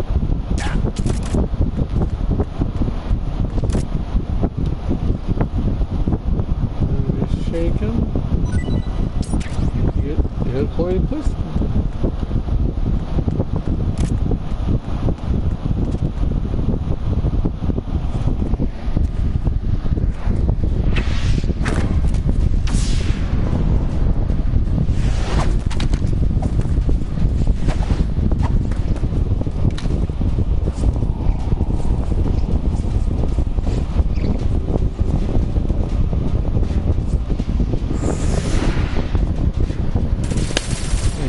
Shake him. Get deployed pistol.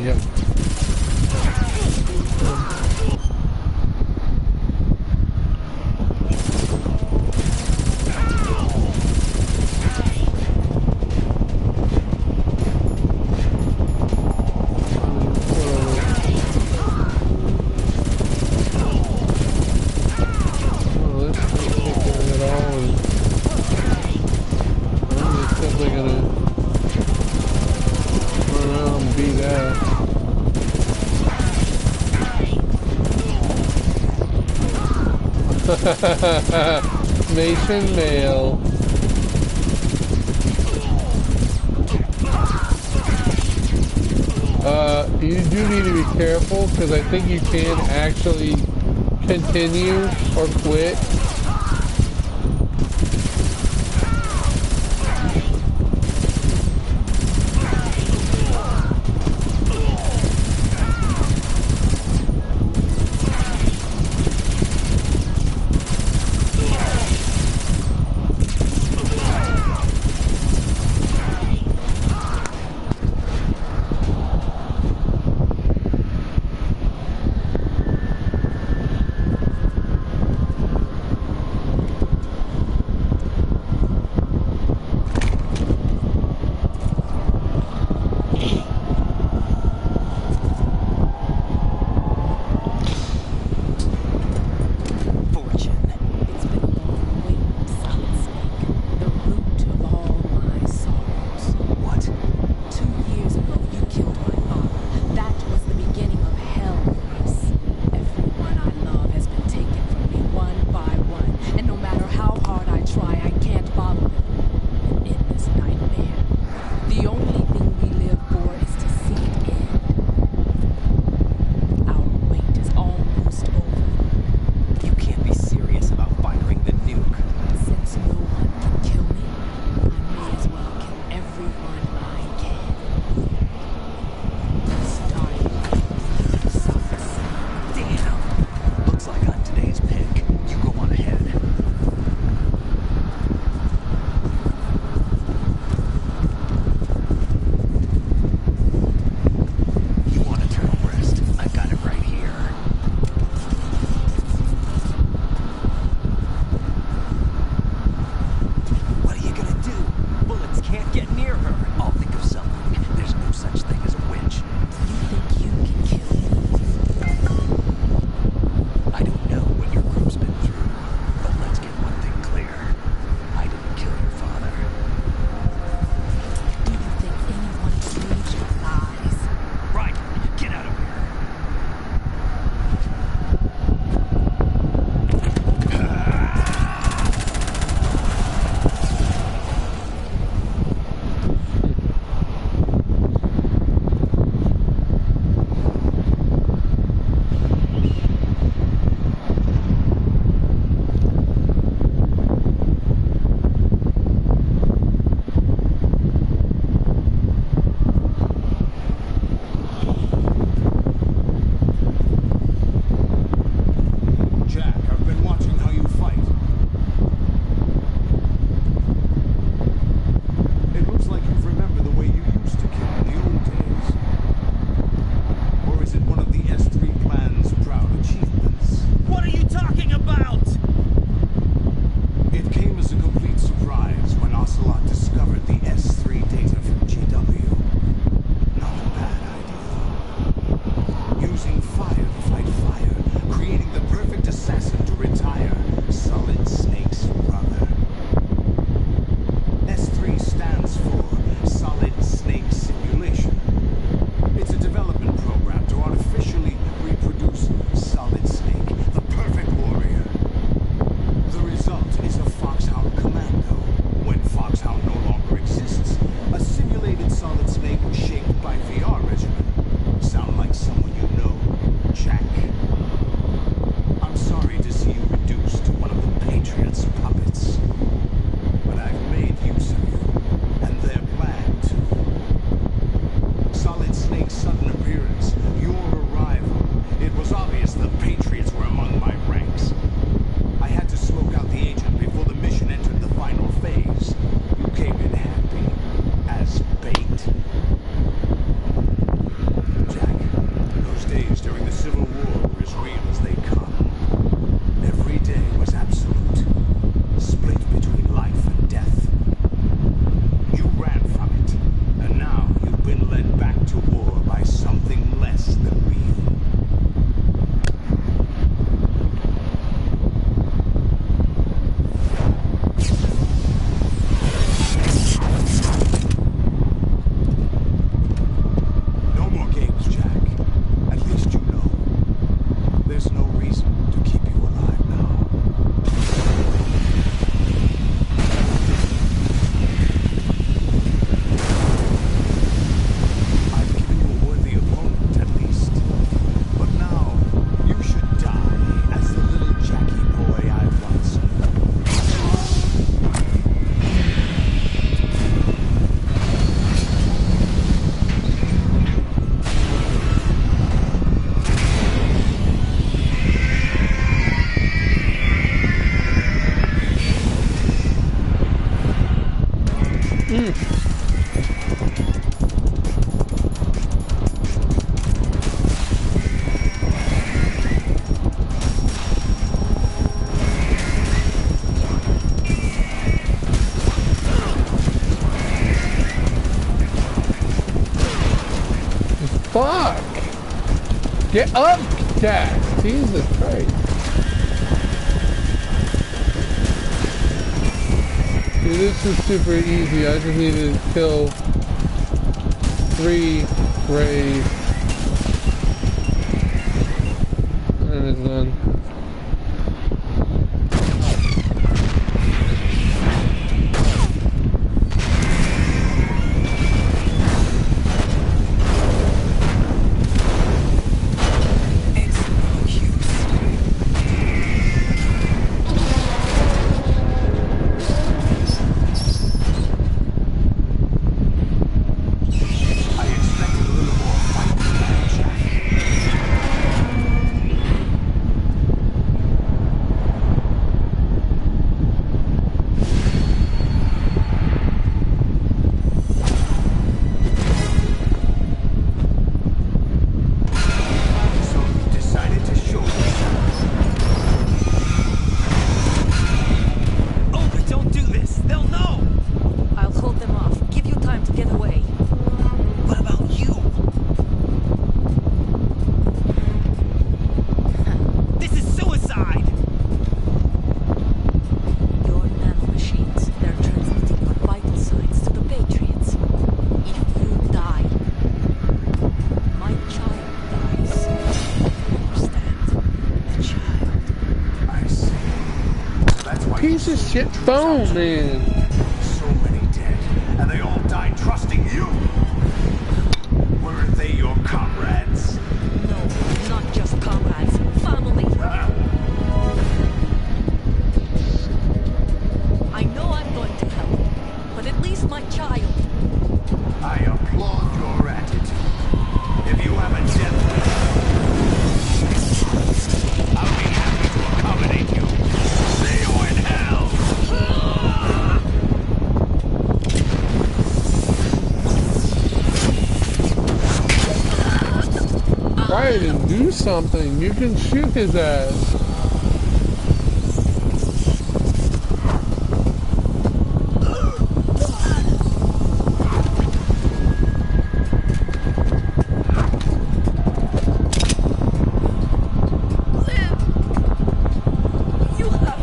Yeah. Nation mail. You do need to be careful because I think you can actually continue or quit. days during the Civil War were as real as they come. Every day was absolute, split between life and death. You ran from it, and now you've been led back to war by something less than real. No more games, Jack. At least you know. There's no reason to keep you alive now. I've given you a worthy opponent, at least. But now, you should die as the little Jackie boy I once knew. Fuck! Get up, Jack! Jesus Christ. Dude, this is super easy. I just need to kill 3 rays. And it's done. I expected a little more fight than that, Jack. So you decided to show yourself. Oh, but don't do this. They'll know. I'll hold them off. Give you time to get away. What about you? This is suicide. Your nanomachines, they're transmitting your vital signs to the Patriots. If you die, my child dies. Understand? The child. I see. That's why Piece of shit phone, man. so many dead, and they all died trusting you. Weren't they your comrades? No, not just comrades. Family. I know I'm going to help, but at least my child. I applaud your attitude. If you have a death wish, I'll be happy to accommodate you. See you in hell! Try to do something. You can shoot his ass. You have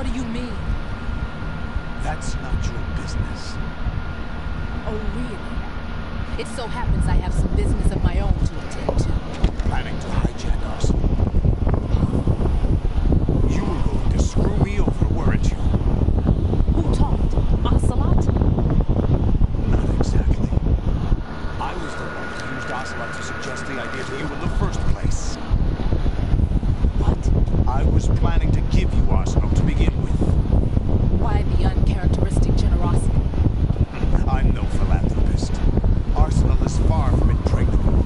What do you mean? That's not your business. Oh, really? It so happens I have some business of my own to attend to. Planning to hijack Arsenal. You were going to screw me over, weren't you? Who talked? Ocelot? Not exactly. I was the one who used Ocelot to suggest the idea to you in the first place. What? I was planning to give you Arsenal to begin with. Why the uncharacteristic generosity? I'm no philanthropist. Arsenal is far from impregnable.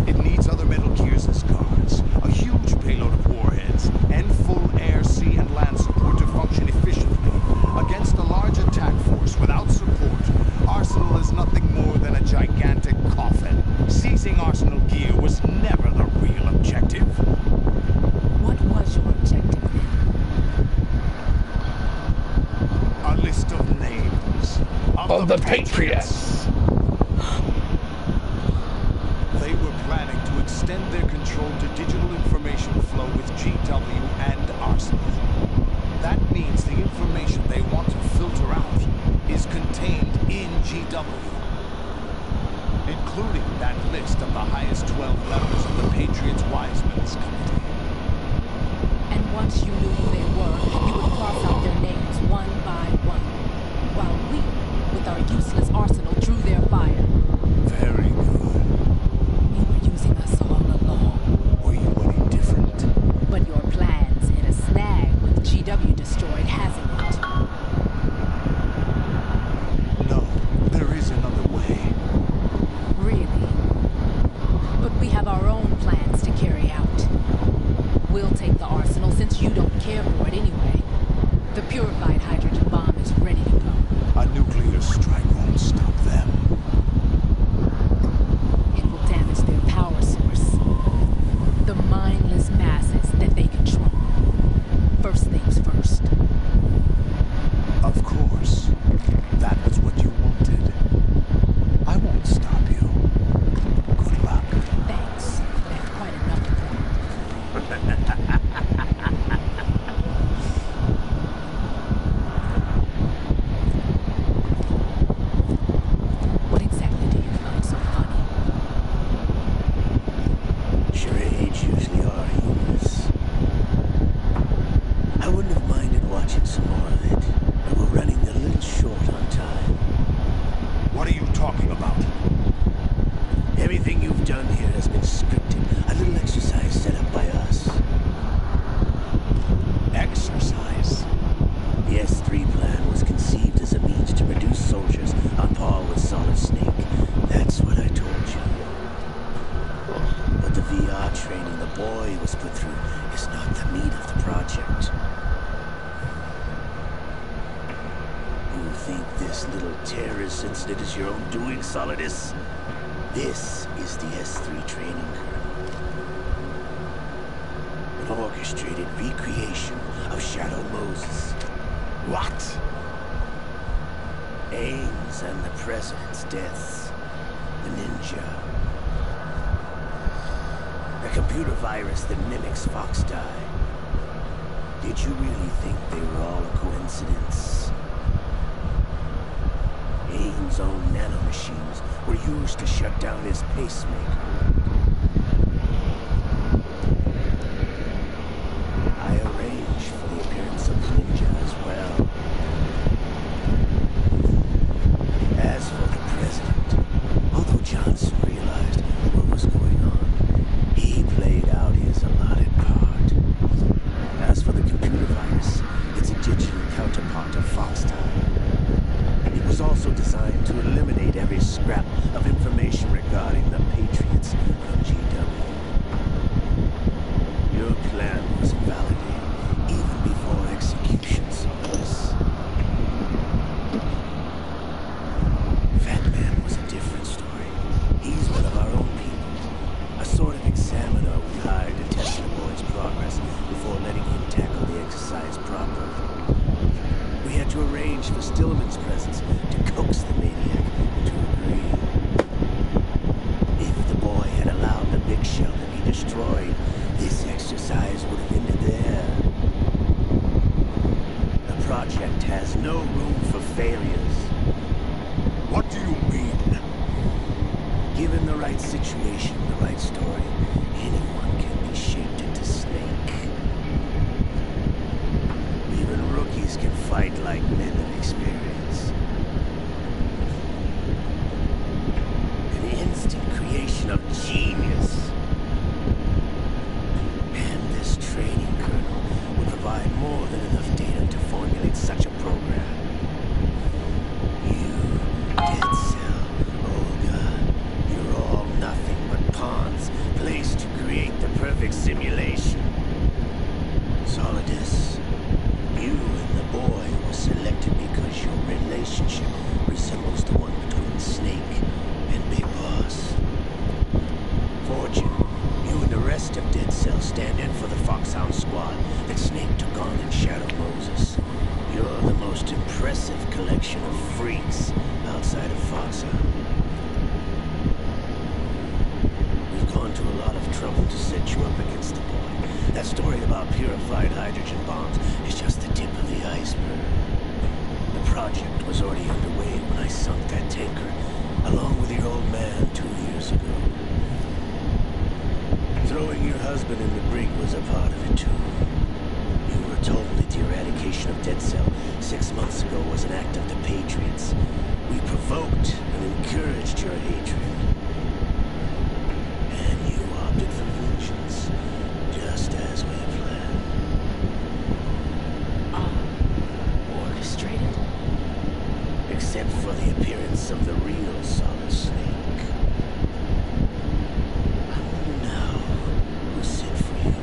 It needs other Metal Gears as guards, a huge payload of warheads, and full air, sea, and land support to function efficiently. Against a large attack force without support, Arsenal is nothing more than a gigantic coffin. Seizing Arsenal gear was never the real objective. What was your objective then? A list of names of the Patriots. They were planning to extend their control to digital information flow with GW and Arsenal. That means the information they want to filter out is contained in GW, including that list of the highest 12 members of the Patriots Wise Men's Committee. And once you knew who they were, you would cross out their names one by one, while we, with our useless arsenal, drew their fire. Very good. You were using us all along. Were you any different? But your plan's hit a snag with GW destroyed, hasn't it? No, there is another way. Really? But we have our own plans to carry out. We'll take the arsenal since you don't care for it anyway. The purified hydrogen bomb is ready to go. A nuclear strike won't stop them. It will damage their power source. The mindless masses that they control. First things first. Of course. That was what you wanted. I won't stop you. Good luck. Thanks. That's quite enough of that. What exactly do you find so funny? Charades usually are humorous. I wouldn't have minded watching some more of it, but we're running a little short on time. What are you talking about? Everything you've done here has been scripted. A little exercise set up by us. Exercise? The S3 plan was conceived as a means to reduce soldiers on par with Solid Snake. That's what I told you. But the VR training the boy was put through is not the meat of the project. You think this little terrorist incident is your own doing, Solidus? This is the S3 training kernel. An orchestrated recreation of Shadow Moses. What? Ames and the President's deaths. The ninja. A computer virus that mimics Foxdie. Did you really think they were all a coincidence? Ames' own nanomachines were used to shut down his pacemaker. I arranged for the appearance of the ninja as well. As for the President, although Johnson realized what was going on, he played out his allotted part. As for the computer virus, it's a digital counterpart of Foxdie. It was also designed to eliminate every scrap of information regarding the Patriots from GW. Your plan was invalidated even before execution, Solidus. Fat Man was a different story. He's one of our own people. A sort of examiner we hired to test the boy's progress before letting him tackle the exercise proper. We had to arrange for Stillman's presence to coax the maniac to agree. If the boy had allowed the big shell to be destroyed, this exercise would have ended there. project has no room for failures. What do you mean? Given the right situation, the right story, anyone can be shaped into Snake. Even rookies can fight like men of experience. An instant creation of genius. And this training kernel will provide more than enough data to formulate such a program. You, Dead Cell, Olga, you're all nothing but pawns placed to create the perfect simulation. Solidus, you and the boy were selected because your relationship resembles the one between Snake and Big Boss. Fortune, you and the rest of Dead Cell stand in for the Foxhound squad that Snake took on in Shadow Moses. You're the most impressive collection of freaks outside of Foxhound. We've gone to a lot of trouble to set you up against the boy. That story about purified hydrogen bombs is just the tip of the iceberg. The project was already underway when I sunk that tanker, along with your old man 2 years ago. Throwing your husband in the brig was a part of it too. You were told that the eradication of Dead Cell 6 months ago was an act of the Patriots. We provoked and encouraged your hatred. And you opted for vengeance, just as we planned. Orchestrated? Except for the appearance of the real Solid Snake. I wonder now who sent for you.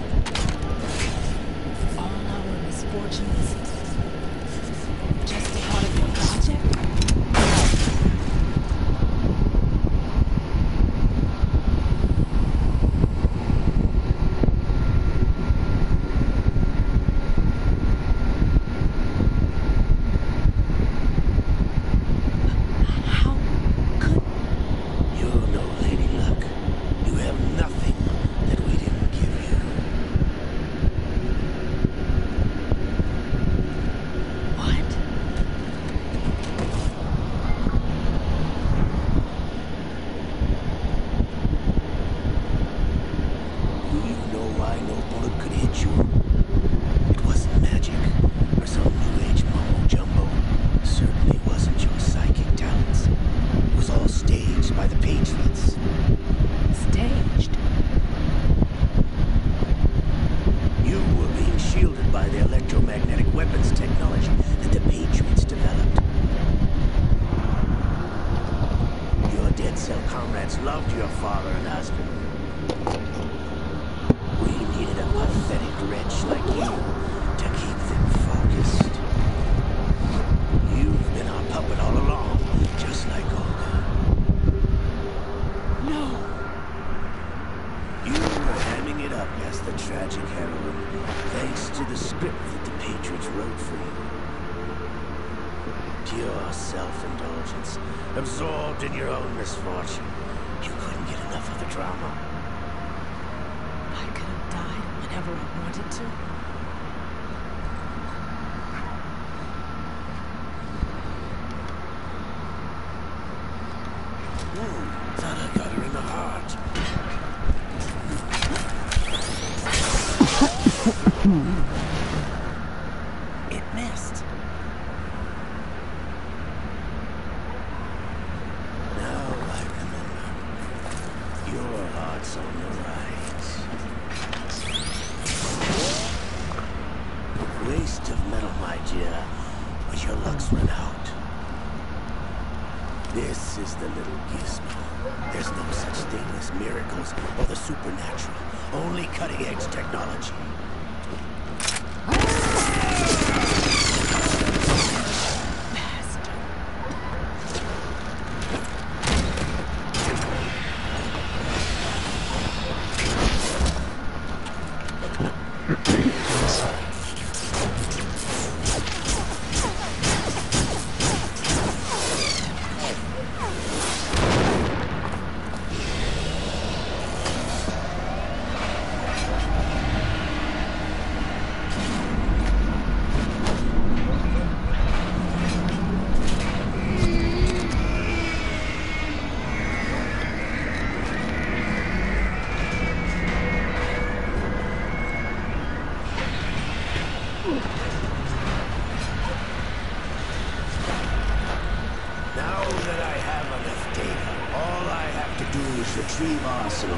All our misfortunes. Just a part of your project? How could... You're no Lady Luck. You have nothing that we didn't give you. What? Do you know why no bullet could hit you? It wasn't magic, or some new age mumbo-jumbo. Certainly wasn't your psychic talents. It was all staged by the Patriots. Staged? You were being shielded by the electromagnetic weapons technology that the Patriots developed. Your Dead Cell comrades loved your father and husband. We needed a pathetic wretch like you to keep them focused. You've been our puppet all along, just like Olga. No. You were hamming it up as the tragic heroine, thanks to the script that the Patriots wrote for you. Pure self-indulgence, absorbed in your own misfortune. You couldn't get enough of the drama. I could have died whenever I wanted to. Thought I got her in the heart. It missed. Now I remember. Your heart's on the rise. Waste of metal, my dear, but your luck's run out. This is the little gizmo. There's no such thing as miracles or the supernatural. Only cutting-edge technology. Soldiers retrieve Arsenal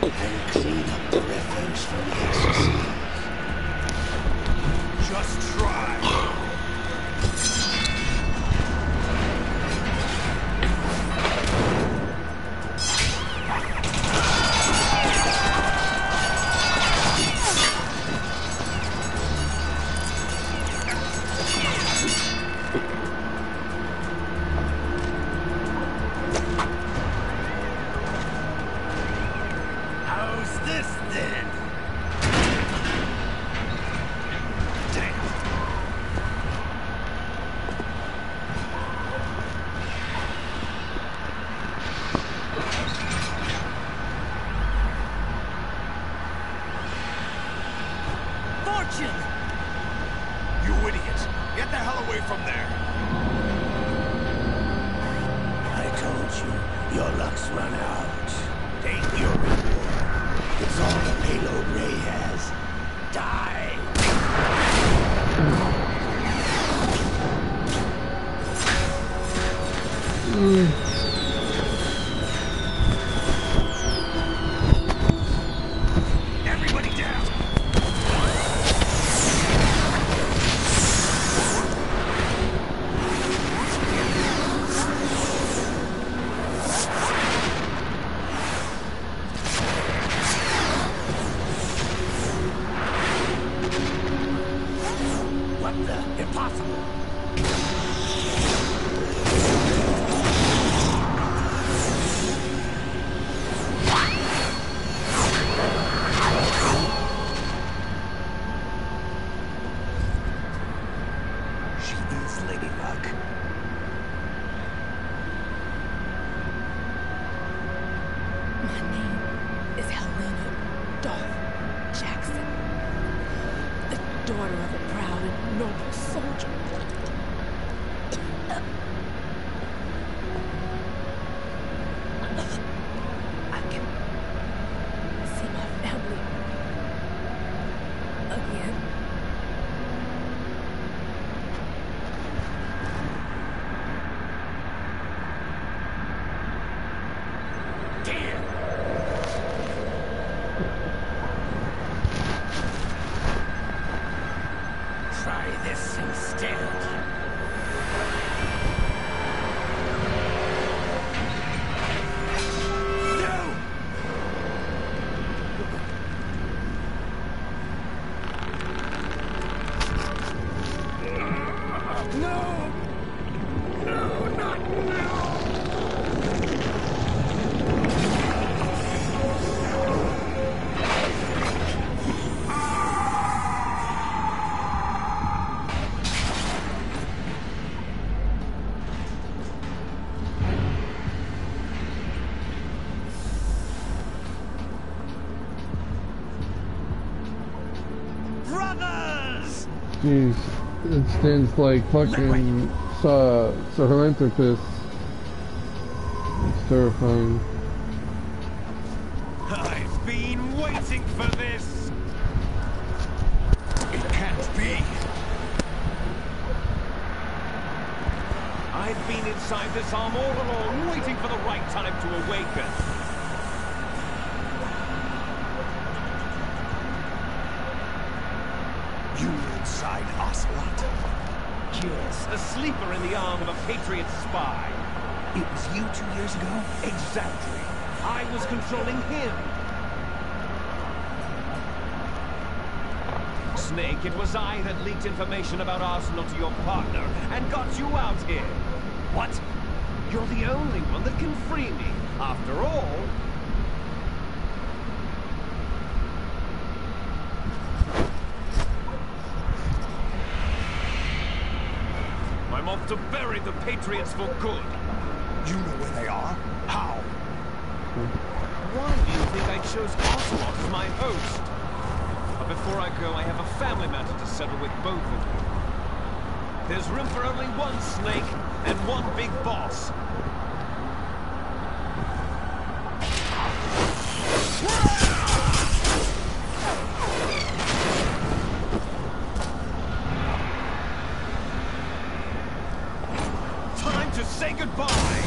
and clean up the refuse from the exorcism. Just try. How's this then? Damn. Fortune! You idiot! Get the hell away from there! I told you, your luck's run out. Take your reward. It's all the payload Ray has. Die! Everybody down! What the? Impossible! She is Lady Luck. My name is Helena Dolph Jackson, the daughter of a proud and noble soldier. I can see my family again. Try this instead. No! No! No, not now! Brothers! Jeez, it stands like fucking Sahelanthropus. It's terrifying. I've been waiting for this! It can't be! I've been inside this arm all along, waiting for the right time to awaken. You were inside Ocelot? Yes, a sleeper in the arm of a Patriot spy. It was you 2 years ago? Exactly. I was controlling him. Snake, it was I that leaked information about Arsenal to your partner and got you out here. What? You're the only one that can free me. After all... I'm off to bury the Patriots for good. You know where they are? How? Why do you think I chose Ocelot as my host? But before I go, I have a family matter to settle with both of you. There's room for only one Snake and one big boss. Time to say goodbye!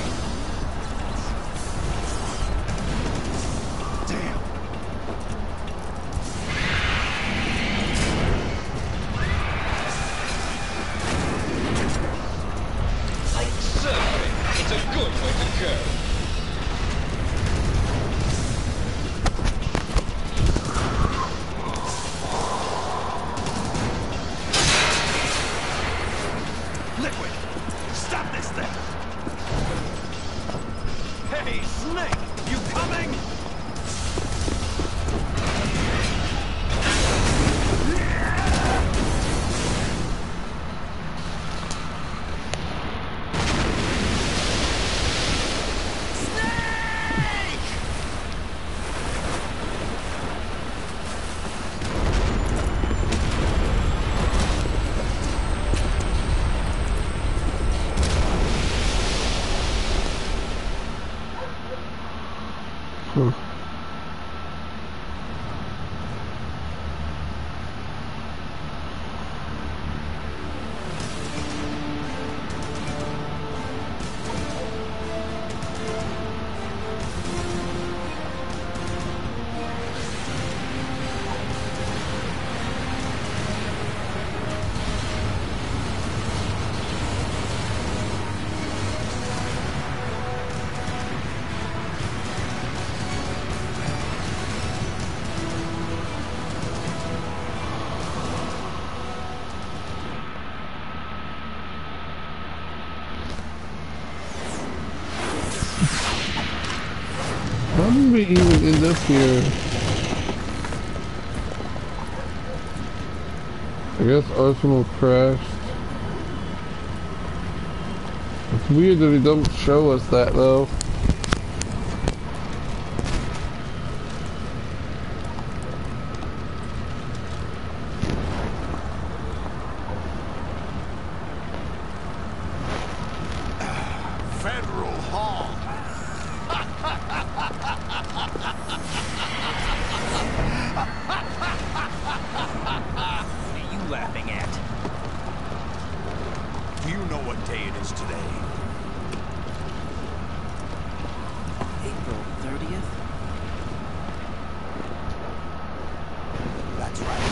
we even end up here? I guess Arsenal crashed. It's weird that they don't show us that though. Federal Hall. What are you laughing at? Do you know what day it is today? April 30th? That's right.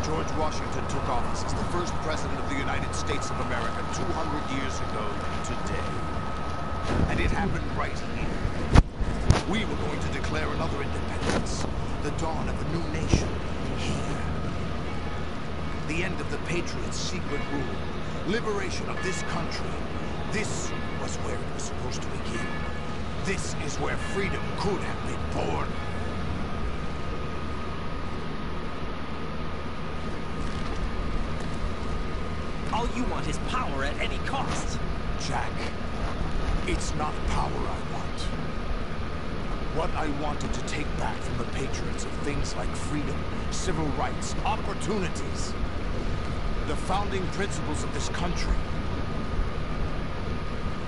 George Washington took office as the first president of the United States of America 200 years ago today. And it happened right here. We were going to declare another independence, the dawn of a new nation, here. The end of the Patriots' secret rule, liberation of this country. This was where it was supposed to begin. This is where freedom could have been born. All you want is power at any cost. Jack, it's not power I want. What I wanted to take back from the Patriots are things like freedom, civil rights, opportunities. The founding principles of this country.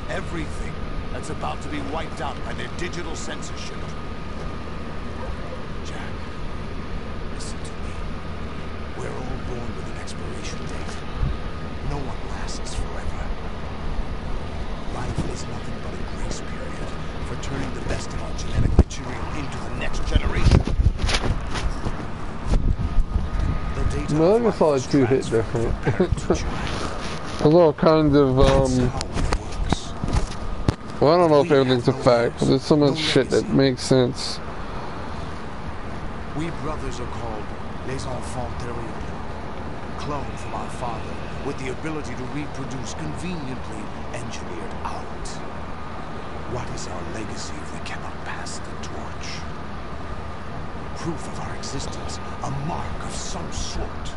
Everything that's about to be wiped out by their digital censorship. Jack, listen to me. We're all born with an expiration date. No one lasts forever. Life is nothing but a grace period for turning the best of our genetic material into the next generation. The data No, I guess all the two hit different. There's all kinds of, well, I don't know if everything's a fact, but there's so much shit that makes sense. We brothers are called les enfants terribles, cloned from our father with the ability to reproduce conveniently engineered out. What is our legacy if we cannot pass the torch? Proof of our existence, a mark of some sort.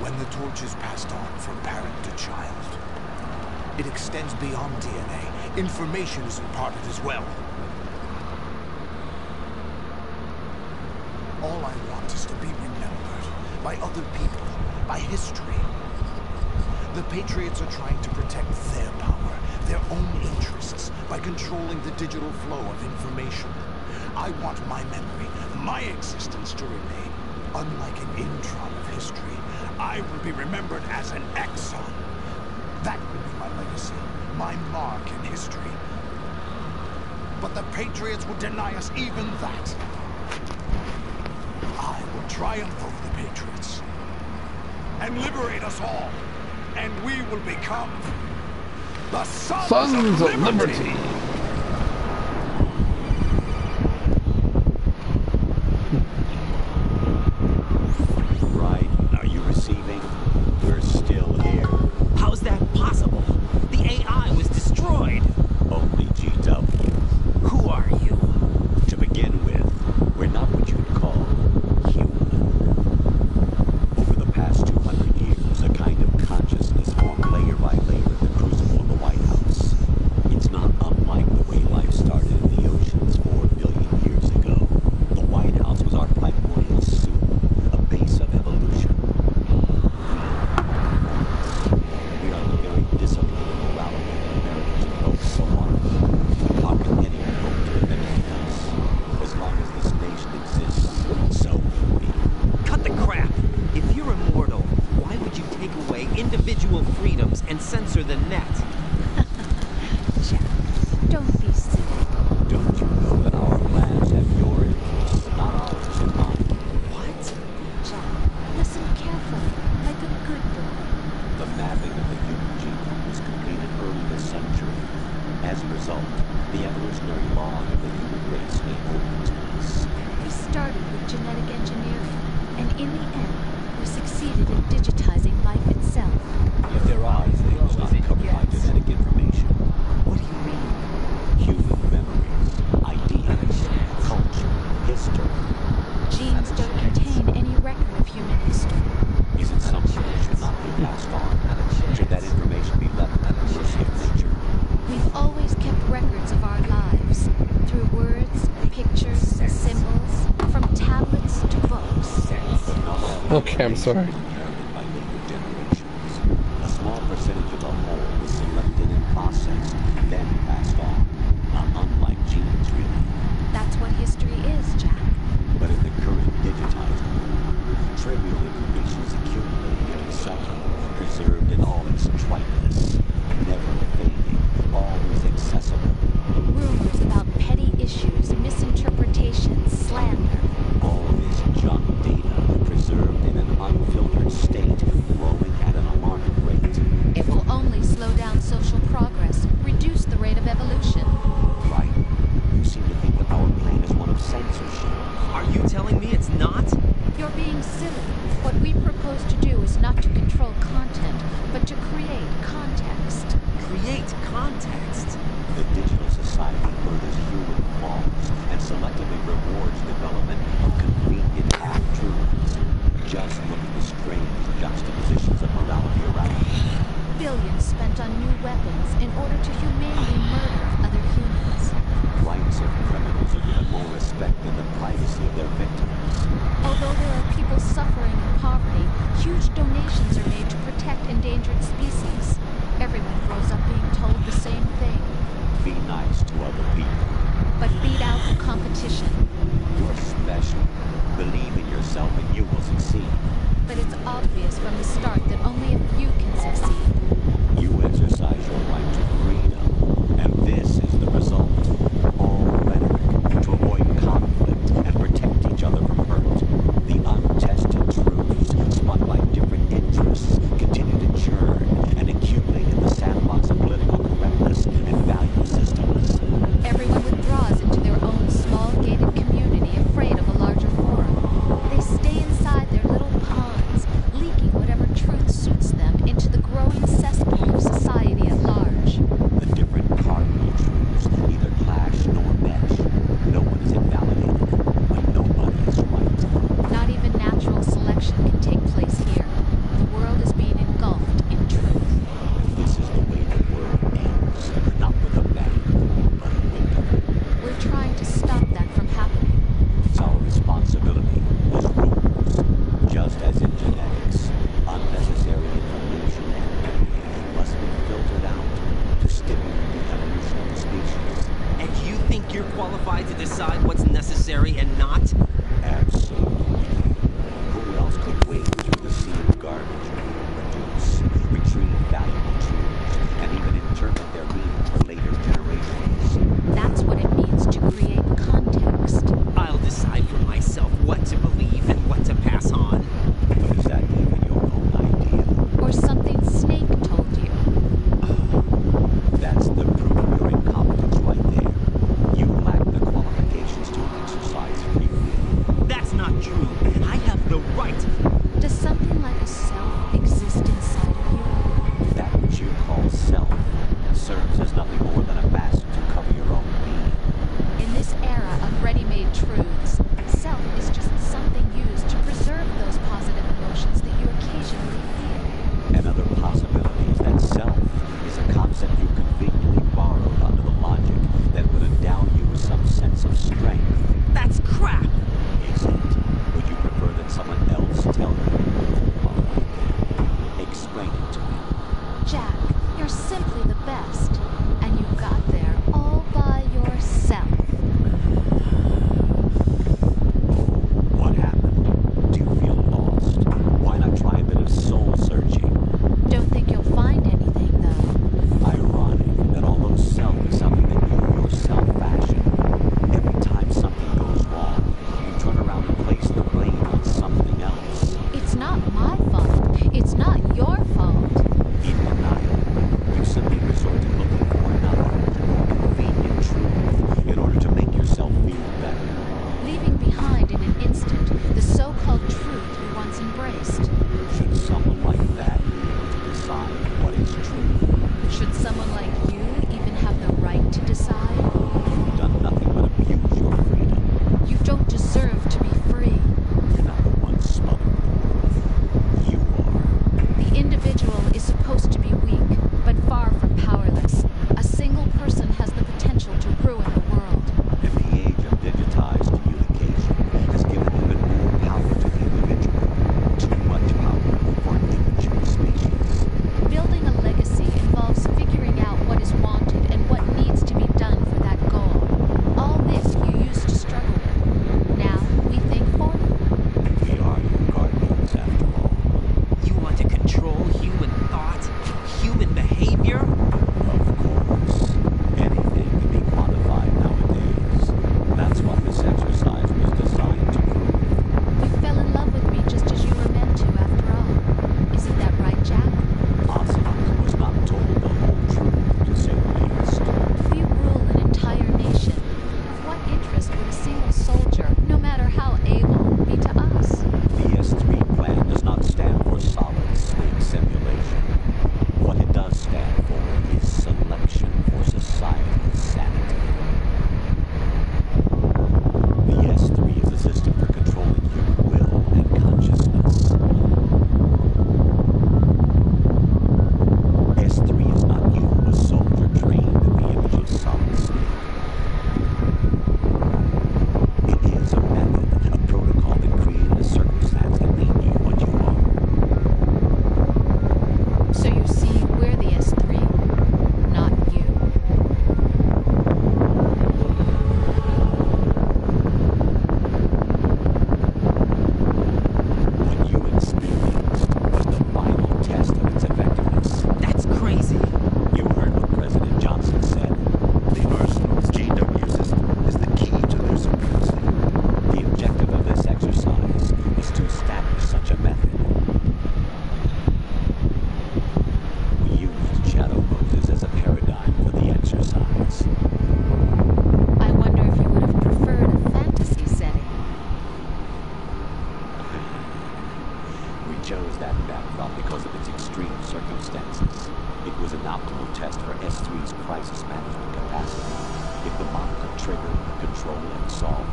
When the torch is passed on from parent to child, it extends beyond DNA. Information is imparted as well. All I want is to be remembered by other people, by history. The Patriots are trying to protect their power, their own interests, by controlling the digital flow of information. I want my memory, my existence to remain. Unlike an intron of history, I will be remembered as an exon. That will be my legacy, my mark in history. But the Patriots would deny us even that. I will triumph over the Patriots and liberate us all, and we will become the Sons of Liberty. Right. Are you receiving? We're still here. How's that possible? The AI was destroyed. Only GW. Who are you? To begin with, we're not what you'd call human. Over the past 200 years, a kind of consciousness formed layer by layer in the crucible of the White House. It's not unlike the way life started in the oceans 4 billion years ago. The White House was our primordial soup, a base of evolution. We are the very discipline and morality that Americans broke so on. How can anyone hope to imitate us? As long as this nation exists, so will we. Cut the crap. If you're immortal, why would you take away individual freedoms and censor the net? Jack, don't be silly. Don't you know that our plans have your interests, not ours in mind? What? Jack, listen carefully, like a good boy. The mapping of the human genome was completed early this century. As a result, the evolutionary law of the human race may open to us. We started with genetic engineering, and in the end, we succeeded in digitizing life itself. If their eyes Okay, I'm sorry. By later generations. A small percentage of the whole was selected and processed, then passed on. Unlike genes, really. That's what history is, Jack. But in the current digitized world, trivial information is accumulating every second, preserved in all its triteness, never fading, always accessible. Rumors about petty issues, misinterpretations, slander. All this junk data, preserved in an unfiltered state, growing at an alarming rate. It will only slow down social progress, reduce the rate of evolution. Right? You seem to think that our plan is one of censorship. Are you telling me it's not? You're being silly. What we propose to do is not to control content, but to create context. Create context? The digital society murders human flaws and selectively rewards development of convenient half-truths. Just look at the strange juxtapositions of morality around us. Billions spent on new weapons in order to humanely murder other humans. Rights of criminals are given more respect than the privacy of their victims. Although there are people suffering in poverty, huge donations are made to protect endangered species. Everyone grows up being told the same thing. Be nice to other people. But beat out the competition. You're special. Believe in yourself and you will succeed. But it's obvious from the start that only a few can succeed. You exercise your right to freedom, and this is the result. All rhetoric to avoid conflict and protect each other from hurt. The untested truths, spun by different interests, continue to churn and accumulate in the sandbox of political correctness and value systems. Everyone withdraws into their own small gated community, afraid of a larger forum. They stay inside their little ponds, leaking whatever truth suits them into the growing cesspool of society at large. The different cardinal truths neither clash nor mesh. No one is invalidated, but nobody is right. Not even natural selection can take place here. The world is being engulfed in truth. This is the way the world ends, not with a bang, but a window. We're trying to stop that from happening. It's our responsibility as rulers. Just as in genetics, unnecessary information and memory must be filtered out to stimulate the evolution of the species. And you think you're qualified to decide what's necessary and not? Absolutely. Who else could wade through the sea of garbage, reduce, retrieve valuable truths, and even interpret their meaning for later generations? That's what it means to create context. I'll decide for myself what to believe and what to pass on. But is that even your own idea? Or something Snake told you. That's the proof of your incompetence right there. You lack the qualifications to exercise free will. That's not true. I have the right. Does something like a self exist inside of you? That which you call self serves as nothing more than a mask to cover your own being. In this era of ready-made truths, self is just something used to preserve those positive emotions that you occasionally feel. Another possibility is that self is a concept you conveniently borrowed under the logic that would endow you with some sense of strength. That's crap. Is it? Would you prefer that someone else tell you? All right then. Explain it to me. Jack, you're simply the best. And you got there all by yourself.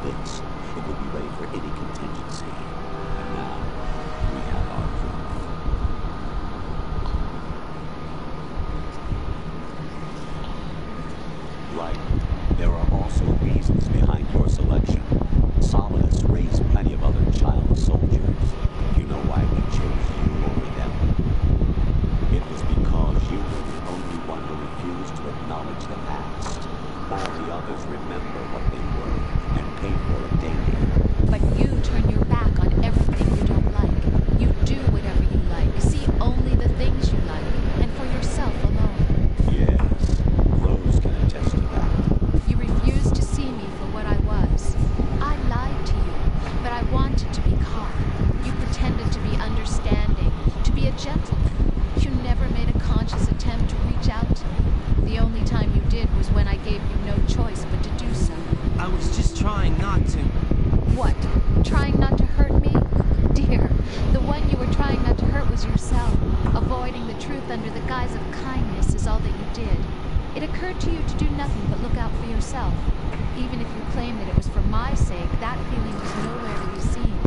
this, it would be ready for any contingency. And now, we have our proof. Right. There are also reasons behind your selection. Solidus raised plenty of other child soldiers. You know why we chose you over them? It was because you were the only one who refused to acknowledge the past. All the others remember what they were and pay for it daily. But you turn your back on everything you don't like. You do whatever you like, see only the things you like, and for yourself alone. Yes, Rose can attest to that. You refused to see me for what I was. I lied to you, but I wanted to be calm. You pretended to be understanding, to be a gentleman. You never made a conscious attempt to reach out to me. The only time you did was when I gave you no choice but to do so. I was just trying not to. What? Trying not to hurt me? Dear, the one you were trying not to hurt was yourself. Avoiding the truth under the guise of kindness is all that you did. It occurred to you to do nothing but look out for yourself. Even if you claim that it was for my sake, that feeling was nowhere to be seen.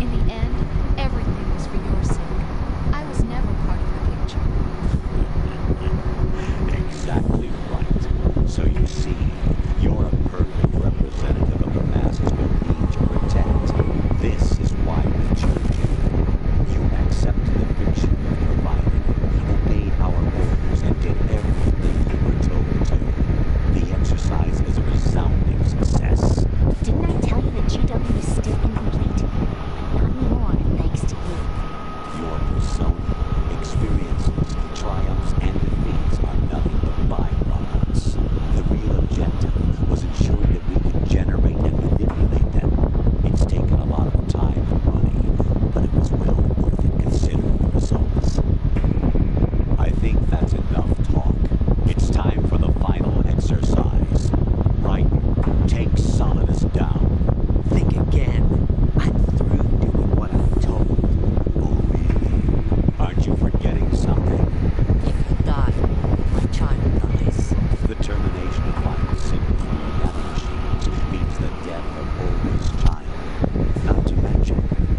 In the end, everything was for your sake. I was never part of the picture. Exactly right. So you see, you're a perfect representative of the masses we need to protect. This is why we chose you. You accepted the fiction we provided, obeyed our orders, and did everything you were told to. The exercise is a resounding success. Didn't I tell you that GW is still incomplete? Not anymore, thanks to you. Your persona, experiences, triumphs, and defeats are nothing but byproducts. The real objective was ensuring that we could generate and manipulate them. It's taken a lot of time and money, but it was well worth it considering the results. I think that's enough talk. It's time for the final exercise. Right, take Solidus down. Think again. I'm through doing what I'm told. Oh, really? Aren't you forgetting something? If you die, my child dies. The termination of life simply through nanomachines means the death of Olga's child. Not to mention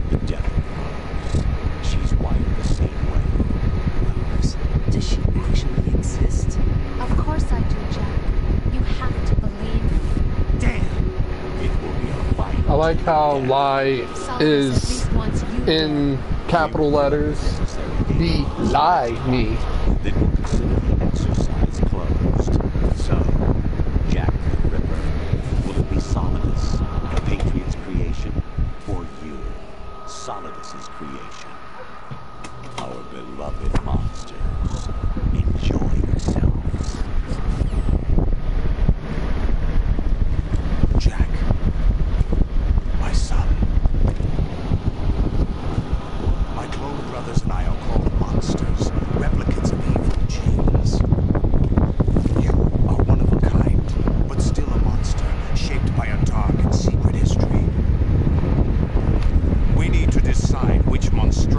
the death of Rose. She's wired the same way. Rose, does she actually exist? Of course I do, Jack. You have to believe me. Damn! It will be a fight. I like how lie Solidus at is least wants you in capital letters. Be lie me. Then we'll consider the exercise closed. So, Jack the Ripper, will it be Solidus, the Patriot's creation, or you, Solidus's creation? Our beloved monsters, enjoy yourselves. Jack, my son. My clone brothers and I are called monsters, replicants of evil genes. You are one of a kind, but still a monster, shaped by a dark and secret history. We need to decide which monstrosity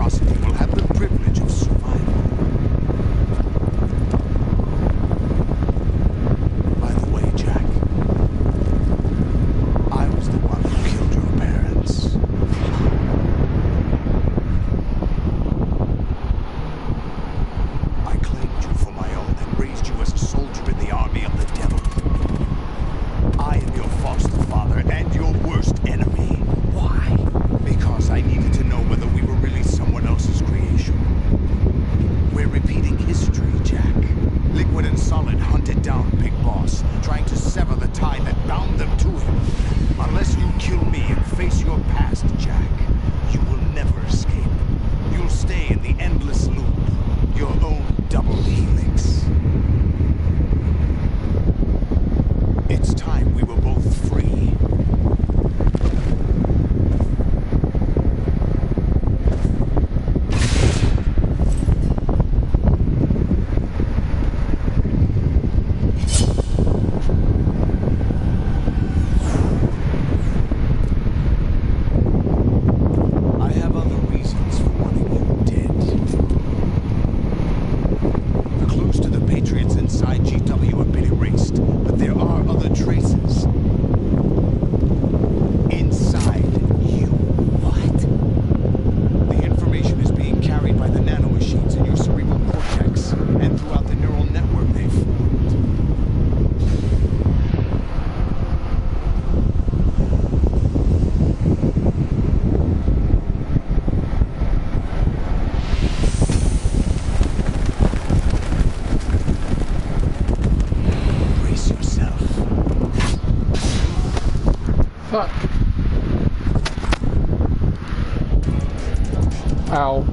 Ow.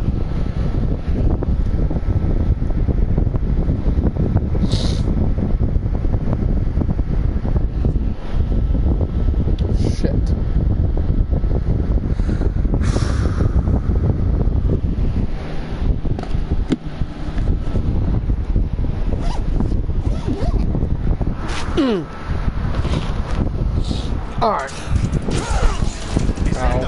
Shit. Alright. Ow.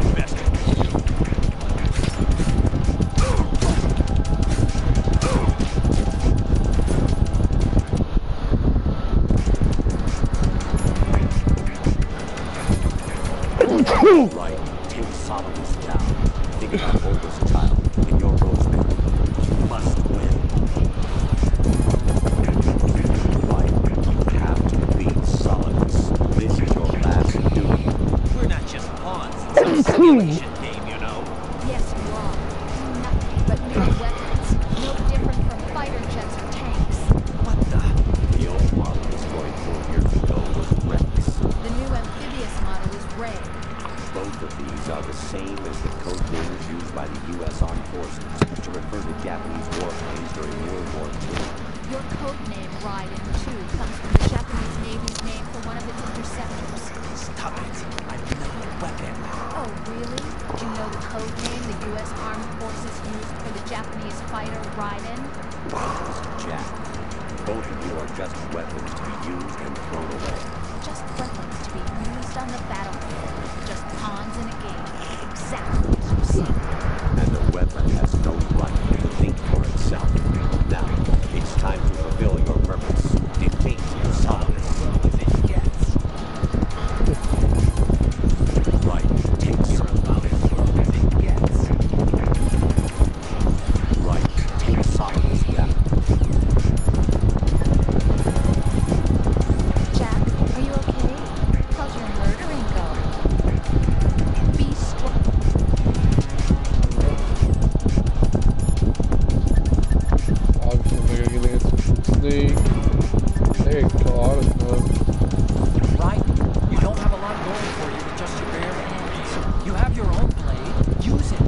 Right, take Solomon down. Think about oldest child in your rosemary. You must win. Right, you have to beat Solomon. This is your last duty. We're not just pawns. It's a simulation game, you know. Yes, you are. Nothing but new weapons. No different from fighter jets or tanks. What the? The old model destroyed 4 years ago was Rex. The new amphibious model is Ray. Both of these are the same as the code names used by the U.S. Armed Forces to refer to Japanese warplanes during World War II. Your code name, Raiden 2, comes from the Japanese Navy's name for one of its interceptors. Stop it. I know the weapon. Oh, really? Do you know the code name the U.S. Armed Forces used for the Japanese fighter Raiden? Jack, both of you are just weapons to be used and thrown away. Just weapons to be used on the battlefield. Just pawns in a game. Exactly as you said. And the weapon has no right to think for itself. Now, it's time to fulfill your purpose. Defeat Solomon. It gets. Right, take Solomon. It gets. Right, take Solomon down. Jack, are you okay? How's your murdering going? Be strong. Obviously, I'm gonna get an answer from Snake. There you go. I don't know. Right? You don't have a lot going for you with just your bare hands. You have your own blade. Use it.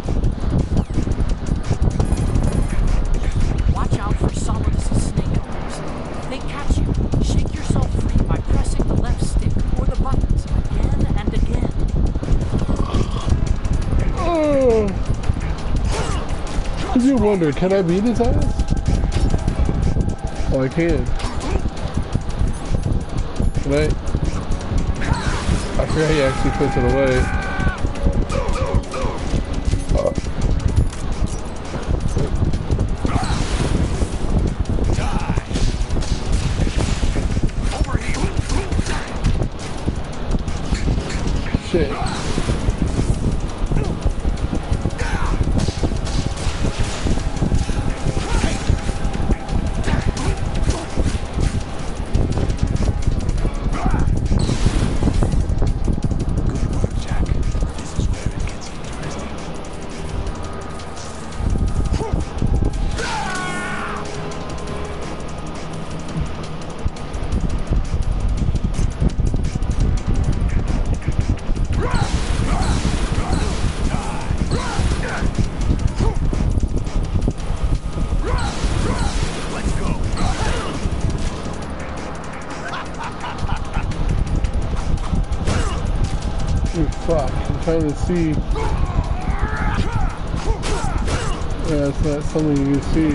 Watch out for Solidus' snake arms. If they catch you, shake yourself free by pressing the left stick or the buttons again and again. Oh. You wonder, can I beat his ass? Oh, I can. Can I? I forgot he actually puts it away. Shit. Fuck, I'm trying to see. Yeah, it's not something you see.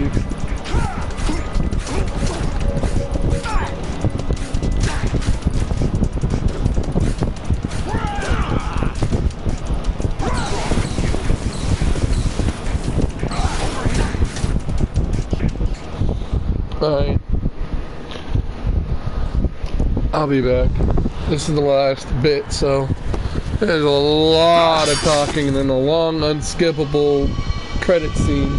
Alright. I'll be back. This is the last bit, so there's a lot of talking and then a long, unskippable credit scene.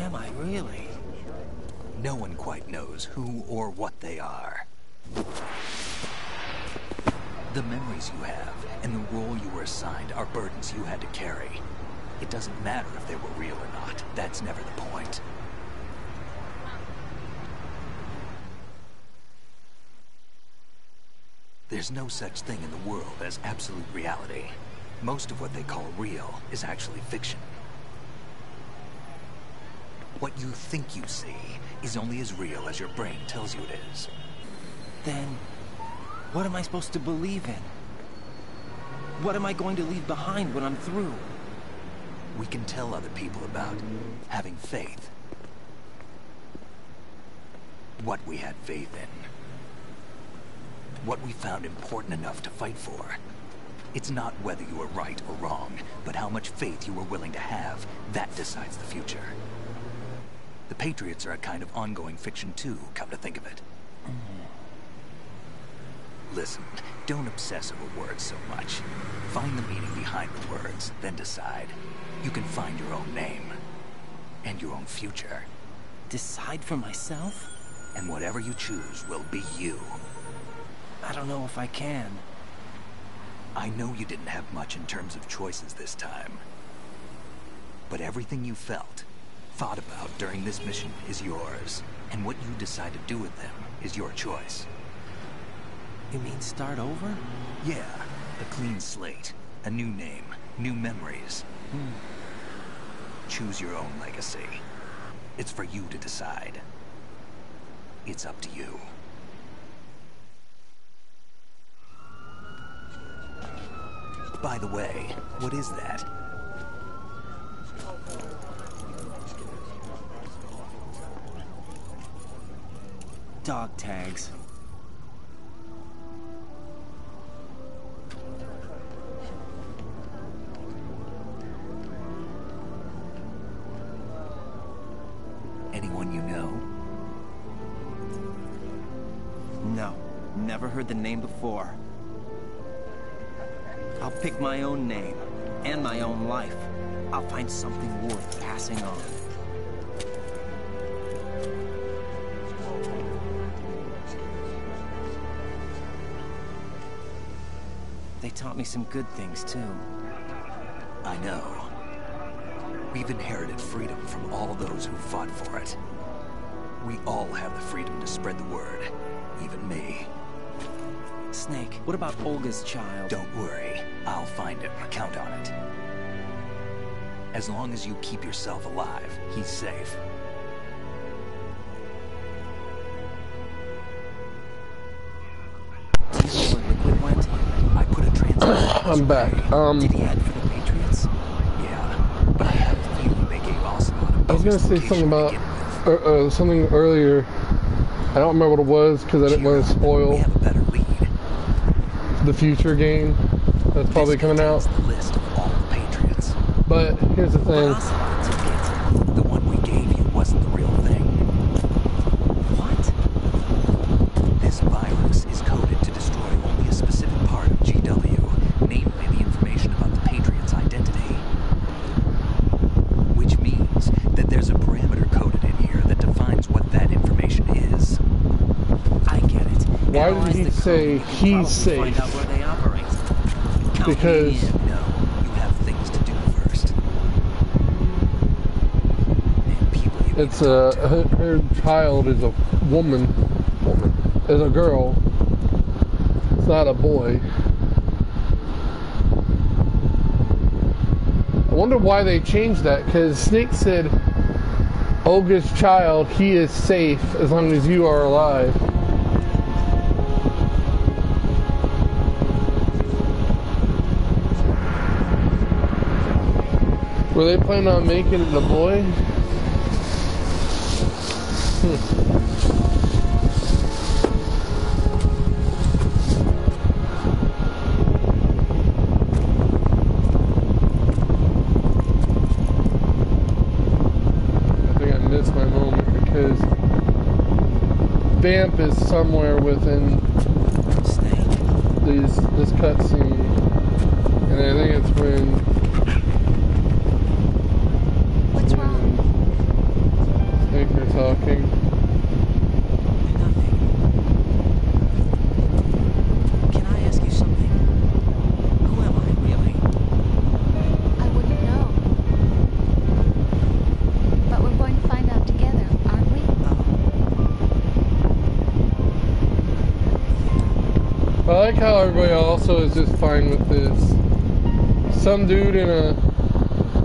am I really? No one quite knows who or what they are. The memories you have and the role you were assigned are burdens you had to carry. It doesn't matter if they were real or not. That's never the point. There's no such thing in the world as absolute reality. Most of what they call real is actually fiction. What you think you see is only as real as your brain tells you it is. Then, what am I supposed to believe in? What am I going to leave behind when I'm through? We can tell other people about having faith. What we had faith in. What we found important enough to fight for. It's not whether you were right or wrong, but how much faith you were willing to have. That decides the future. The Patriots are a kind of ongoing fiction too, come to think of it. Listen, don't obsess over words so much. Find the meaning behind the words, then decide. You can find your own name. And your own future. Decide for myself? And whatever you choose will be you. I don't know if I can. I know you didn't have much in terms of choices this time. But everything you felt, thought about during this mission is yours. And what you decide to do with them is your choice. You mean start over? Yeah, a clean slate, a new name, new memories. Choose your own legacy. It's for you to decide. It's up to you. By the way, what is that? Dog tags. Anyone you know? No, never heard the name before. I'll pick my own name, and my own life. I'll find something worth passing on. They taught me some good things, too. I know. We've inherited freedom from all those who fought for it. We all have the freedom to spread the word, even me. Snake, what about Olga's child? Don't worry. I'll find him. Count on it. As long as you keep yourself alive, he's safe. Do you know where Liquid went? I put a transfer. I'm back. Did he head for the Patriots? Yeah, but I have a feeling they gave Ocelot a I was gonna say something about something earlier. I don't remember what it was because I didn't want to spoil We have a better lead. the future game that's probably coming out. The list of all the Patriots. But here's the thing. Ocelot took it. The one we gave you wasn't the real thing. What? This virus is coded to destroy only a specific part of GW, namely the information about the Patriots' identity. Which means that there's a parameter coded in here that defines what that information is. I get it. Why did he say he's safe? Find out where they operate. Count Because me in. No, you have things to do first. And people you it's her child is a woman, is a girl. It's not a boy. I wonder why they changed that, because Snake said Olga's child, he is safe as long as you are alive. Were they planning on making it a boy? I think I missed my moment because Vamp is somewhere within this cutscene, and I think it's when What's wrong? like how everybody also is just fine with this. Some dude in a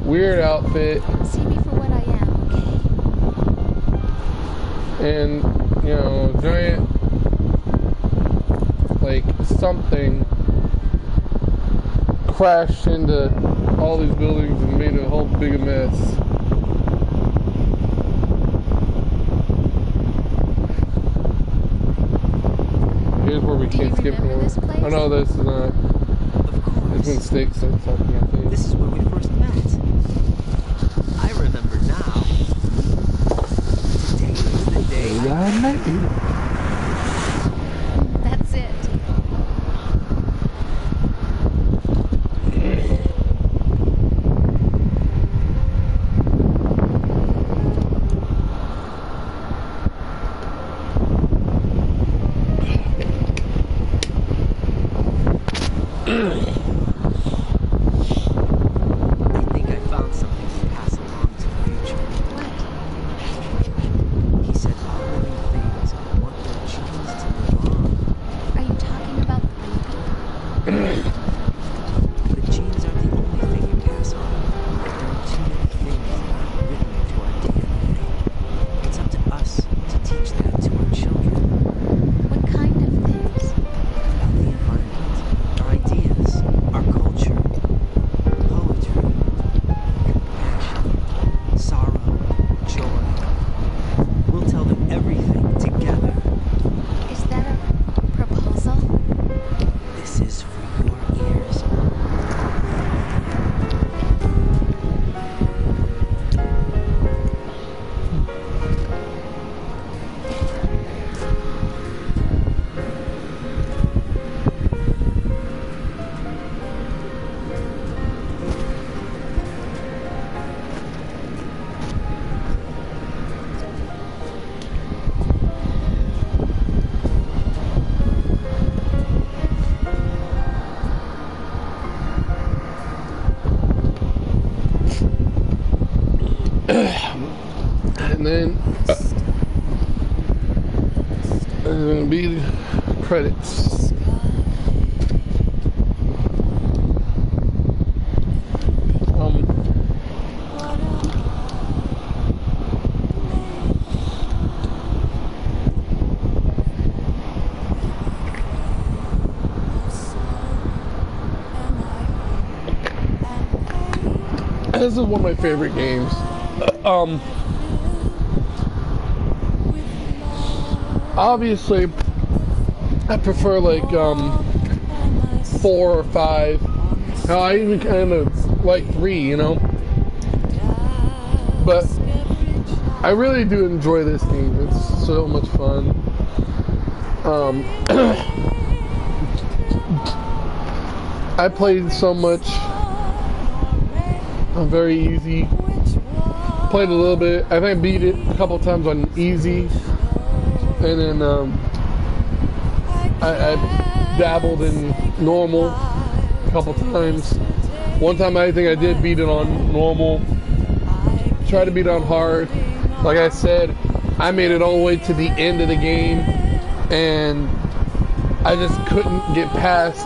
weird outfit. See me for what I am, okay? And, you know, giant, like, something crashed into all these buildings and made a whole big mess. Here's where we can't skip over. Oh no, this is not. It's when Snake starts talking, I think. This is where we first met. I remember now. Today is the day I met you. That's it. And then there's going to be the credits. This is one of my favorite games. Obviously, I prefer like 4 or 5. Now, I even kind of like 3, you know. But I really do enjoy this game. It's so much fun. I played so much. Very easy. Played a little bit. I think I beat it a couple times on easy, and then I dabbled in normal a couple times. One time I think I did beat it on normal. Tried to beat it on hard. Like I said, I made it all the way to the end of the game, and I just couldn't get past.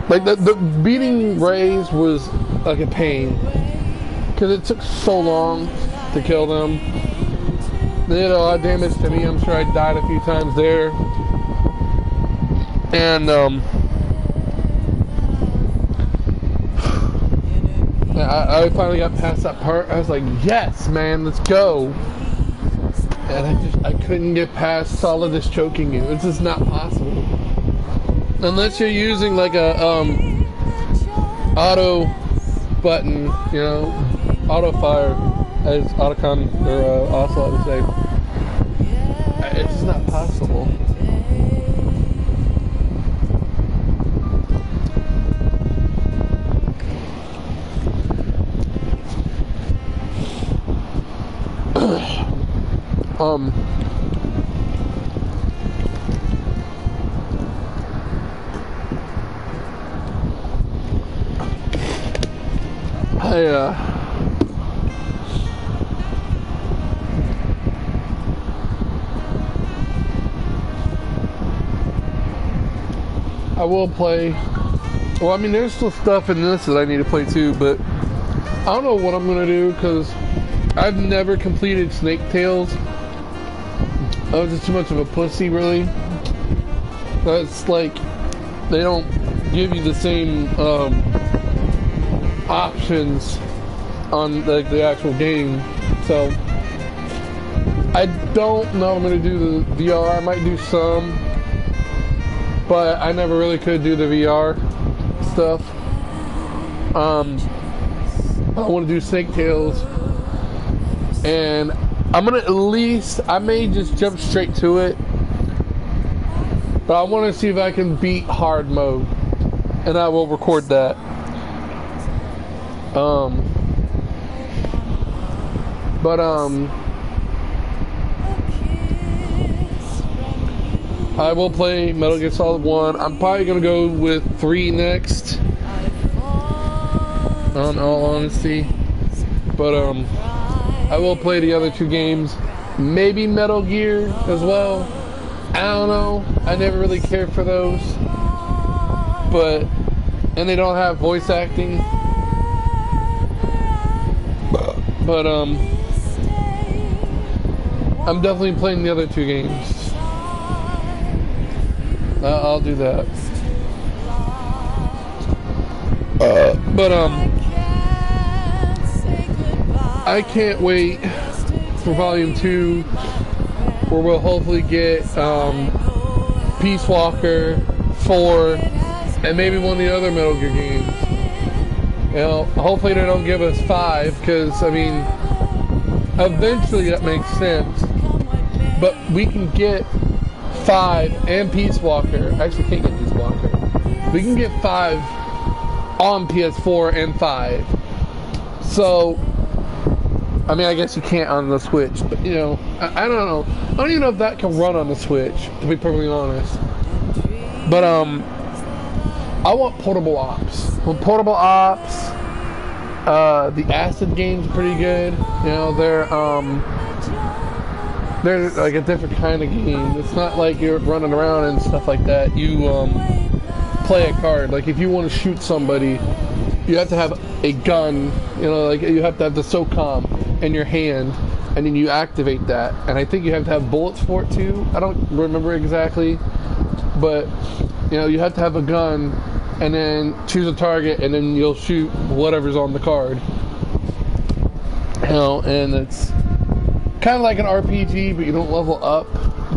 Like the beating Rays was like a pain, because it took so long to kill them. They did a lot of damage to me. I'm sure I died a few times there. And I finally got past that part. I was like, yes, man, let's go. And I couldn't get past Solidus choking you. It's just not possible. Unless you're using like a auto button, you know, auto fire, as Otacon or Ocelot would say. It's just not possible. I will play. Well, I mean, there's still stuff in this that I need to play too, but I don't know what I'm gonna do because I've never completed Snake Tales. I was just too much of a pussy, really. That's like they don't give you the same options on like the actual game, so I don't know if I'm gonna do the VR. I might do some, but I never really could do the VR stuff. I want to do Snake Tales, and I'm gonna at least, I may just jump straight to it, but I want to see if I can beat hard mode, and I will record that. I will play Metal Gear Solid 1. I'm probably gonna go with 3 next, in all honesty. But I will play the other 2 games. Maybe Metal Gear as well. I don't know. I never really cared for those. And they don't have voice acting. But I'm definitely playing the other 2 games. I'll do that. I can't wait for Volume 2, where we'll hopefully get Peace Walker, 4, and maybe one of the other Metal Gear games. You know, hopefully they don't give us 5, because, I mean, eventually that makes sense. But we can get 5 and Peace Walker. I actually can't get Peace Walker. We can get 5 on PS4 and 5. So, I mean, I guess you can't on the Switch, but you know, I don't know. I don't even know if that can run on the Switch, to be perfectly honest. But I want Portable Ops. With Portable Ops, the Acid game's pretty good. You know, they're like a different kind of game. It's not like you're running around and stuff like that. You play a card. Like if you want to shoot somebody, you have to have a gun. You know, like you have to have the SOCOM in your hand, and then you activate that. And I think you have to have bullets for it too. I don't remember exactly, but you know, you have to have a gun, and then choose a target, and then you'll shoot whatever's on the card. You know, and it's kind of like an RPG, but you don't level up.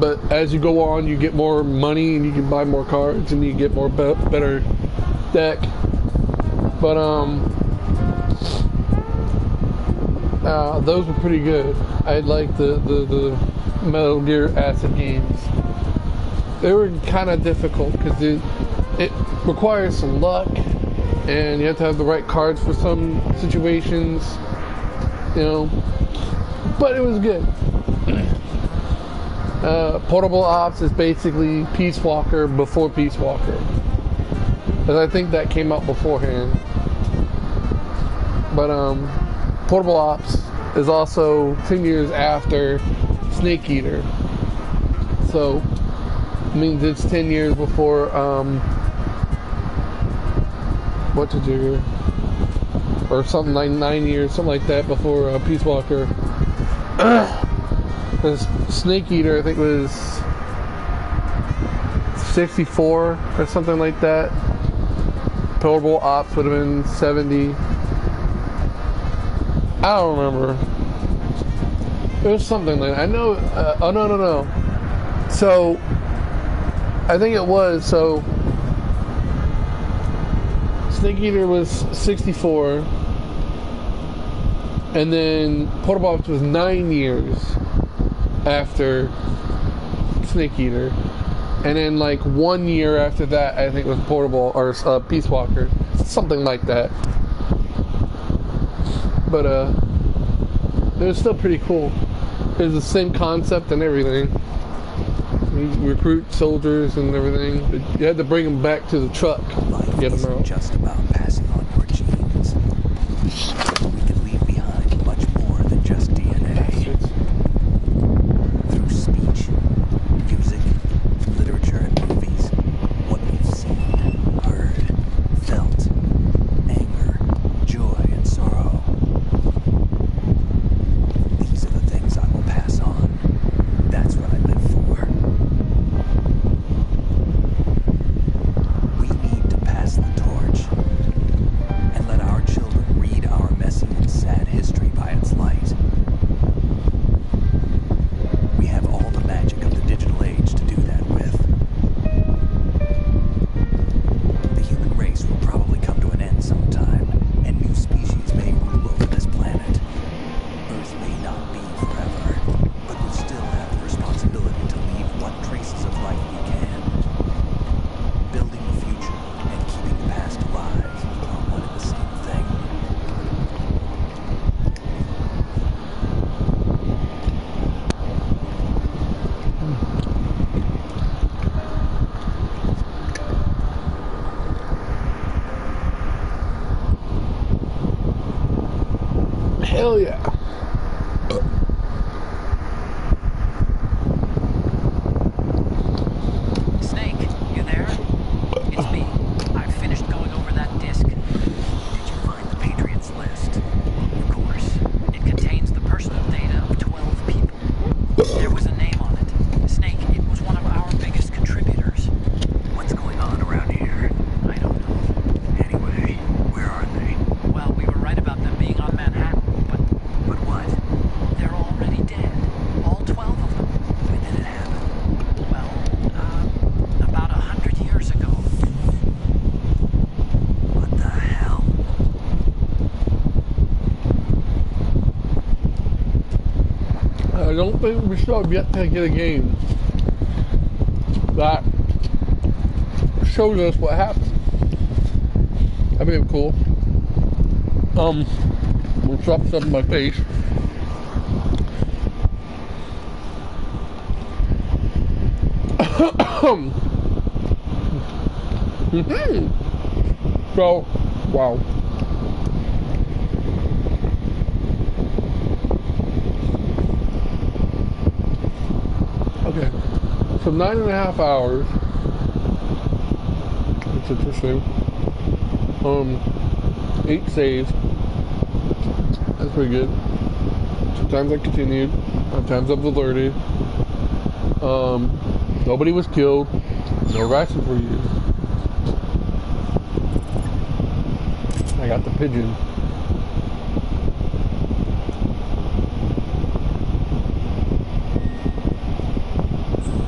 But as you go on, you get more money, and you can buy more cards, and you get more better deck. But those were pretty good. I like the Metal Gear Acid games. They were kind of difficult because it requires some luck, and you have to have the right cards for some situations. You know. But it was good. Portable Ops is basically Peace Walker before Peace Walker. Because I think that came out beforehand. But Portable Ops is also 10 years after Snake Eater. So, it means it's 10 years before, or something like 9 years, something like that, before Peace Walker. This Snake Eater, I think, was 64 or something like that. Portable Ops would have been 70. I don't remember. It was something like that. I know. Oh no. So I think it was. So Snake Eater was 64. And then Portable Ops was 9 years after Snake Eater. And then like 1 year after that, I think was Portable or Peace Walker. Something like that. But it was still pretty cool. It was the same concept and everything. You recruit soldiers and everything. But you had to bring them back to the truck to get them out. Just about passing on your genes. We can leave behind much more than just DNA. Through speech, music, literature, and movies, what we've seen Hell yeah. Snake, you there? It's me. I've finished going over that disc. Did you find the Patriots list? Of course. It contains the personal data of 12 people. There was a name on it. Snake, it was one of our biggest contributors. What's going on around here? I don't know. Anyway, where are they? Well, we were right about them being on Manhattan, But what? they're already dead. All 12 of them. When did it happen? Well, about 100 years ago. What the hell? I don't think we still have yet to get a game that shows us what happened. That'd be cool. We'll drop stuff in my face. So, wow. Okay, so 9.5 hours. That's interesting. 8 saves. That's pretty good. Sometimes I continued. Sometimes I've alerted. Nobody was killed. No rations were used. I got the pigeon.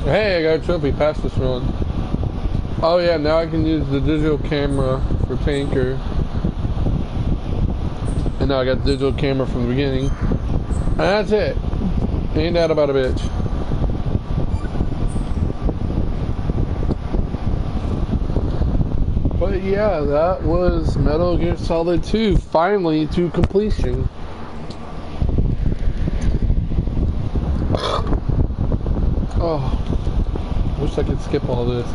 Hey, I got a trophy. Pass this run. Oh yeah, now I can use the digital camera for Tanker. And now I got the digital camera from the beginning. And that's it. Ain't that about a bitch. But yeah, that was Metal Gear Solid 2, finally to completion. Oh, wish I could skip all this.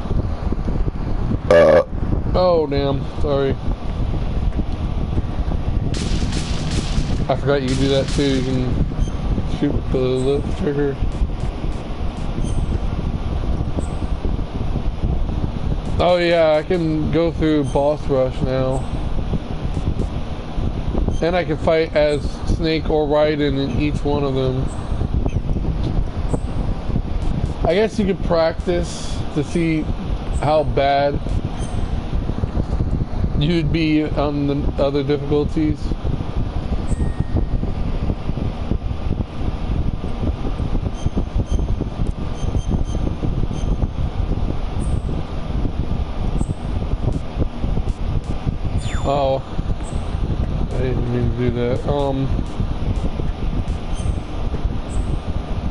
Oh damn, sorry. I forgot you can do that too. You can shoot with the left trigger. Oh yeah, I can go through boss rush now. And I can fight as Snake or Raiden in each one of them. I guess you could practice to see how bad you'd be on the other difficulties. Oh, I didn't mean to do that.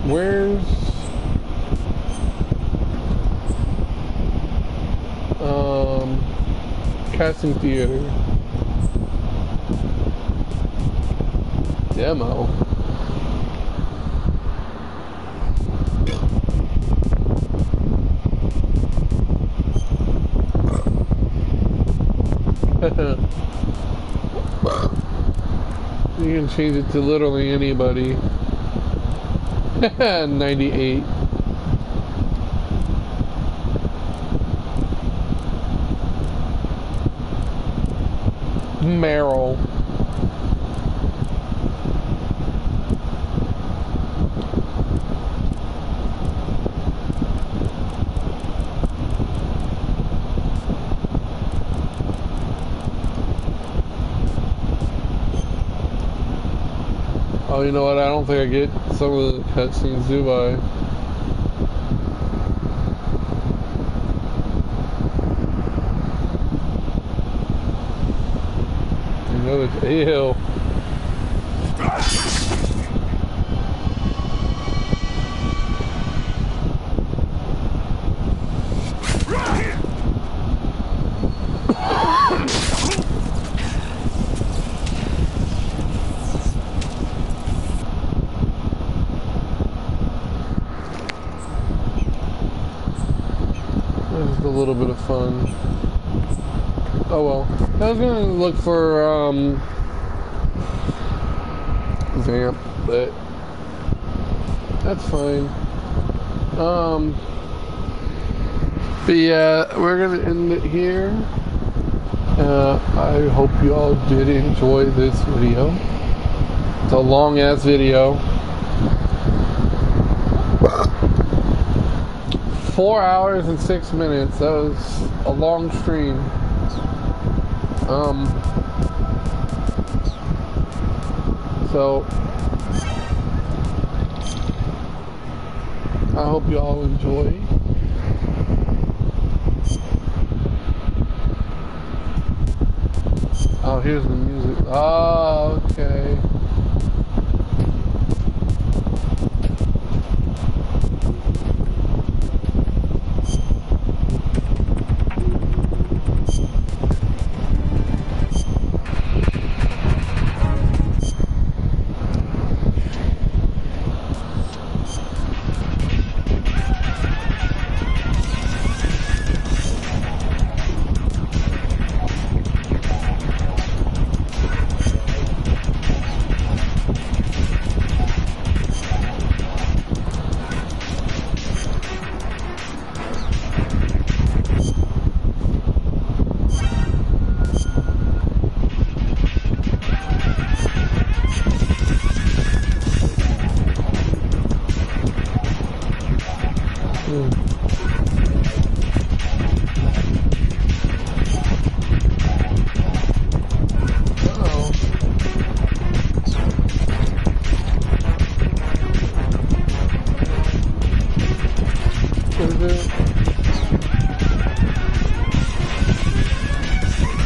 Where's casting theater demo? You can change it to literally anybody. 98. Meryl. Oh, you know what? I don't think I get some of the cutscenes, do I? Another ew. A little bit of fun. Oh well. I was gonna look for vamp, but that's fine. But yeah, we're gonna end it here. I hope you all did enjoy this video. It's a long ass video. 4 hours and 6 minutes. That was a long stream. So I hope you all enjoy. Oh, here's the music. Oh, okay.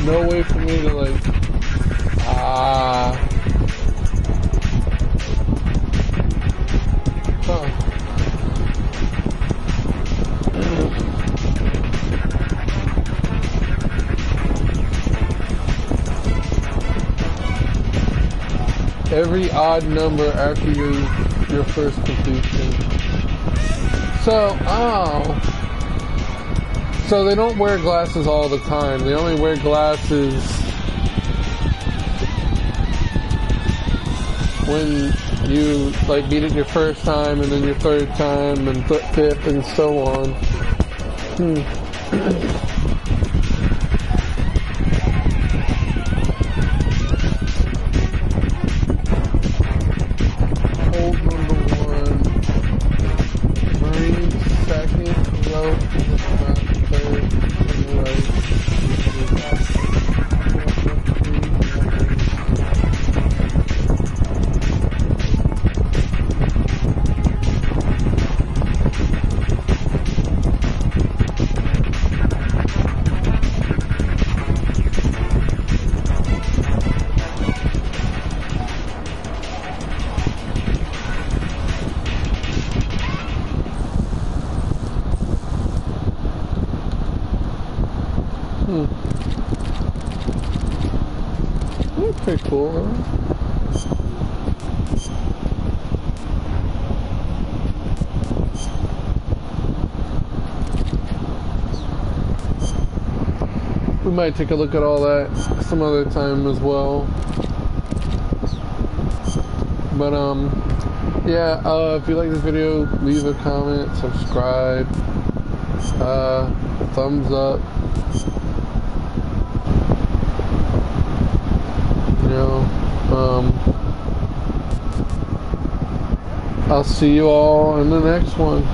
No way for me to like, every odd number after your first completion. So, so they don't wear glasses all the time. They only wear glasses when you like beat it your first time, and then your third time, and fifth, and so on. Hold number 1. Marine second. Rope third. Right. That's pretty cool, huh? We might take a look at all that some other time as well. But yeah, if you like this video, leave a comment, subscribe, thumbs up. You know, I'll see you all in the next one.